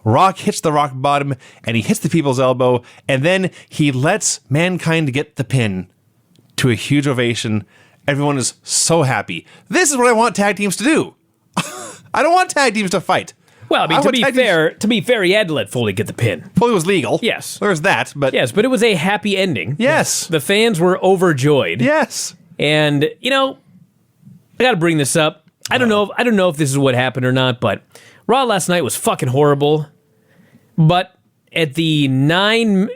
Rock hits the rock bottom, and he hits the people's elbow. And then he lets Mankind get the pin to a huge ovation. Everyone is so happy. This is what I want tag teams to do. I don't want tag teams to fight.
Well, I mean, to be fair, he had to let Foley get the pin.
Foley was legal.
Yes.
There's that, but...
Yes, but it was a happy ending.
Yes.
The fans were overjoyed.
Yes.
And, you know, I got to bring this up. I don't know if this is what happened or not, but Raw last night was fucking horrible. But at the 9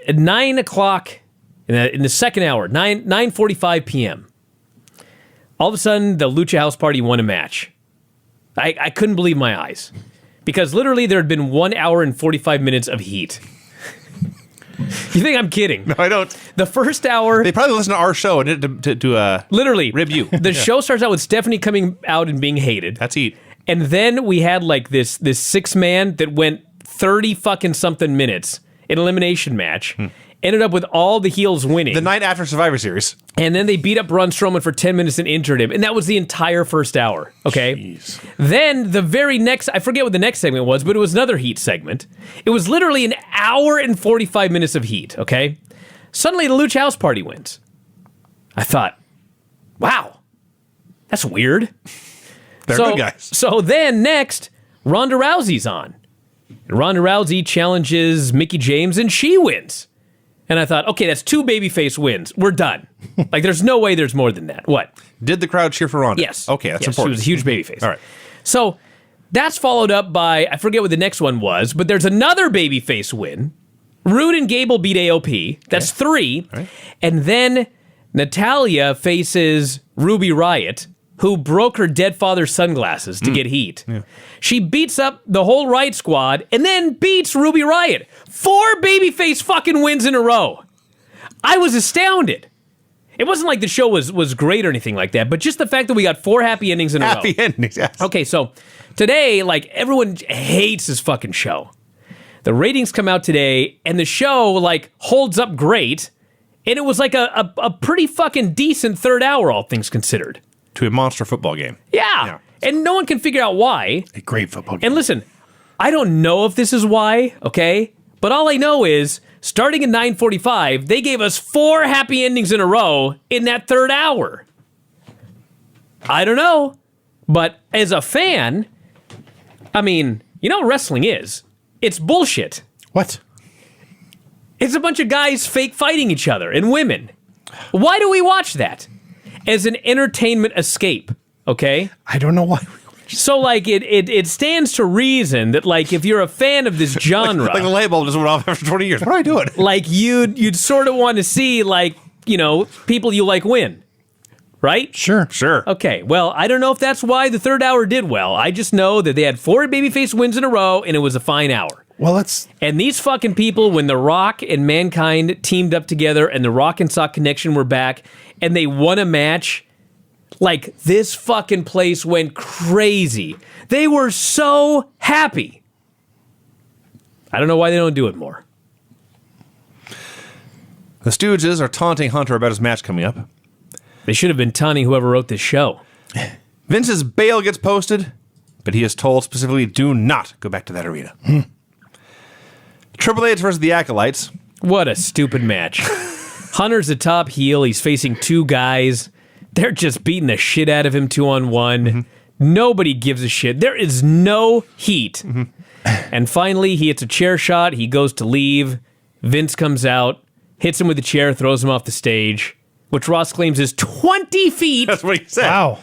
o'clock in the second hour, 9:45 p.m., all of a sudden the Lucha House Party won a match. I couldn't believe my eyes. Because literally there had been 1 hour and 45 minutes of heat. You think I'm kidding?
No, I don't.
The first hour...
They probably listen to our show and to
literally
rib you.
The show starts out with Stephanie coming out and being hated.
That's heat.
And then we had like this 6-man that went 30 fucking something minutes, an elimination match. Ended up with all the heels winning.
The night after Survivor Series.
And then they beat up Braun Strowman for 10 minutes and injured him. And that was the entire first hour. Okay?
Jeez.
Then the very next, I forget what the next segment was, but it was another heat segment. It was literally an hour and 45 minutes of heat. Okay? Suddenly the Lucha House Party wins. I thought, wow, that's weird.
They're good guys.
So then next, Ronda Rousey's on. And Ronda Rousey challenges Mickie James and she wins. And I thought, okay, that's 2 babyface wins. We're done. Like, there's no way there's more than that. What?
Did the crowd cheer for Ronda?
Yes.
Okay, that's
yes,
important.
She was a huge babyface.
All right.
So that's followed up by, I forget what the next one was, but there's another babyface win. Rude and Gable beat AOP. That's 3.
Right.
And then Natalya faces Ruby Riott, who broke her dead father's sunglasses to get heat. Yeah. She beats up the whole Riott Squad and then beats Ruby Riott. 4 babyface fucking wins in a row. I was astounded. It wasn't like the show was great or anything like that, but just the fact that we got 4 happy endings in a row.
Happy endings, yes.
Okay, so today, like, everyone hates this fucking show. The ratings come out today, and the show, like, holds up great, and it was like a pretty fucking decent third hour, all things considered.
To a monster football game.
Yeah. And no one can figure out why.
A great football game.
And listen, I don't know if this is why, okay? But all I know is, starting at 9:45, they gave us 4 happy endings in a row in that third hour. I don't know. But as a fan, I mean, you know what wrestling is? It's bullshit.
What?
It's a bunch of guys fake fighting each other and women. Why do we watch that? As an entertainment escape, okay?
I don't know why.
So, like, it stands to reason that, like, if you're a fan of this genre...
like the light bulb just went off after 20 years. What am I doing?
Like, you'd sort of want to see, like, you know, people you like win. Right?
Sure.
Okay, well, I don't know if that's why the third hour did well. I just know that they had 4 babyface wins in a row, and it was a fine hour.
Well, let's...
And these fucking people, when The Rock and Mankind teamed up together and the Rock and Sock Connection were back, and they won a match, like, this fucking place went crazy. They were so happy. I don't know why they don't do it more.
The Stooges are taunting Hunter about his match coming up.
They should have been taunting whoever wrote this show.
Vince's bail gets posted, but he is told specifically, do not go back to that arena. Triple H versus the Acolytes.
What a stupid match. Hunter's the top heel. He's facing 2 guys. They're just beating the shit out of him 2-on-1. Nobody gives a shit. There is no heat. And finally, he hits a chair shot. He goes to leave. Vince comes out, hits him with the chair, throws him off the stage, which Ross claims is 20 feet.
That's what he said.
Wow.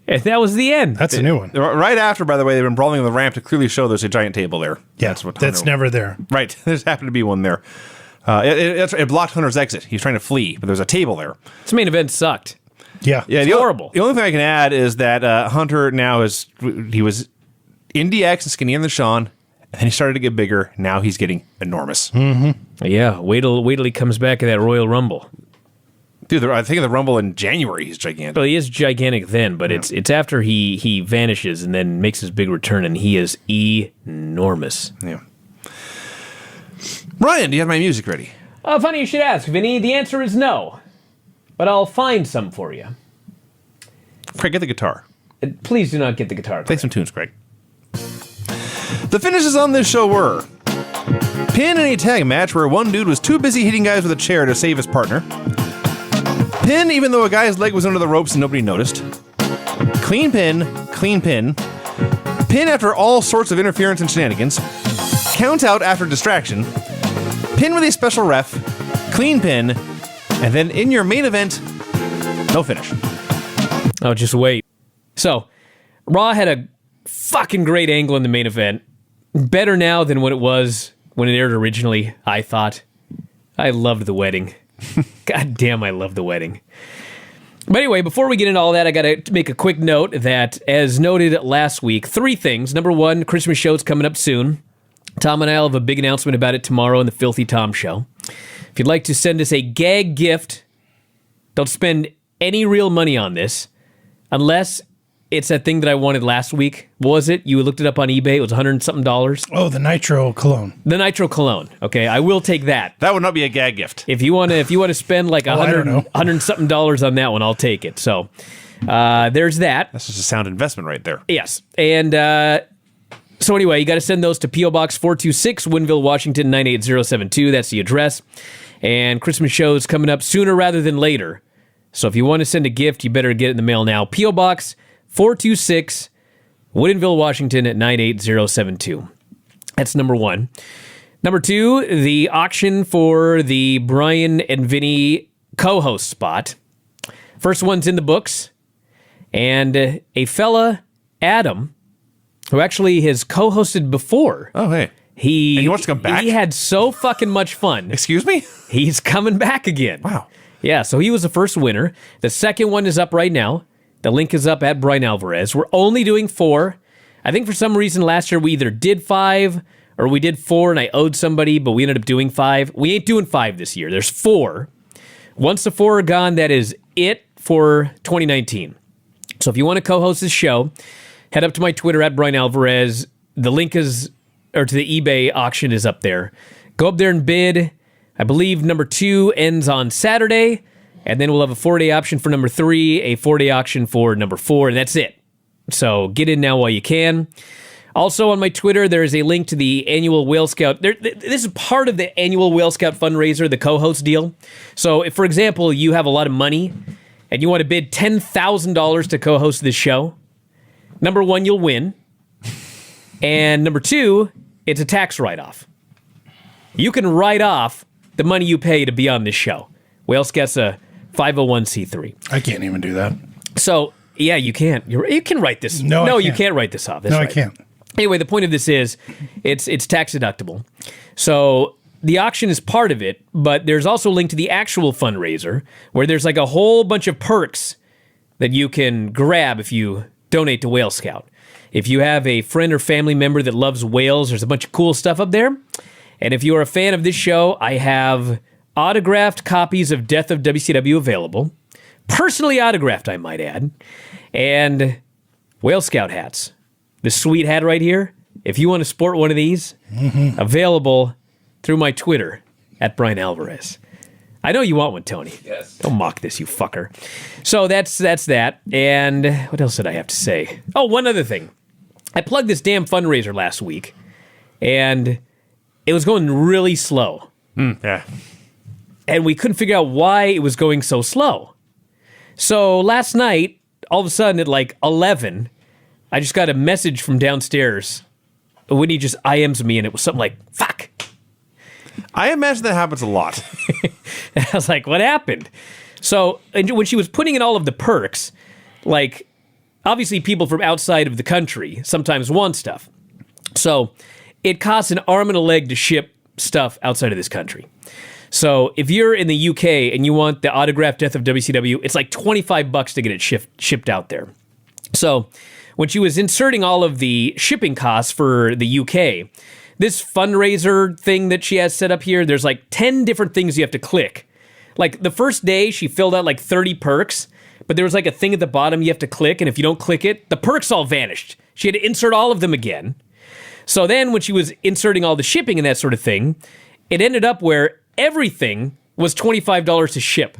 And that was the end.
That's a new one.
Right after, by the way, they've been brawling on the ramp to clearly show there's a giant table there.
Yeah, that's never there.
Right. There's happened to be one there. It blocked Hunter's exit. He was trying to flee, but there's a table there.
This main event sucked.
Yeah.
Yeah,
horrible.
The only thing I can add is that Hunter now he was in DX and skinny on the Shawn, and then he started to get bigger. Now he's getting enormous.
Yeah, wait till he comes back at that Royal Rumble.
Dude, I think of the Rumble in January, he's gigantic.
Well, he is gigantic then, but it's after he vanishes and then makes his big return, and he is enormous.
Yeah. Ryan, do you have my music ready?
Oh, funny you should ask, Vinny. The answer is no, but I'll find some for you.
Craig, get the guitar.
Please do not get the guitar.
Play some tunes, Craig. The finishes on this show were pin in a tag match where one dude was too busy hitting guys with a chair to save his partner. Pin even though a guy's leg was under the ropes and nobody noticed. Clean pin, clean pin. Pin after all sorts of interference and shenanigans. Count out after distraction. Pin with a special ref. Clean pin. And then in your main event, no finish.
Oh, just wait. So, Raw had a fucking great angle in the main event. Better now than what it was when it aired originally, I thought. I loved the wedding. God damn, I love the wedding. But anyway, before we get into all that, I got to make a quick note that, as noted last week, 3 things. Number 1, Christmas show's coming up soon. Tom and I will have a big announcement about it tomorrow in the Filthy Tom Show. If you'd like to send us a gag gift, don't spend any real money on this, unless it's that thing that I wanted last week. What was it? You looked it up on eBay. It was $100-something.
Oh, the Nitro Cologne.
The Nitro Cologne. Okay, I will take that.
That would not be a gag gift.
If you want to spend like
I don't know.
$100-something on that one, I'll take it. So there's that.
That's just a sound investment right there.
Yes. And so anyway, you got to send those to P.O. Box 426, Winville, Washington, 98072. That's the address. And Christmas show's coming up sooner rather than later. So if you want to send a gift, you better get it in the mail now. P.O. Box 426, Woodinville, Washington at 98072. That's number 1. Number 2, the auction for the Bryan and Vinny co-host spot. First one's in the books. And a fella, Adam, who actually has co-hosted before.
Oh, hey. And he wants to come back?
He had so fucking much fun.
Excuse me?
He's coming back again.
Wow.
Yeah, so he was the first winner. The second one is up right now. The link is up at Bryan Alvarez. We're only doing 4. I think for some reason last year we either did 5 or we did 4 and I owed somebody, but we ended up doing 5. We ain't doing 5 this year. There's 4. Once the 4 are gone, that is it for 2019. So if you want to co-host this show, head up to my Twitter at Bryan Alvarez. The link is, or to the eBay auction is up there. Go up there and bid. I believe number 2 ends on Saturday. And then we'll have a 4-day option for number 3, a 4-day auction for number 4, and that's it. So get in now while you can. Also on my Twitter, there is a link to the annual Whale Scout. This is part of the annual Whale Scout fundraiser, the co-host deal. So if, for example, you have a lot of money and you want to bid $10,000 to co-host this show, number 1, you'll win. And number 2, it's a tax write-off. You can write off the money you pay to be on this show. Whale Scout's a 501c3.
I can't even do that.
So, yeah, you can't. You can write this.
No,
you can't write this off. That's
No,
right.
I can't.
Anyway, the point of this is it's tax deductible. So the auction is part of it, but there's also a link to the actual fundraiser where there's like a whole bunch of perks that you can grab if you donate to Whale Scout. If you have a friend or family member that loves whales, there's a bunch of cool stuff up there. And if you are a fan of this show, I have autographed copies of Death of WCW available. Personally autographed, I might add. And Whale Scout hats. This sweet hat right here, if you want to sport one of these, available through my Twitter at Bryan Alvarez. I know you want one, Tony.
Yes.
Don't mock this, you fucker. So that's that. And what else did I have to say? Oh, one other thing. I plugged this damn fundraiser last week, and it was going really slow.
Yeah.
And we couldn't figure out why it was going so slow. So last night, all of a sudden at like 11, I just got a message from downstairs. Whitney just IMs me, and it was something like, fuck.
I imagine that happens a lot.
And I was like, what happened? So and when she was putting in all of the perks, like, obviously people from outside of the country sometimes want stuff. So it costs an arm and a leg to ship stuff outside of this country. So if you're in the UK and you want the autographed Death of WCW, it's like $25 to get it shipped out there. So when she was inserting all of the shipping costs for the UK, this fundraiser thing that she has set up here, there's like 10 different things you have to click. Like the first day, she filled out like 30 perks, but there was like a thing at the bottom you have to click, and if you don't click it, the perks all vanished. She had to insert all of them again. So then when she was inserting all the shipping and that sort of thing, it ended up where everything was $25 to ship.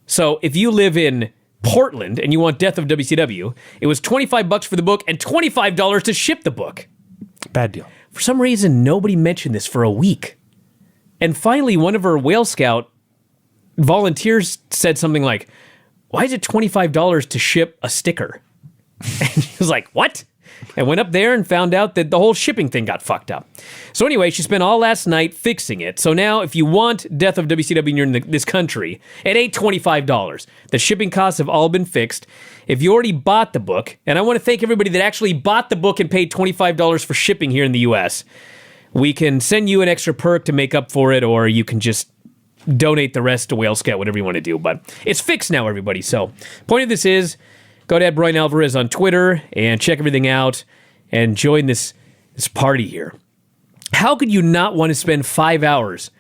So if you live in Portland and you want Death of WCW, it was $25 for the book and $25 to ship the book.
Bad deal.
For some reason, nobody mentioned this for a week. And finally, one of her Whale Scout volunteers said something like, why is it $25 to ship a sticker? And he was like, what? And went up there and found out that the whole shipping thing got fucked up. So anyway, she spent all last night fixing it. So now if you want Death of WCW and you're in this country, it ain't $25. The shipping costs have all been fixed. If you already bought the book, and I want to thank everybody that actually bought the book and paid $25 for shipping here in the US, we can send you an extra perk to make up for it, or you can just donate the rest to Whale Scout, whatever you want to do. But it's fixed now, everybody. So point of this is, go to Brian Alvarez on Twitter and check everything out and join this party here. How could you not want to spend 5 hours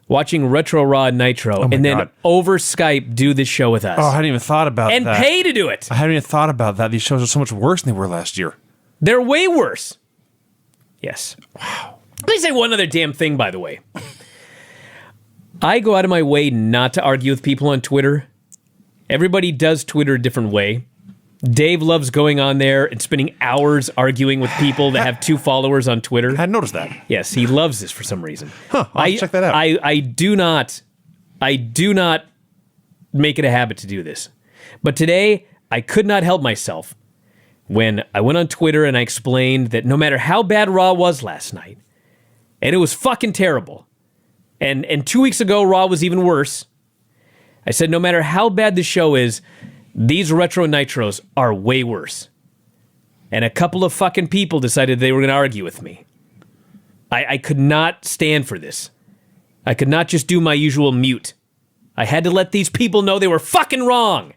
watching Retro Raw and Nitro and then over Skype do this show with us?
Oh, I hadn't even thought about that.
And pay to do it.
I hadn't even thought about that. These shows are so much worse than they were last year.
They're way worse. Yes. Wow. Let me say one other damn thing, by the way. I go out of my way not to argue with people on Twitter. Everybody does Twitter a different way. Dave loves going on there and spending hours arguing with people that have 2 followers on Twitter.
I hadn't noticed that.
Yes, he loves this for some reason.
Huh, I'll check that out.
I do not make it a habit to do this. But today, I could not help myself when I went on Twitter and I explained that no matter how bad Raw was last night, and it was fucking terrible, and 2 weeks ago, Raw was even worse, I said no matter how bad the show is, these Retro Nitros are way worse. And a couple of fucking people decided they were going to argue with me. I could not stand for this. I could not just do my usual mute. I had to let these people know they were fucking wrong.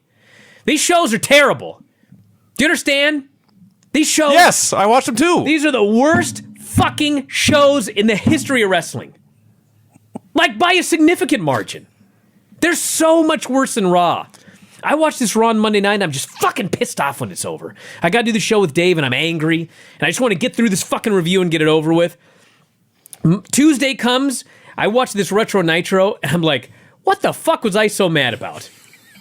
These shows are terrible. Do you understand? These shows...
Yes, I watched them too.
These are the worst fucking shows in the history of wrestling. Like, by a significant margin. They're so much worse than Raw. I watched this Raw on Monday night, and I'm just fucking pissed off when it's over. I got to do the show with Dave, and I'm angry, and I just want to get through this fucking review and get it over with. Tuesday comes, I watch this Retro Nitro, and I'm like, what the fuck was I so mad about?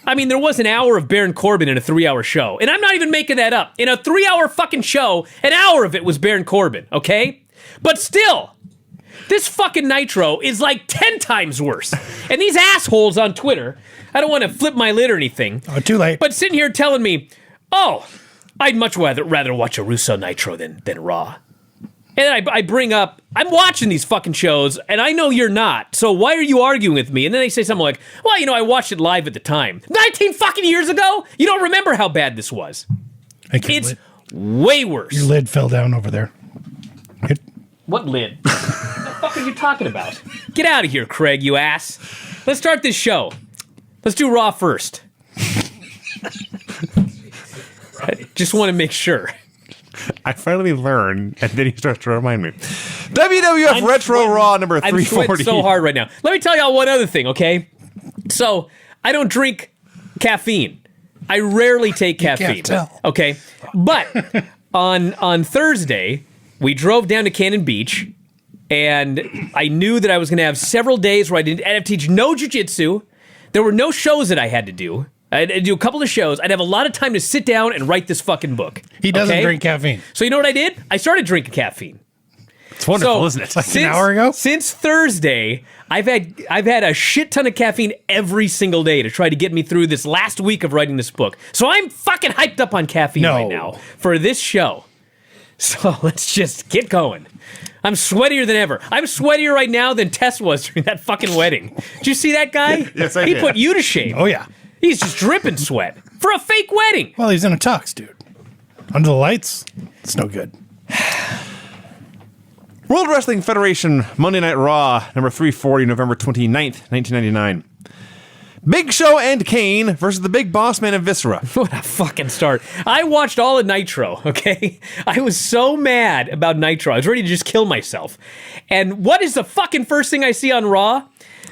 I mean, there was an hour of Baron Corbin in a 3-hour show, and I'm not even making that up. In a 3-hour fucking show, an hour of it was Baron Corbin, okay? But still, this fucking Nitro is like 10 times worse. And these assholes on Twitter... I don't want to flip my lid or anything.
Oh, too late.
But sitting here telling me, oh, I'd much rather watch a Russo Nitro than Raw. And I bring up, I'm watching these fucking shows, and I know you're not, so why are you arguing with me? And then they say something like, well, you know, I watched it live at the time. 19 fucking years ago? You don't remember how bad this was. It's way worse.
Your lid fell down over there.
What lid? What the fuck are you talking about? Get out of here, Craig, you ass. Let's start this show. Let's do Raw first. I just want to make sure.
I finally learn, and then he starts to remind me. WWF Retro Raw number 340.
I'm sweating so hard right now. Let me tell y'all one other thing, okay? So, I don't drink caffeine. I rarely take caffeine.
Can't tell.
Okay? But on Thursday, we drove down to Cannon Beach, and I knew that I was going to have several days where I'd have to teach no jiu-jitsu. There were no shows that I had to do. I'd do a couple of shows. I'd have a lot of time to sit down and write this fucking book.
He doesn't drink caffeine.
So you know what I did? I started drinking caffeine.
It's wonderful, isn't it?
Like an hour ago?
Since Thursday, I've had a shit ton of caffeine every single day to try to get me through this last week of writing this book. So I'm fucking hyped up on caffeine right now for this show. So let's just get going. I'm sweatier than ever. I'm sweatier right now than Tess was during that fucking wedding. Did you see that guy?
Yes, I
did.
did.
He put you to shame.
Oh, yeah.
He's just dripping sweat for a fake wedding.
Well, he's in a tux, dude. Under the lights, it's no good.
World Wrestling Federation Monday Night Raw, number 340, November 29th, 1999. Big Show and Kane versus the Big Boss Man and Viscera.
What a fucking start. I watched all of Nitro, okay? I was so mad about Nitro. I was ready to just kill myself. And what is the fucking first thing I see on Raw?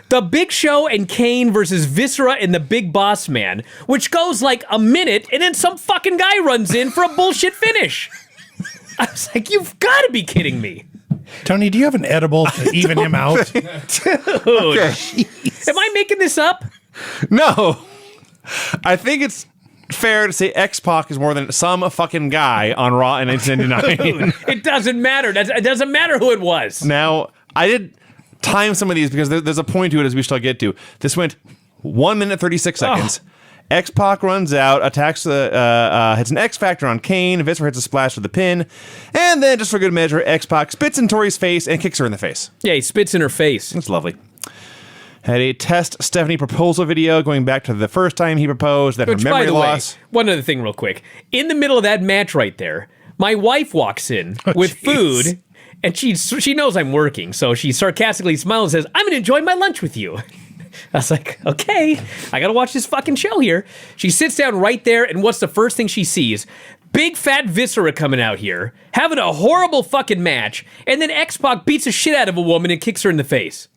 The Big Show and Kane versus Viscera and the Big Boss Man, which goes like a minute, and then some fucking guy runs in for a bullshit finish. I was like, you've got to be kidding me.
Tony, do you have an edible to even him out?
Dude, am I making this up?
No. I think it's fair to say X-Pock is more than some fucking guy on Raw in 1999.
It doesn't matter. It doesn't matter who it was.
Now, I did time some of these because there's a point to it as we shall get to. This went 1 minute 36 seconds. X-Pac runs out, attacks hits an X-Factor on Kane. Viscera hits a splash for the pin. And then, just for good measure, X-Pac spits in Tori's face and kicks her in the face.
Yeah, he spits in her face.
That's lovely. Had a test Stephanie proposal video going back to the first time he proposed, that
Which,
her memory
by the
loss.
way, one other thing real quick. In the middle of that match right there, my wife walks in with food, and she knows I'm working, so she sarcastically smiles and says, I'm going to enjoy my lunch with you. I was like, okay, I got to watch this fucking show here. She sits down right there, and what's the first thing she sees? Big fat Viscera coming out here, having a horrible fucking match, and then X-Pac beats the shit out of a woman and kicks her in the face.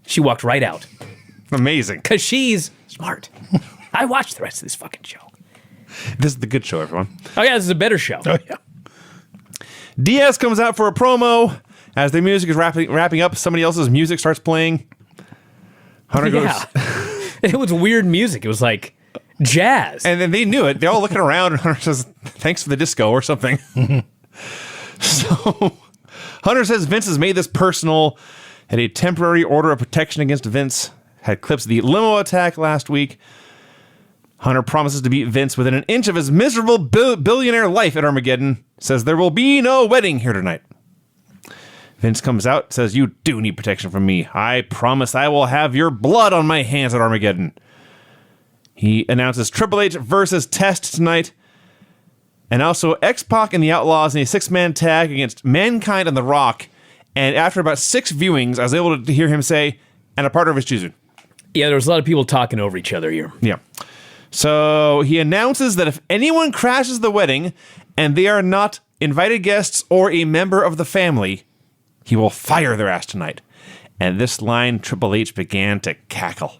She walked right out.
Amazing.
Because she's smart. I watched the rest of this fucking show.
This is the good show, everyone.
Oh, yeah, this is a better show.
Oh, yeah.
Diaz comes out for a promo. As the music is wrapping up, somebody else's music starts playing. Hunter goes...
Yeah. It was weird music. It was like jazz.
And then they knew it. They're all looking around, and Hunter says, thanks for the disco or something. So Hunter says Vince has made this personal. Had a temporary order of protection against Vince. Had clips of the limo attack last week. Hunter promises to beat Vince within an inch of his miserable billionaire life at Armageddon. Says there will be no wedding here tonight. Vince comes out, says, you do need protection from me. I promise I will have your blood on my hands at Armageddon. He announces Triple H versus Test tonight. And also X-Pac and the Outlaws in a 6-man tag against Mankind and The Rock. And after about 6 viewings, I was able to hear him say, and a partner of his choosing.
Yeah, there was a lot of people talking over each other here.
Yeah. So he announces that if anyone crashes the wedding and they are not invited guests or a member of the family, he will fire their ass tonight. And this line, Triple H began to cackle.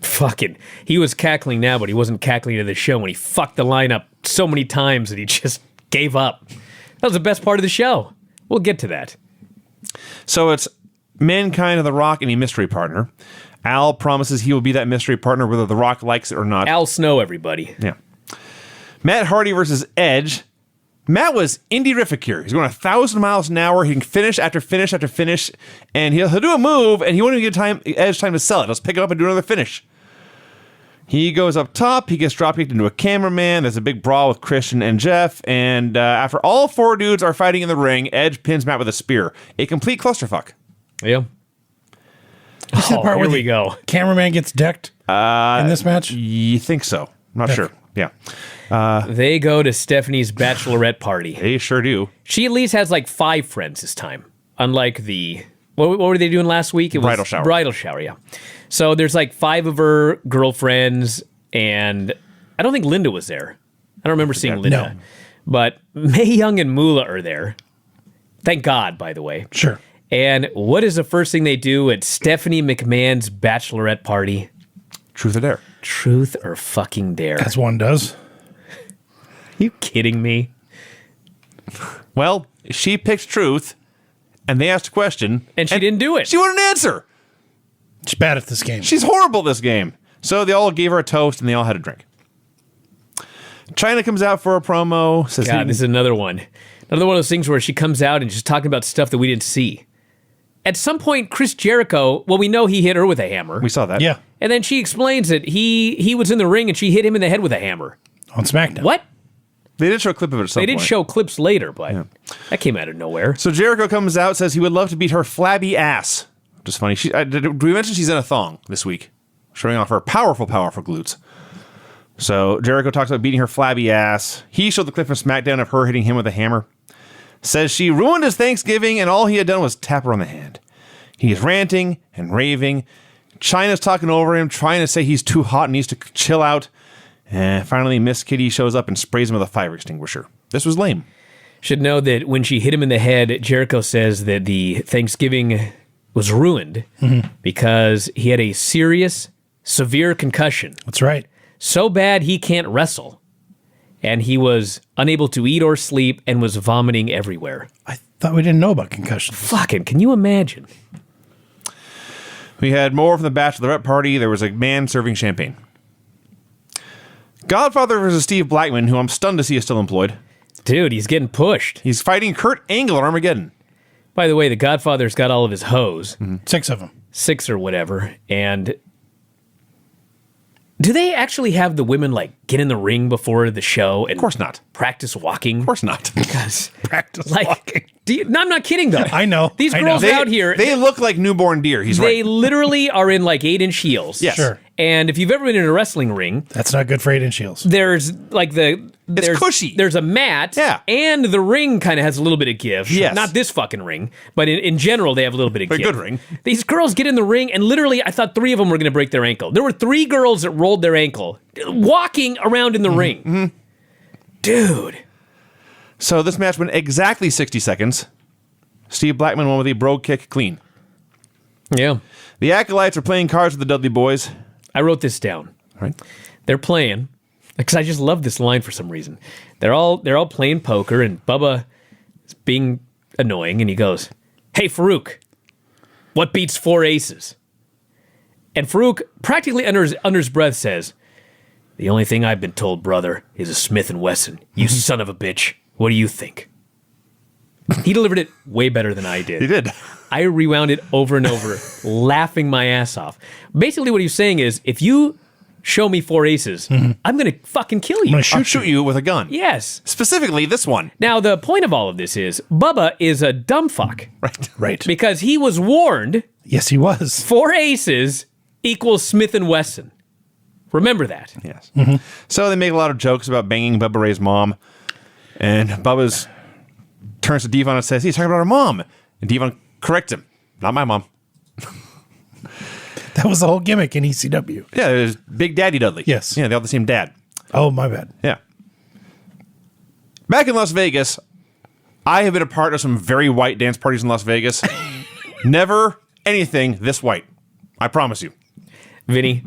Fucking, he was cackling now, but he wasn't cackling to the show when he fucked the line up so many times that he just gave up. That was the best part of the show. We'll get to that.
So it's Mankind and The Rock and a mystery partner. Al promises he will be that mystery partner whether The Rock likes it or not.
Al Snow, everybody.
Yeah. Matt Hardy versus Edge. Matt was indie-rific here. He's going 1,000 miles an hour. He can finish after finish after finish, and he'll do a move, and he won't even give Edge time to sell it. He'll just pick it up and do another finish. He goes up top. He gets drop-kicked into a cameraman. There's a big brawl with Christian and Jeff, and after all 4 dudes are fighting in the ring, Edge pins Matt with a spear. A complete clusterfuck.
Yeah.
Is that part
here
where
we
the
go.
cameraman gets decked in this match?
You think so? I'm not sure. Yeah.
They go to Stephanie's bachelorette party.
They sure do.
She at least has like 5 friends this time. Unlike the... What were they doing last week? It was
Bridal shower.
Bridal shower, yeah. So there's like 5 of her girlfriends, and I don't think Linda was there. I don't remember seeing Linda.
No.
But Mae Young and Moolah are there. Thank God, by the way.
Sure.
And what is the first thing they do at Stephanie McMahon's bachelorette party?
Truth or dare.
Truth or fucking dare.
As one does.
Are you kidding me?
Well, she picked truth, and they asked a question.
And she didn't do it.
She wouldn't answer.
She's bad at this game.
She's horrible at this game. So they all gave her a toast, and they all had a drink. Chyna comes out for a promo. Says
God, this is another one. Another one of those things where she comes out and just talking about stuff that we didn't see. At some point, Chris Jericho, well, we know he hit her with a hammer.
we saw that.
Yeah.
And then she explains that he was in the ring and she hit him in the head with a hammer.
On SmackDown.
What?
They did show a clip of it at some
They
point.
did show clips later, but that came out of nowhere.
So Jericho comes out, says he would love to beat her flabby ass. Which is funny. Did we mention she's in a thong this week? Showing off her powerful, powerful glutes. So Jericho talks about beating her flabby ass. He showed the clip from SmackDown of her hitting him with a hammer. says she ruined his Thanksgiving and all he had done was tap her on the hand. He's ranting and raving. Chyna's talking over him, trying to say he's too hot and needs to chill out. And finally, Miss Kitty shows up and sprays him with a fire extinguisher. This was lame.
Should know that when she hit him in the head, Jericho says that the Thanksgiving was ruined because he had a serious, severe concussion.
That's right.
So bad he can't wrestle. And he was unable to eat or sleep and was vomiting everywhere.
I thought we didn't know about concussions.
Fucking, can you imagine?
We had more from the bachelorette party. There was a man serving champagne. Godfather versus Steve Blackman, who I'm stunned to see is still employed.
Dude, he's getting pushed.
He's fighting Kurt Angle at Armageddon.
By the way, the Godfather's got all of his hoes.
6 of them.
6 or whatever. And do they actually have the women, like, get in the ring before the show and
Of course not.
practice walking?
Of course not.
Because,
Practice
like,
walking.
No, I'm not kidding, though.
I know.
These
I
girls
know.
out here,
They look like newborn deer. He's
they
right.
literally are in, like, 8-inch heels.
Yes.
Sure.
And if you've ever been in a wrestling ring,
That's not good for 8-inch heels.
there's, like, there's
cushy.
There's a mat.
Yeah.
And the ring kind of has a little bit of give.
Yes.
Not this fucking ring, but in general, they have a little bit of
But
give.
good ring.
These girls get in the ring, and literally, I thought 3 of them were going to break their ankle. There were 3 girls that rolled their ankle walking around in the ring. Dude.
So this match went exactly 60 seconds. Steve Blackman won with a brogue kick clean.
Yeah.
The Acolytes are playing cards with the Dudley Boys.
I wrote this down.
Right.
They're playing, because I just love this line for some reason. They're all playing poker, and Bubba is being annoying, and he goes, "Hey, Farouk, what beats 4 aces?" And Farouk, practically under his breath, says, "The only thing I've been told, brother, is a Smith & Wesson. You son of a bitch. What do you think?" He delivered it way better than I did.
He did.
I rewound it over and over, laughing my ass off. Basically, what he's saying is, if you show me 4 aces, I'm going to fucking kill you.
I'll shoot you with a gun.
Yes.
Specifically this one.
Now, the point of all of this is, Bubba is a dumb fuck.
Right.
Right.
Because he was warned
Yes, he was.
4 aces equals Smith & Wesson. Remember that.
Yes. So they make a lot of jokes about banging Bubba Ray's mom. And Bubba's turns to Devon and says, he's talking about her mom. And Devon corrects him. Not my mom.
That was the whole gimmick in ECW.
Yeah, there's Big Daddy Dudley.
Yes.
Yeah, they all have the same dad.
Oh, my bad.
Yeah. Back in Las Vegas, I have been a part of some very white dance parties in Las Vegas. Never anything this white. I promise you.
Vinny,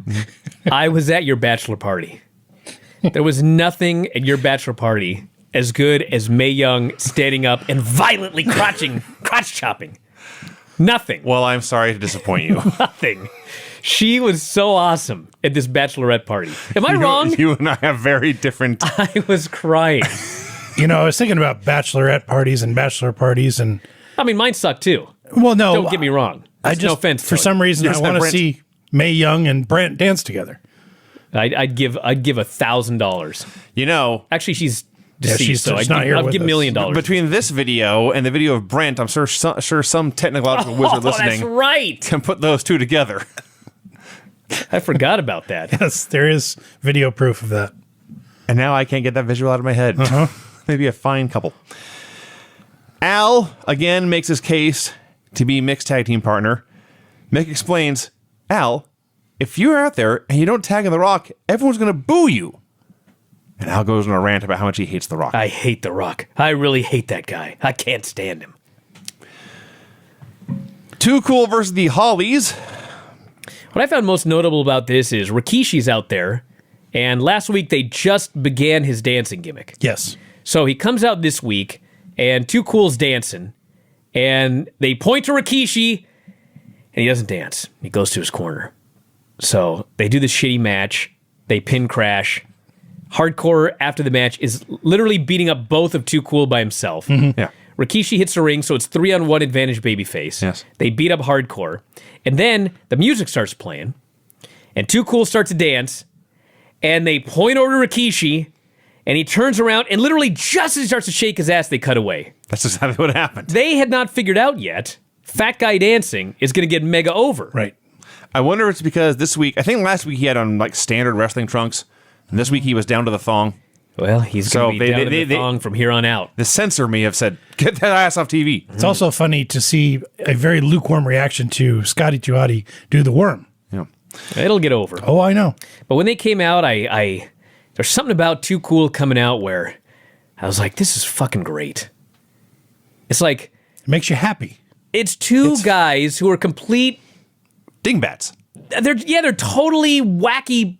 I was at your bachelor party. There was nothing at your bachelor party as good as Mae Young standing up and violently crotch chopping. Nothing.
Well, I'm sorry to disappoint you.
Nothing. She was so awesome at this bachelorette party. Am I wrong?
You and I have very different...
I was crying.
You know, I was thinking about bachelorette parties and bachelor parties, and
I mean, mine sucked too.
well, no,
Don't get me wrong.
I
That's no offense.
for
Tony.
some reason,
Yes,
I want to
Brent.
see Mae Young and Brent dance together.
I'd give $1,000.
You know,
Actually, she's deceased,
she's
so
not here
I'll
with
give $1
us.
million.
between this video and the video of Brent, I'm sure some technological wizard
That's
listening
right.
can put those two together.
I forgot about that.
Yes, there is video proof of that.
And now I can't get that visual out of my head. Maybe a fine couple. Al, again, makes his case to be Mick's tag team partner. Mick explains, Al, if you're out there and you don't tag in The Rock, everyone's going to boo you. And Al goes on a rant about how much he hates The Rock.
I hate The Rock. I really hate that guy. I can't stand him.
Too Cool versus the Hollies.
What I found most notable about this is Rikishi's out there, and last week they just began his dancing gimmick.
Yes.
So he comes out this week, and Too Cool's dancing, and they point to Rikishi, and he doesn't dance. He goes to his corner. So they do this shitty match. They pin Crash. Hardcore, after the match, is literally beating up both of Too Cool by himself.
Yeah.
Rikishi hits the ring, so it's 3-on-1 advantage babyface.
Yes.
They beat up Hardcore. And then the music starts playing, and Too Cool starts to dance, and they point over to Rikishi, and he turns around, and literally just as he starts to shake his ass, they cut away.
That's exactly what happened.
They had not figured out yet, fat guy dancing is going to get mega over.
Right.
I wonder if it's because this week, I think last week he had on like standard wrestling trunks, and this week he was down to the thong.
Well, he's going to be down in the thong from here on out.
The censor may have said, "Get that ass off TV."
It's also funny to see a very lukewarm reaction to Scotty 2 Hotty do the worm.
Yeah.
It'll get over.
Oh, I know.
But when they came out, there's something about Too Cool coming out where I was like, this is fucking great. It's like...
It makes you happy.
It's two guys who are complete...
Dingbats.
They're totally wacky,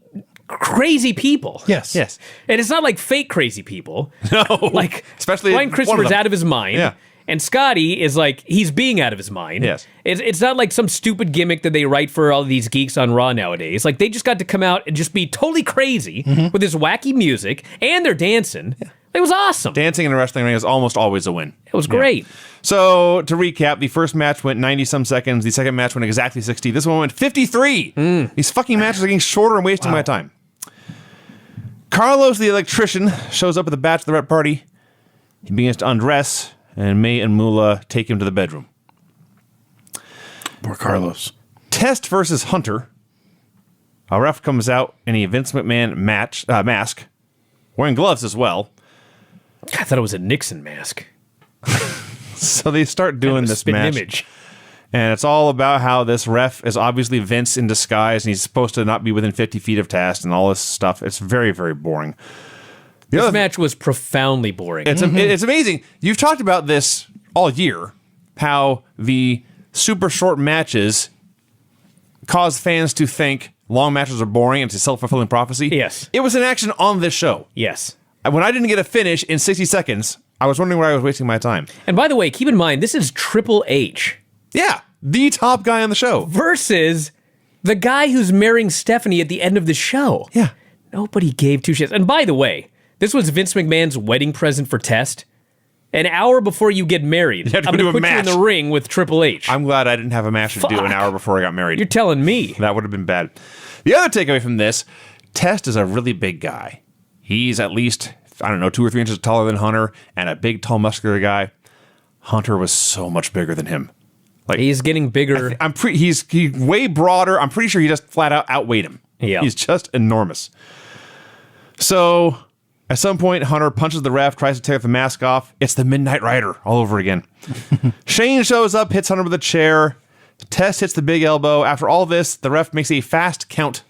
crazy people.
Yes.
Yes.
And it's not like fake crazy people.
No.
Like,
Especially
Ryan
one of
Christopher's
them.
out of his mind.
Yeah.
And Scotty is like, he's being out of his mind.
Yes.
It's not like some stupid gimmick that they write for all these geeks on Raw nowadays. Like, they just got to come out and just be totally crazy with this wacky music, and they're dancing. Yeah. It was awesome.
Dancing in a wrestling ring is almost always a win.
It was great.
So, to recap, the first match went 90-some seconds. The second match went exactly 60. This one went 53. These fucking matches are getting shorter and wasting my time. Carlos, the electrician, shows up at the bachelorette party. He begins to undress, and May and Moolah take him to the bedroom.
Poor Carlos.
Test versus Hunter. A ref comes out in a Vince McMahon mask, wearing gloves as well.
I thought it was a Nixon mask.
So they start doing this
Spitting
match.
image.
And it's all about how this ref is obviously Vince in disguise, and he's supposed to not be within 50 feet of Test and all this stuff. It's very, very boring.
This match was profoundly boring.
It's amazing. You've talked about this all year, how the super short matches cause fans to think long matches are boring and it's a self-fulfilling prophecy.
Yes.
It was an action on this show.
Yes.
When I didn't get a finish in 60 seconds, I was wondering where I was wasting my time.
And by the way, keep in mind, this is Triple H
Yeah, the top guy on the show.
versus the guy who's marrying Stephanie at the end of the show.
Yeah.
Nobody gave two shits. And by the way, this was Vince McMahon's wedding present for Test. An hour before you get married,
You have to
I'm
do
going to
a
put you in
match.
the ring with Triple H.
I'm glad I didn't have a match to do an
Fuck.
hour before I got married.
You're telling me.
That would have been bad. The other takeaway from this, Test is a really big guy. He's at least, 2 or 3 inches taller than Hunter, and a big, tall, muscular guy. Hunter was so much bigger than him. Like,
He's getting bigger.
he's way broader. I'm pretty sure he just flat out outweighed him.
Yeah.
He's just enormous. So, at some point, Hunter punches the ref, tries to take the mask off. It's the Midnight Rider all over again. Shane shows up, hits Hunter with a chair. Test hits the big elbow. After all this, the ref makes a fast count.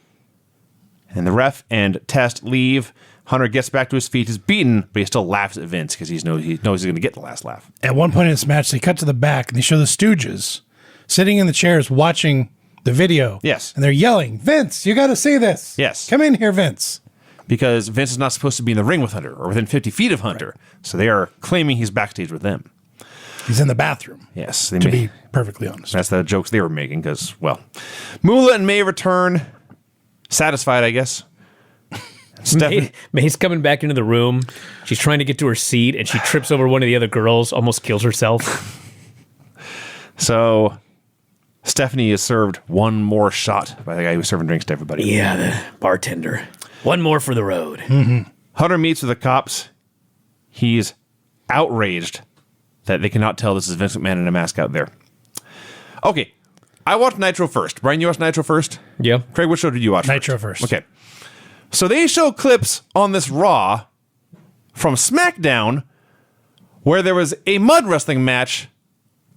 And the ref and Test leave. Hunter gets back to his feet. He's beaten, but he still laughs at Vince because he knows he's going to get the last laugh.
At one point in this match, they cut to the back and they show the Stooges sitting in the chairs watching the video.
Yes.
And they're yelling, Vince, you got to see this.
Yes.
Come in here, Vince.
Because Vince is not supposed to be in the ring with Hunter or within 50 feet of Hunter. Right. So they are claiming he's backstage with them.
He's in the bathroom.
Yes.
To be perfectly honest.
That's the jokes they were making because, well, Moolah and May return. Satisfied, I guess.
May's coming back into the room. She's trying to get to her seat, and she trips over one of the other girls, almost kills herself.
So Stephanie is served one more shot by the guy who's serving drinks to everybody.
Yeah, the bartender. One more for the road.
Mm-hmm. Hunter meets with the cops. He's outraged that they cannot tell this is Vince McMahon in a mask out there. Okay, I watched Nitro first. Brian, you watched Nitro first?
Yeah.
Craig, what show did you watch
Nitro first.
Okay. So they show clips on this Raw from Smackdown where there was a mud wrestling match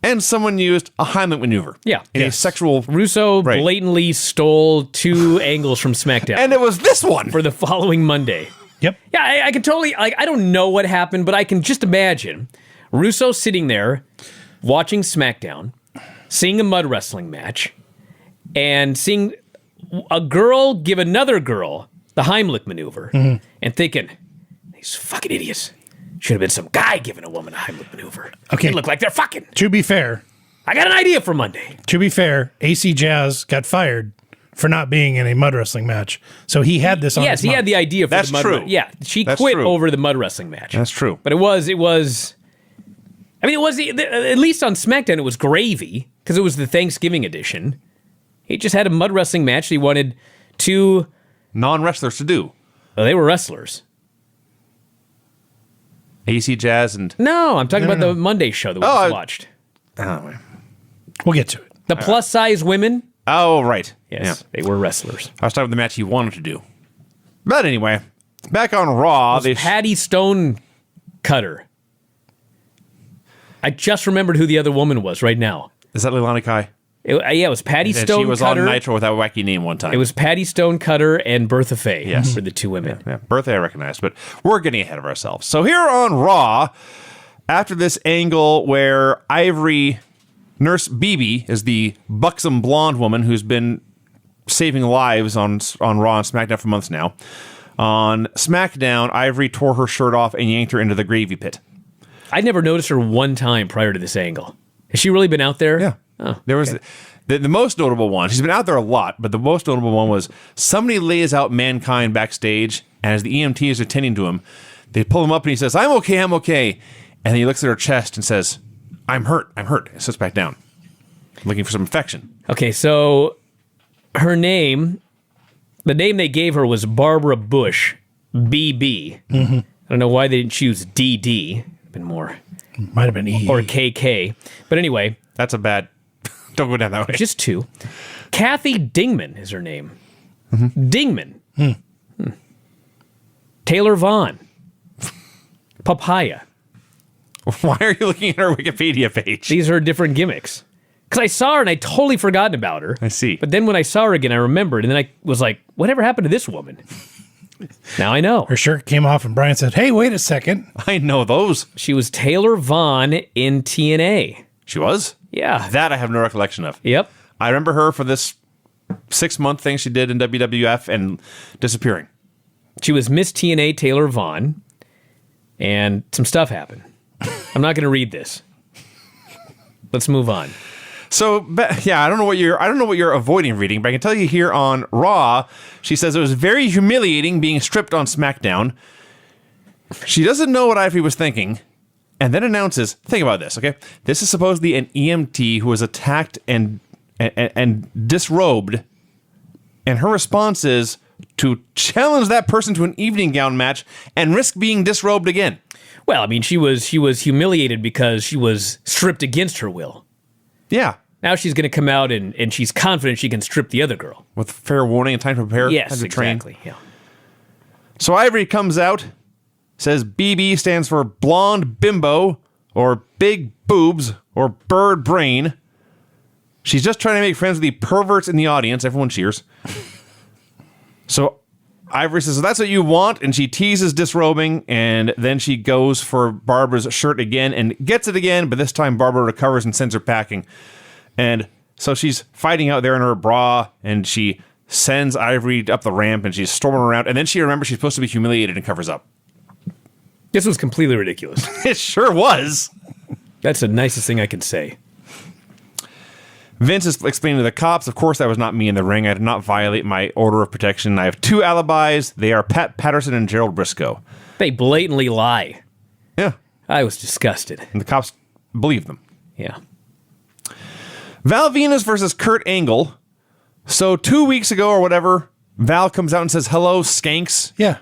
and someone used a Heimlich maneuver.
Yeah.
In a sexual...
Russo
Right.
blatantly stole 2 angles from SmackDown.
And it was this one!
For the following Monday.
Yep.
Yeah, I can totally... I don't know what happened, but I can just imagine Russo sitting there watching SmackDown, seeing a mud wrestling match, and seeing a girl give another girl the Heimlich maneuver, and thinking, these fucking idiots. Should have been some guy giving a woman a Heimlich maneuver.
Okay.
They look like they're fucking.
To be fair,
I got an idea for Monday.
AC Jazz got fired for not being in a mud wrestling match. So he had this on
Yes,
his
he
mind.
had the idea for
That's
the mud
true.
Yeah, she
That's
quit
true.
over the mud wrestling match.
That's true.
But it was. I mean, it was at least on SmackDown. It was gravy because it was the Thanksgiving edition. He just had a mud wrestling match. He wanted 2
non-wrestlers to do.
Well, they were wrestlers.
AC Jazz and...
No, I'm talking about the Monday show that we just watched.
Oh,
We'll get to it.
The plus size women.
right.
Yes, they were wrestlers.
I was talking about the match he wanted to do. But anyway, Back on Raw,
Patty Stone Cutter. I just remembered who the other woman was right now.
Is that Leilani Kai?
It was Patty
And
Stone
she was
Cutter.
on Nitro with that wacky name one time.
It was Patty Stone Cutter and Bertha Faye.
Yes.
Were the two women.
Yeah, Bertha I recognized, but we're getting ahead of ourselves. So here on Raw, after this angle where Ivory, Nurse BB, is the buxom blonde woman who's been saving lives on Raw and SmackDown for months now. On SmackDown, Ivory tore her shirt off and yanked her into the gravy pit.
I'd never noticed her one time prior to this angle. Has she really been out there?
Yeah.
Oh,
there was the most notable one. She's been out there a lot, but the most notable one was somebody lays out Mankind backstage, and as the EMT is attending to him, they pull him up and he says, I'm okay. And then he looks at her chest and says, I'm hurt. And sits back down, looking for some affection.
Okay, so her name, the name they gave her was Barbara Bush, BB. Mm-hmm. I don't know why they didn't choose DD. Been more.
Might have been E.
Or KK. But anyway.
That's a bad... Don't go down that way.
Just two. Kathy Dingman is her name. Mm-hmm. Dingman. Taylor Vaughn. Papaya.
Why are you looking at her Wikipedia page?
These are different gimmicks. Because I saw her and I totally forgotten about her.
I see.
But then when I saw her again, I remembered. And then I was like, whatever happened to this woman? Now I know.
Her shirt came off and Brian said, hey, wait a second.
I know those.
She was Taylor Vaughn in TNA.
She was?
Yeah.
That I have no recollection of.
Yep.
I remember her for this 6-month thing she did in WWF and disappearing.
She was Miss TNA Taylor Vaughn, and some stuff happened. I'm not going to read this. Let's move on.
So yeah, I don't know what you're avoiding reading, but I can tell you here on Raw, she says it was very humiliating being stripped on SmackDown. She doesn't know what Ivory was thinking, and then announces, think about this, okay? This is supposedly an EMT who was attacked and disrobed, and her response is to challenge that person to an evening gown match and risk being disrobed again.
Well, I mean, she was humiliated because she was stripped against her will.
Yeah.
Now she's going to come out and she's confident she can strip the other girl.
With fair warning and time to prepare.
Yes,
time to train.
exactly. Yeah.
So Ivory comes out, says BB stands for blonde bimbo, or big boobs, or bird brain. She's just trying to make friends with the perverts in the audience. Everyone cheers. So Ivory says, so that's what you want, and she teases disrobing, and then she goes for Barbara's shirt again and gets it again, but this time Barbara recovers and sends her packing. And so she's fighting out there in her bra, and she sends Ivory up the ramp, and she's storming around, and then she remembers she's supposed to be humiliated and covers up.
This was completely ridiculous.
It sure was.
That's the nicest thing I can say.
Vince is explaining to the cops, of course, that was not me in the ring. I did not violate my order of protection. I have 2 alibis. They are Pat Patterson and Gerald Briscoe.
They blatantly lie.
Yeah.
I was disgusted.
And the cops believe them.
Yeah.
Val Venus versus Kurt Angle. So 2 weeks ago or whatever, Val comes out and says, hello, skanks.
Yeah.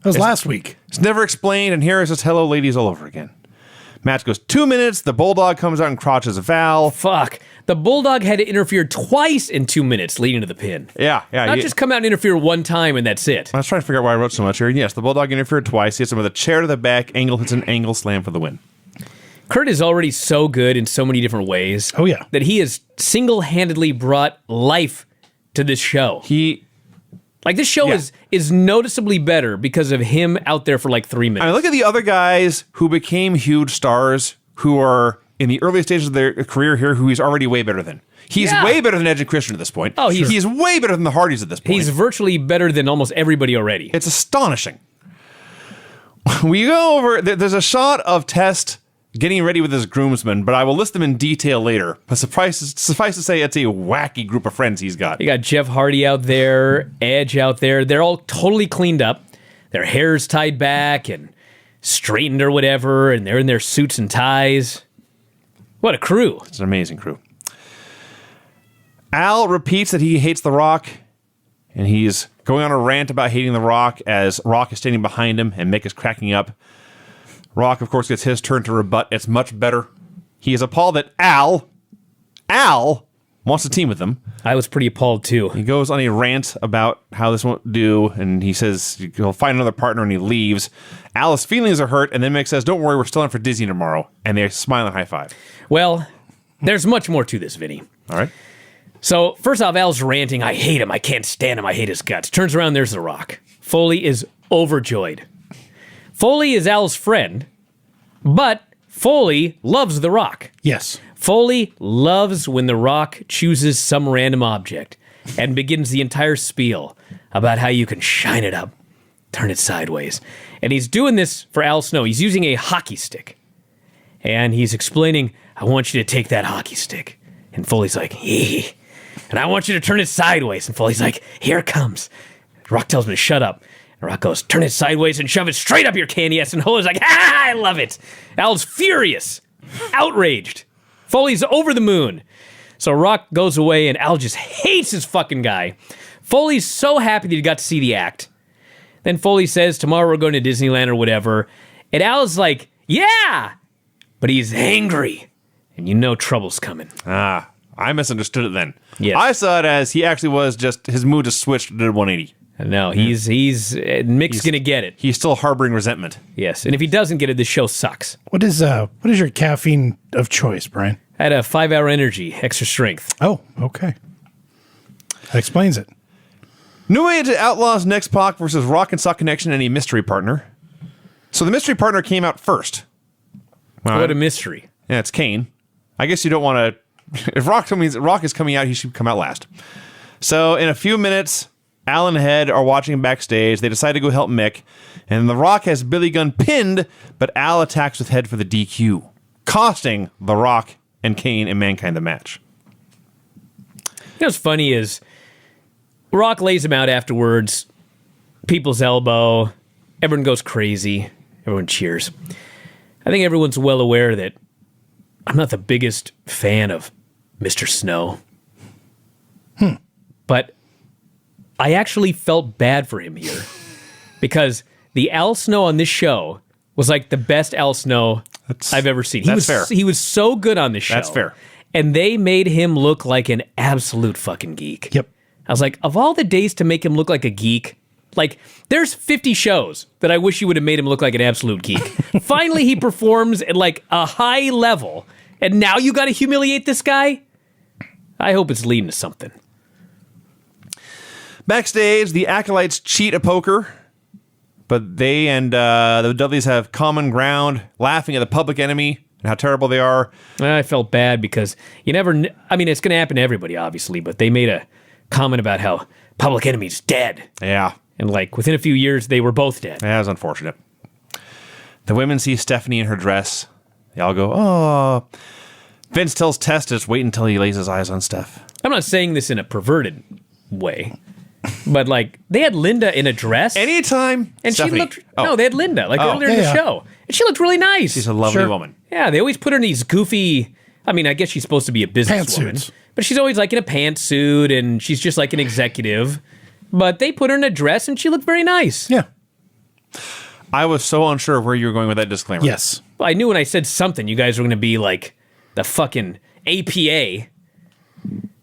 That was last week.
It's never explained, and here is just hello, ladies, all over again. Match goes 2 minutes. The Bulldog comes out and crotches Val.
Fuck. The Bulldog had to interfere twice in 2 minutes leading to the pin.
Yeah.
Not just come out and interfere one time and that's it.
I was trying to figure out why I wrote so much here. Yes, the Bulldog interfered twice. He hits him with a chair to the back. Angle hits an angle slam for the win.
Kurt is already so good in so many different ways.
Oh, yeah.
That he has single-handedly brought life to this show. This show is noticeably better because of him out there for like 3 minutes.
I mean, look at the other guys who became huge stars who are in the early stages of their career here who he's already way better than. He's way better than Edge and Christian at this point.
Oh,
he's way better than the Hardys at this point.
He's virtually better than almost everybody already.
It's astonishing. We go over, there's a shot of Test getting ready with his groomsmen, but I will list them in detail later. But suffice to say, it's a wacky group of friends he's got.
You got Jeff Hardy out there, Edge out there. They're all totally cleaned up. Their hair's tied back and straightened or whatever, and they're in their suits and ties. What a crew.
It's an amazing crew. Al repeats that he hates The Rock, and he's going on a rant about hating The Rock as Rock is standing behind him and Mick is cracking up. Rock, of course, gets his turn to rebut. It's much better. He is appalled that Al wants to team with them.
I was pretty appalled too.
He goes on a rant about how this won't do, and he says he'll find another partner, and he leaves. Al's feelings are hurt, and then Mick says, don't worry, we're still in for Disney tomorrow. And they smile and high five.
Well, there's much more to this, Vinny.
All right.
So, first off, Al's ranting, I hate him, I can't stand him, I hate his guts. Turns around, there's The Rock. Foley is overjoyed. Foley is Al's friend, but Foley loves The Rock.
Yes.
Foley loves when The Rock chooses some random object and begins the entire spiel about how you can shine it up, turn it sideways. And he's doing this for Al Snow. He's using a hockey stick. And he's explaining, I want you to take that hockey stick. And Foley's like, hee. And I want you to turn it sideways. And Foley's like, here it comes. Rock tells me to shut up. And Rock goes, turn it sideways and shove it straight up your candy ass. And Foley's like, I love it. Al's furious, outraged. Foley's over the moon. So Rock goes away and Al just hates his fucking guy. Foley's so happy that he got to see the act. Then Foley says, tomorrow we're going to Disneyland or whatever. And Al's like, yeah. But he's angry. And you know trouble's coming.
I misunderstood it then.
Yes.
I saw it as he actually was just, his mood just switched to 180.
No, Mick's gonna get it.
He's still harboring resentment.
Yes, and if he doesn't get it, the show sucks.
What is your caffeine of choice, Brian?
I had a 5-hour energy, extra strength.
Oh, okay. That explains it.
New Age Outlaws X-Pock versus Rock and Sock Connection and a mystery partner. So the mystery partner came out first.
What a mystery.
Yeah, it's Kane. I guess you don't want to... If Rock is coming out, he should come out last. So in a few minutes, Al and Head are watching backstage. They decide to go help Mick. And The Rock has Billy Gunn pinned, but Al attacks with Head for the DQ, costing The Rock and Kane and Mankind the match.
You know what's funny is Rock lays him out afterwards, people's elbow, everyone goes crazy, everyone cheers. I think everyone's well aware that I'm not the biggest fan of Mr. Snow. But I actually felt bad for him here because the Al Snow on this show was like the best Al Snow I've ever seen.
That's fair.
He was so good on this show.
That's fair.
And they made him look like an absolute fucking geek.
Yep.
I was like, of all the days to make him look like a geek, like, there's 50 shows that I wish you would have made him look like an absolute geek. Finally, he performs at, like, a high level, and now you got to humiliate this guy? I hope it's leading to something.
Backstage, the Acolytes cheat a poker, but they and the Dudleys have common ground, laughing at the Public Enemy and how terrible they are.
I felt bad because you never... I mean, it's going to happen to everybody, obviously, but they made a comment about how Public Enemy's dead.
Yeah.
And, like, within a few years, they were both dead.
That was unfortunate. The women see Stephanie in her dress. They all go, oh. Vince tells Tess to just wait until he lays his eyes on Steph.
I'm not saying this in a perverted way, but, like, they had Linda in a dress.
Anytime.
And
Stephanie.
she looked... No, they had Linda, like, earlier in the show. And she looked really nice.
She's a lovely woman.
Yeah, they always put her in these goofy... I mean, I guess she's supposed to be a businesswoman.
Pantsuits.
But she's always, like, in a pantsuit, and she's just, like, an executive. But they put her in a dress, and she looked very nice.
Yeah.
I was so unsure of where you were going with that disclaimer.
Yes.
Well, I knew when I said something, you guys were going to be like the fucking APA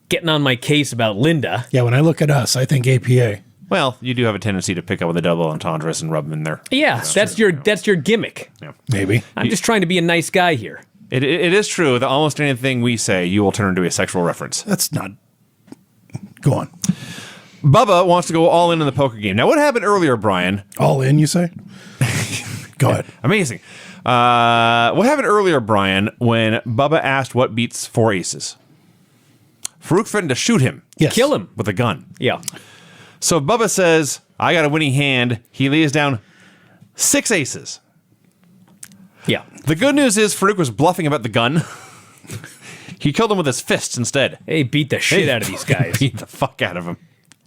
getting on my case about Linda.
Yeah, when I look at us, I think APA.
Well, you do have a tendency to pick up with the double entendres and rub them in there.
Yeah, that's your gimmick.
Yeah.
Maybe.
I'm just trying to be a nice guy here.
It is true that almost anything we say, you will turn into a sexual reference.
That's not... Go on.
Bubba wants to go all in the poker game. Now, what happened earlier, Brian?
All in, you say? Go ahead.
Amazing. What happened earlier, Brian, when Bubba asked what beats 4 aces? Farouk threatened to shoot him.
Yes.
Kill him.
With a gun.
Yeah.
So Bubba says, I got a winning hand. He lays down 6 aces.
Yeah.
The good news is Farouk was bluffing about the gun. He killed him with his fists instead.
They beat the shit out of these guys.
Beat the fuck out of him.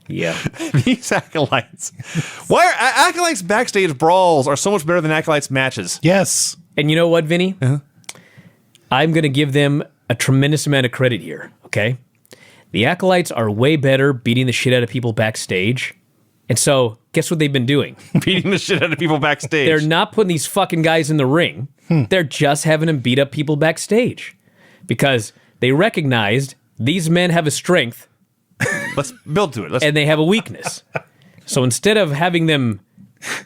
Yeah.
These acolytes. Why are acolytes backstage brawls are so much better than acolytes matches?
Yes.
And you know what, Vinny? I'm going to give them a tremendous amount of credit here, okay? The Acolytes are way better beating the shit out of people backstage. And so, guess what they've been doing?
Beating the shit out of people backstage.
They're not putting these fucking guys in the ring. They're just having them beat up people backstage. Because they recognized these men have a strength
Let's build to it. Let's
and they have a weakness. So instead of having them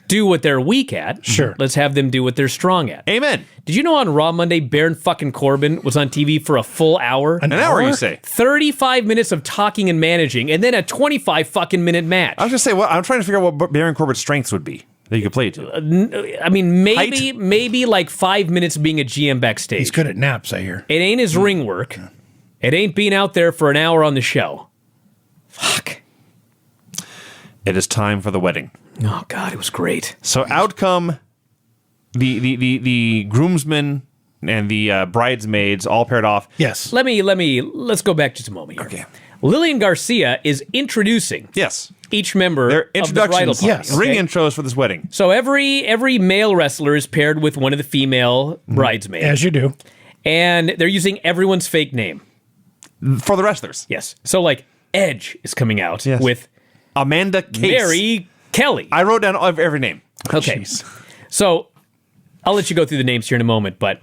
do what they're weak at,
Sure.
let's have them do what they're strong at.
Amen.
Did you know on Raw Monday, Baron fucking Corbin was on TV for a full hour?
An hour, you say?
35 minutes of talking and managing, and then a 25 fucking minute match.
I was just saying, I'm trying to figure out what Baron Corbin's strengths would be that you could play it to.
I mean,
Height?
maybe like 5 minutes being a GM backstage.
He's good at naps, I hear.
It ain't his ring work. It ain't being out there for an hour on the show. Fuck.
It is time for the wedding.
Oh God, it was great.
So out come the groomsmen and the bridesmaids all paired off.
Yes.
Let's go back just a moment here.
Okay.
Lillian Garcia is introducing
Yes.
each member
Their
of the bridal
introductions,
party.
Yes.
ring
okay?
intros for this wedding.
So every male wrestler is paired with one of the female bridesmaids,
As you do.
and they're using everyone's fake name.
For the wrestlers.
Yes. So like Edge is coming out
Yes.
with
Amanda Case.
Mary Kelly.
I wrote down every name.
Okay.
Jeez.
So I'll let you go through the names here in a moment, but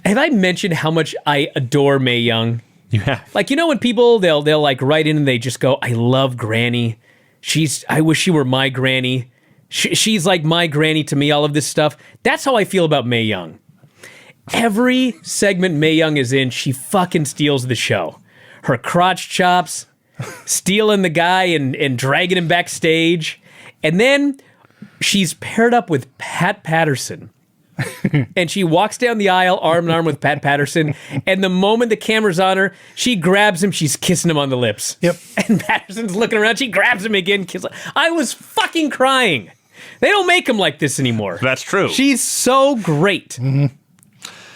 have I mentioned how much I adore Mae Young?
You have.
Like, you know, when people they'll like write in and they just go, "I love Granny. I wish she were my granny. She's like my granny to me." All of this stuff. That's how I feel about Mae Young. Every segment Mae Young is in, she fucking steals the show. Her crotch chops, stealing the guy and dragging him backstage, and then she's paired up with Pat Patterson. And she walks down the aisle arm in arm with Pat Patterson, and the moment the camera's on her, she grabs him, she's kissing him on the lips.
Yep.
And Patterson's looking around, she grabs him again, I was fucking crying. They don't make him like this anymore.
That's true.
She's so great. And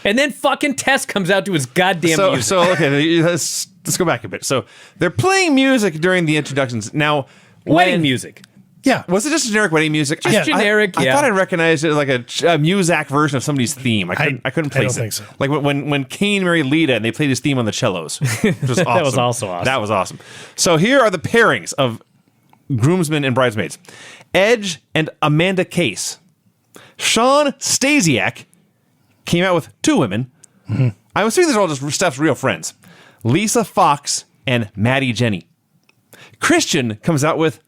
then fucking Tess comes out to his goddamn music.
So okay, let's go back a bit. So they're playing music during the introductions. Now,
Wedding music.
Yeah.
Was it just generic wedding music?
Just generic,
I
yeah.
thought I recognized it like a Muzak version of somebody's theme. I couldn't place
don't
it.
think so.
Like when Kane married Lita and they played his theme on the cellos. Which was awesome.
That was also awesome.
That was awesome. So here are the pairings of groomsmen and bridesmaids. Edge and Amanda Case. Sean Stasiak came out with two women.
Mm-hmm.
I'm assuming these are all just Steph's real friends. Lisa Fox and Maddie Jenny. Christian comes out with,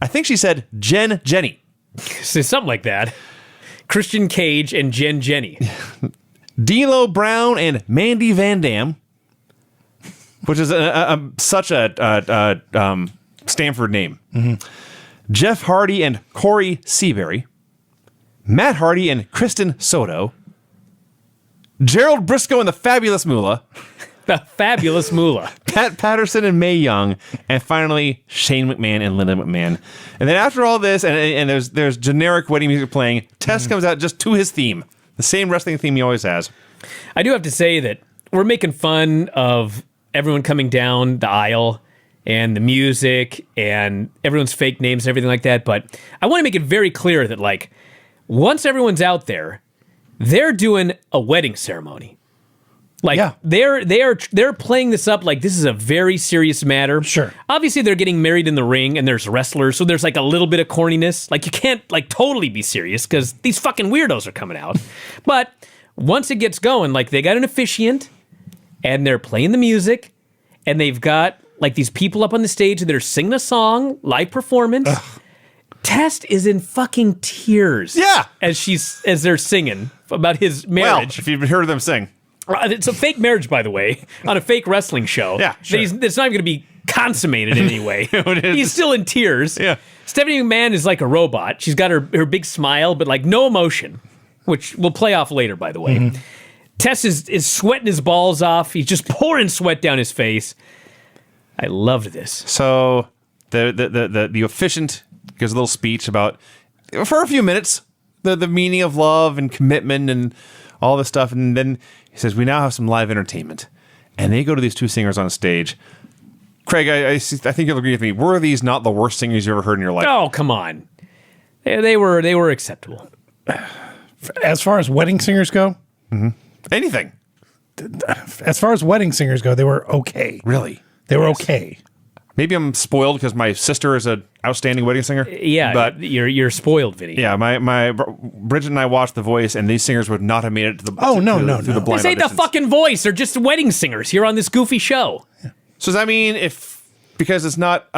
I think she said Jenny.
Something like that. Christian Cage and Jen Jenny.
D'Lo Brown and Mandy Van Dam, which is such a Stanford name. Jeff Hardy and Corey Seabury. Matt Hardy and Kristen Soto. Gerald Briscoe and the Fabulous Moolah.
The Fabulous Moolah.
Pat Patterson and Mae Young, and finally Shane McMahon and Linda McMahon. And then after all this, and there's generic wedding music playing, Tess comes out just to his theme, the same wrestling theme he always has.
I do have to say that we're making fun of everyone coming down the aisle and the music and everyone's fake names and everything like that, but I want to make it very clear that, like, once everyone's out there, they're doing a wedding ceremony. Like,
Yeah.
they're playing this up like this is a very serious matter.
Sure.
Obviously, they're getting married in the ring, and there's wrestlers, so there's like a little bit of corniness. Like, you can't like totally be serious because these fucking weirdos are coming out. But once it gets going, like, they got an officiant, and they're playing the music, and they've got like these people up on the stage that are singing a song, live performance. Test is in fucking tears.
Yeah.
as they're singing about his
Well,
marriage.
if you've heard them sing.
It's a fake marriage, by the way, on a fake wrestling show.
Yeah, sure.
It's not even going to be consummated in any way.
It is.
He's still in tears.
Yeah.
Stephanie McMahon is like a robot. She's got her big smile, but like no emotion, which we'll play off later, by the way. Tess is sweating his balls off. He's just pouring sweat down his face. I loved this.
So the officiant gives a little speech about, for a few minutes, the meaning of love and commitment and all this stuff, and then he says, "We now have some live entertainment," and they go to these two singers on stage. Craig, I think you'll agree with me. Were these not the worst singers you ever heard in your life?
Oh, come on. They were acceptable.
As far as wedding singers go,
Anything,
as far as wedding singers go, they were okay.
really?
They were okay.
Maybe I'm spoiled because my sister is an outstanding wedding singer.
Yeah,
but
you're spoiled, Vinny.
yeah, my Bridget and I watched The Voice, and these singers would not have made it to the through the blind
This ain't the
auditions.
fucking Voice. They're just wedding singers here on this goofy show.
So does that mean because it's not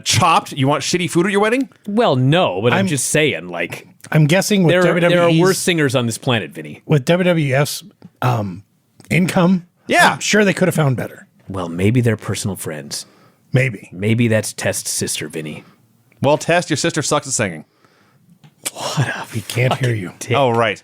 chopped, you want shitty food at your wedding?
Well, no, but I'm just saying, like,
I'm guessing with
there are
WWE's
worse singers on this planet, Vinny.
with WWF's income.
Yeah.
I'm sure they could have found better.
Well, maybe they're personal friends.
Maybe.
Maybe that's Test's sister, Vinny.
Well, Tess, your sister sucks at singing.
We can't hear you.
Dick.
Oh, right.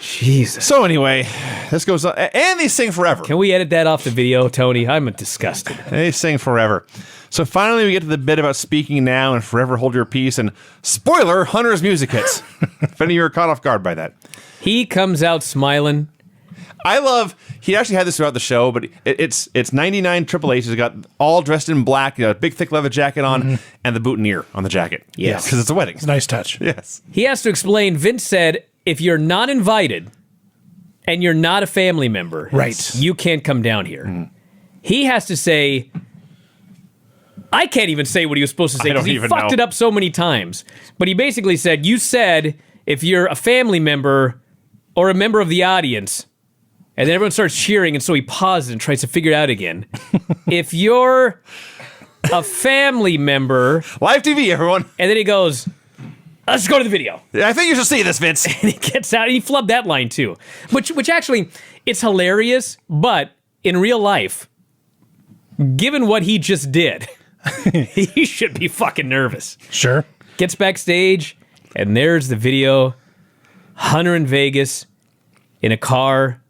Jesus.
So anyway, this goes on. And they sing forever.
Can we edit that off the video, Tony? I'm disgusted.
They sing forever. So finally we get to the bit about speaking now and forever hold your peace. And spoiler, Hunter's music hits. If any of you are caught off guard by that.
He comes out smiling.
I love, he actually had this throughout the show, but it's 99 Triple H. He's got all dressed in black, a big thick leather jacket on, and the boutonniere on the jacket.
Yes.
Because it's a wedding.
It's a nice touch.
Yes.
He has to explain, Vince said, if you're not invited and you're not a family member,
Right.
you can't come down here. He has to say, I can't even say what he was supposed to say
I don't
because he
even
fucked
know.
it up so many times. But he basically said, you said if you're a family member or a member of the audience, and then everyone starts cheering, and so he pauses and tries to figure it out again. If you're a family member,
Live TV, everyone.
and then he goes, let's go to the video.
I think you should see this, Vince.
And he gets out, and he flubbed that line too. Which actually, it's hilarious, but in real life, given what he just did, he should be fucking nervous.
Sure.
Gets backstage, and there's the video. Hunter in Vegas, in a car.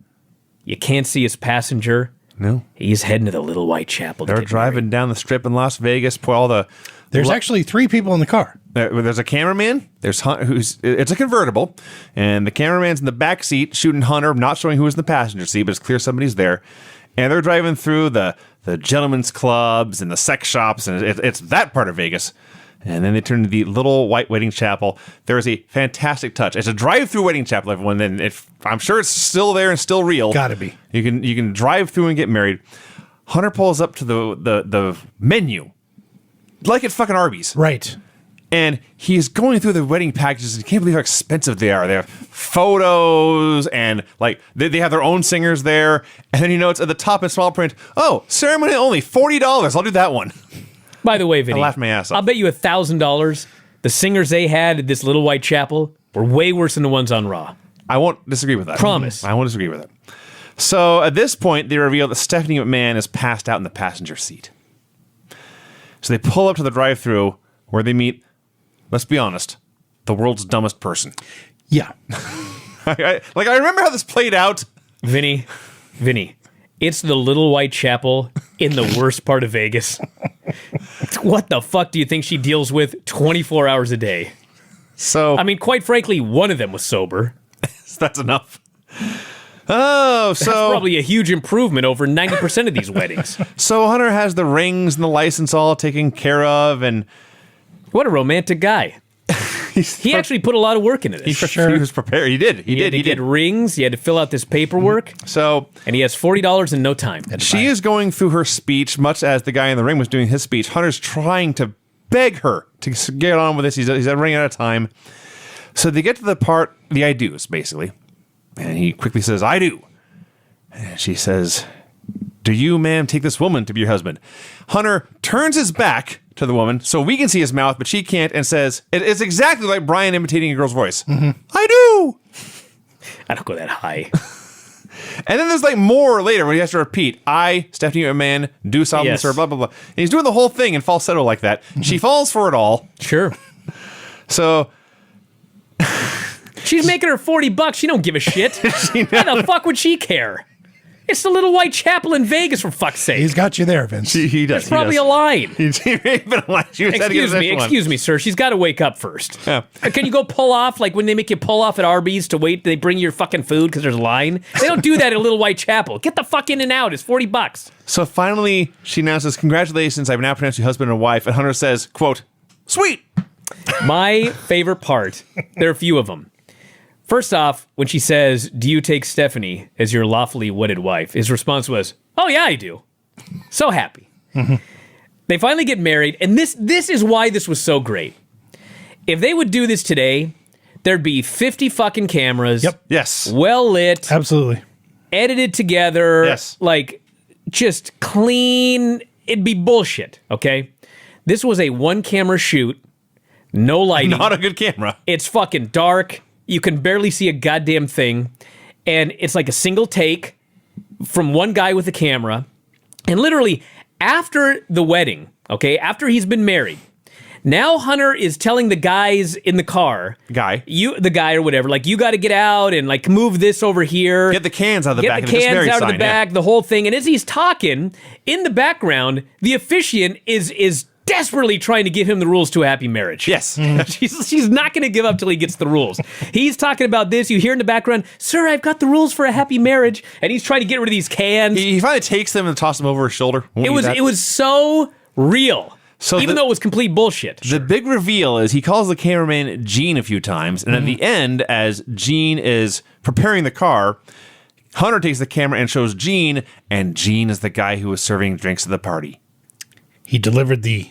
You can't see his passenger.
No.
He's heading to the Little White Chapel. to
They're
get
driving down the strip in Las Vegas.
There's actually 3 people in the car.
There's a cameraman. There's it's a convertible, and the cameraman's in the back seat shooting Hunter, not showing who was in the passenger seat, but it's clear somebody's there. And they're driving through the gentlemen's clubs and the sex shops, and it's that part of Vegas. And then they turn to the Little White Wedding Chapel. There is a fantastic touch. It's a drive-through wedding chapel, everyone. And I'm sure it's still there and still real.
Gotta be.
You can drive through and get married. Hunter pulls up to the menu, like at fucking Arby's.
Right.
And he's going through the wedding packages. And you can't believe how expensive they are. They have photos and like they have their own singers there. And then he notes at the top in small print, oh, ceremony only $40. I'll do that one.
By the way, Vinny,
I laughed my ass off.
I'll bet you $1,000 the singers they had at this Little White Chapel were way worse than the ones on Raw.
I won't disagree with that.
Promise.
I won't disagree with it. So at this point, they reveal that Stephanie McMahon is passed out in the passenger seat. So they pull up to the drive-thru where they meet, let's be honest, the world's dumbest person.
Yeah.
I remember how this played out.
Vinny, it's the Little White Chapel in the worst part of Vegas. What the fuck do you think she deals with 24 hours a day?
So
I mean, quite frankly, one of them was sober.
that's enough. Oh, so
That's probably a huge improvement over 90% of these weddings.
So Hunter has the rings and the license all taken care of, and
What a romantic guy. He actually put a lot of work into this.
he was prepared. He did. He
had to get rings. He had to fill out this paperwork.
So
And he has $40 in no time.
she is going through her speech, much as the guy in the ring was doing his speech. Hunter's trying to beg her to get on with this. He's running out of time. So they get to the part, the I do's, basically. And he quickly says, I do. And she says, do you, ma'am, take this woman to be your husband? Hunter turns his back to the woman so we can see his mouth, but she can't, and says, it's exactly like Bryan imitating a girl's voice. I do.
I don't go that high.
And then there's like more later when he has to repeat, I, Stephanie McMahon, do solemnly
Yes.
swear, blah, blah, blah. And he's doing the whole thing in falsetto like that. She falls for it all.
Sure.
So
She's making her $40. She don't give a shit. Why the fuck would she care? It's the Little White Chapel in Vegas, for fuck's sake.
He's got you there, Vince.
he does.
It's probably a line. Excuse me, sir. She's got to wake up first.
Yeah.
Can you go pull off, like when they make you pull off at Arby's to wait, they bring you your fucking food because there's a line? They don't do that at Little White Chapel. Get the fuck in and out. It's $40.
So finally, she announces, congratulations, I've now pronounced you husband and wife. And Hunter says, quote, sweet.
My favorite part, there are a few of them. First off, when she says, do you take Stephanie as your lawfully wedded wife? His response was, oh yeah, I do. So happy. They finally get married, and this is why this was so great. If they would do this today, there'd be 50 fucking cameras.
Yep.
Yes.
Well lit.
Absolutely.
Edited together.
Yes.
Like, just clean. It'd be bullshit, okay? This was a one-camera shoot. No lighting.
Not a good camera.
It's fucking dark. You can barely see a goddamn thing. And it's like a single take from one guy with a camera. And literally, after the wedding, okay, after he's been married, now Hunter is telling the guys in the car, the guy or whatever, like, you got to get out and like move this over here.
Get the cans out of the back.
Get the cans out of the back,
yeah.
the whole thing. And as he's talking, in the background, the officiant is desperately trying to give him the rules to a happy marriage.
Yes.
She's not going to give up till he gets the rules. He's talking about this. You hear in the background, sir, I've got the rules for a happy marriage. And he's trying to get rid of these cans.
He finally takes them and tosses them over his shoulder.
It was so real.
So
even though it was complete bullshit.
The big reveal is he calls the cameraman Gene a few times, and at the end, as Gene is preparing the car, Hunter takes the camera and shows Gene, and Gene is the guy who was serving drinks at the party.
He delivered the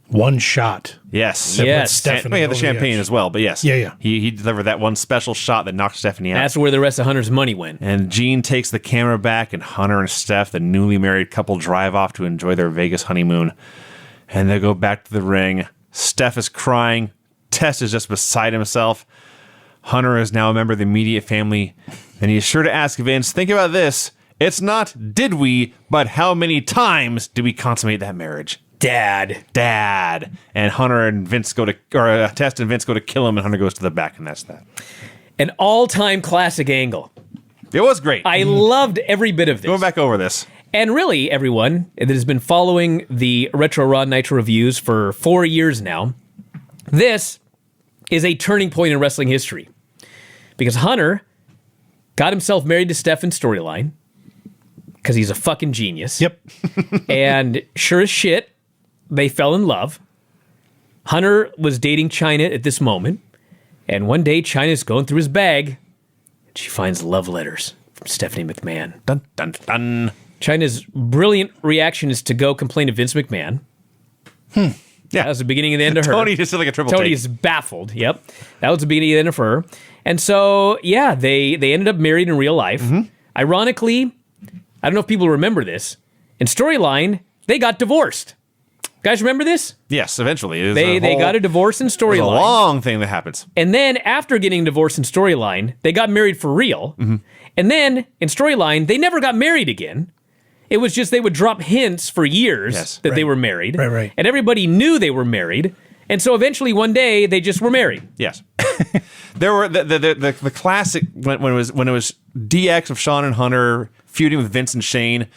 one shot.
Yes.
Yes.
Stephanie
He had the
over
champagne
edge.
as well, but yes.
Yeah.
He delivered that one special shot that knocked Stephanie out.
That's where the rest of Hunter's money went.
And Gene takes the camera back, and Hunter and Steph, the newly married couple, drive off to enjoy their Vegas honeymoon. And they go back to the ring. Steph is crying. Tess is just beside himself. Hunter is now a member of the immediate family. And he's sure to ask Vince, think about this. It's not did we, but how many times did we consummate that marriage?
Dad.
And Hunter and Vince go to, or Tess and Vince go to kill him, and Hunter goes to the back, and that's that.
An all-time classic angle.
It was great.
I loved every bit of this.
Going back over this.
And really, everyone that has been following the Retro Raw Nitro reviews for 4 years now, this is a turning point in wrestling history. Because Hunter got himself married to Steph in storyline, because he's a fucking genius.
Yep.
And sure as shit, they fell in love. Hunter was dating Chyna at this moment, and one day Chyna's going through his bag, and she finds love letters from Stephanie McMahon.
Dun, dun, dun.
Chyna's brilliant reaction is to go complain to Vince McMahon.
Yeah.
That was the beginning and the end of her.
Tony just did like a triple
Tony
take.
is baffled. Yep. That was the beginning and the end of her. And so, yeah, they ended up married in real life.
Mm-hmm.
Ironically, I don't know if people remember this, in storyline, they got divorced. Guys remember this?
Yes, eventually.
They got a divorce in
It's a
storyline.
long thing that happens.
And then after getting divorced in storyline, they got married for real.
Mm-hmm.
And then in storyline, they never got married again. It was just they would drop hints for years that they were married.
Right.
And everybody knew they were married. And so eventually one day they just were married.
Yes. There were the classic when it was DX of Shawn and Hunter feuding with Vince and Shane.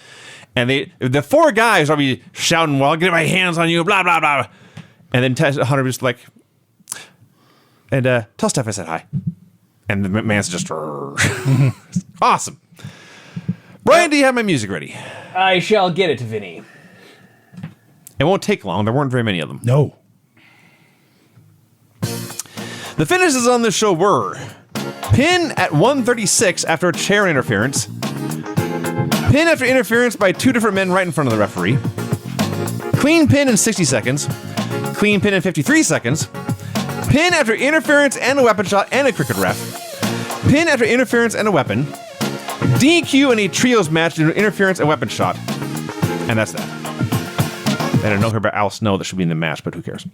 And the four guys are be shouting, well, I'll get my hands on you, blah, blah, blah. And then Hunter was like, and tell Steph I said hi. And the man's just, awesome. Brian, do you have my music ready?
I shall get it, Vinny.
It won't take long. There weren't very many of them.
No.
The finishes on this show were pin at 136 after a chair interference, pin after interference by two different men right in front of the referee, clean pin in 60 seconds, clean pin in 53 seconds, pin after interference and a weapon shot and a cricket ref, pin after interference and a weapon, DQ in a trios match due to interference and weapon shot. And that's that. And a note here about Al Snow that should be in the match, but who cares?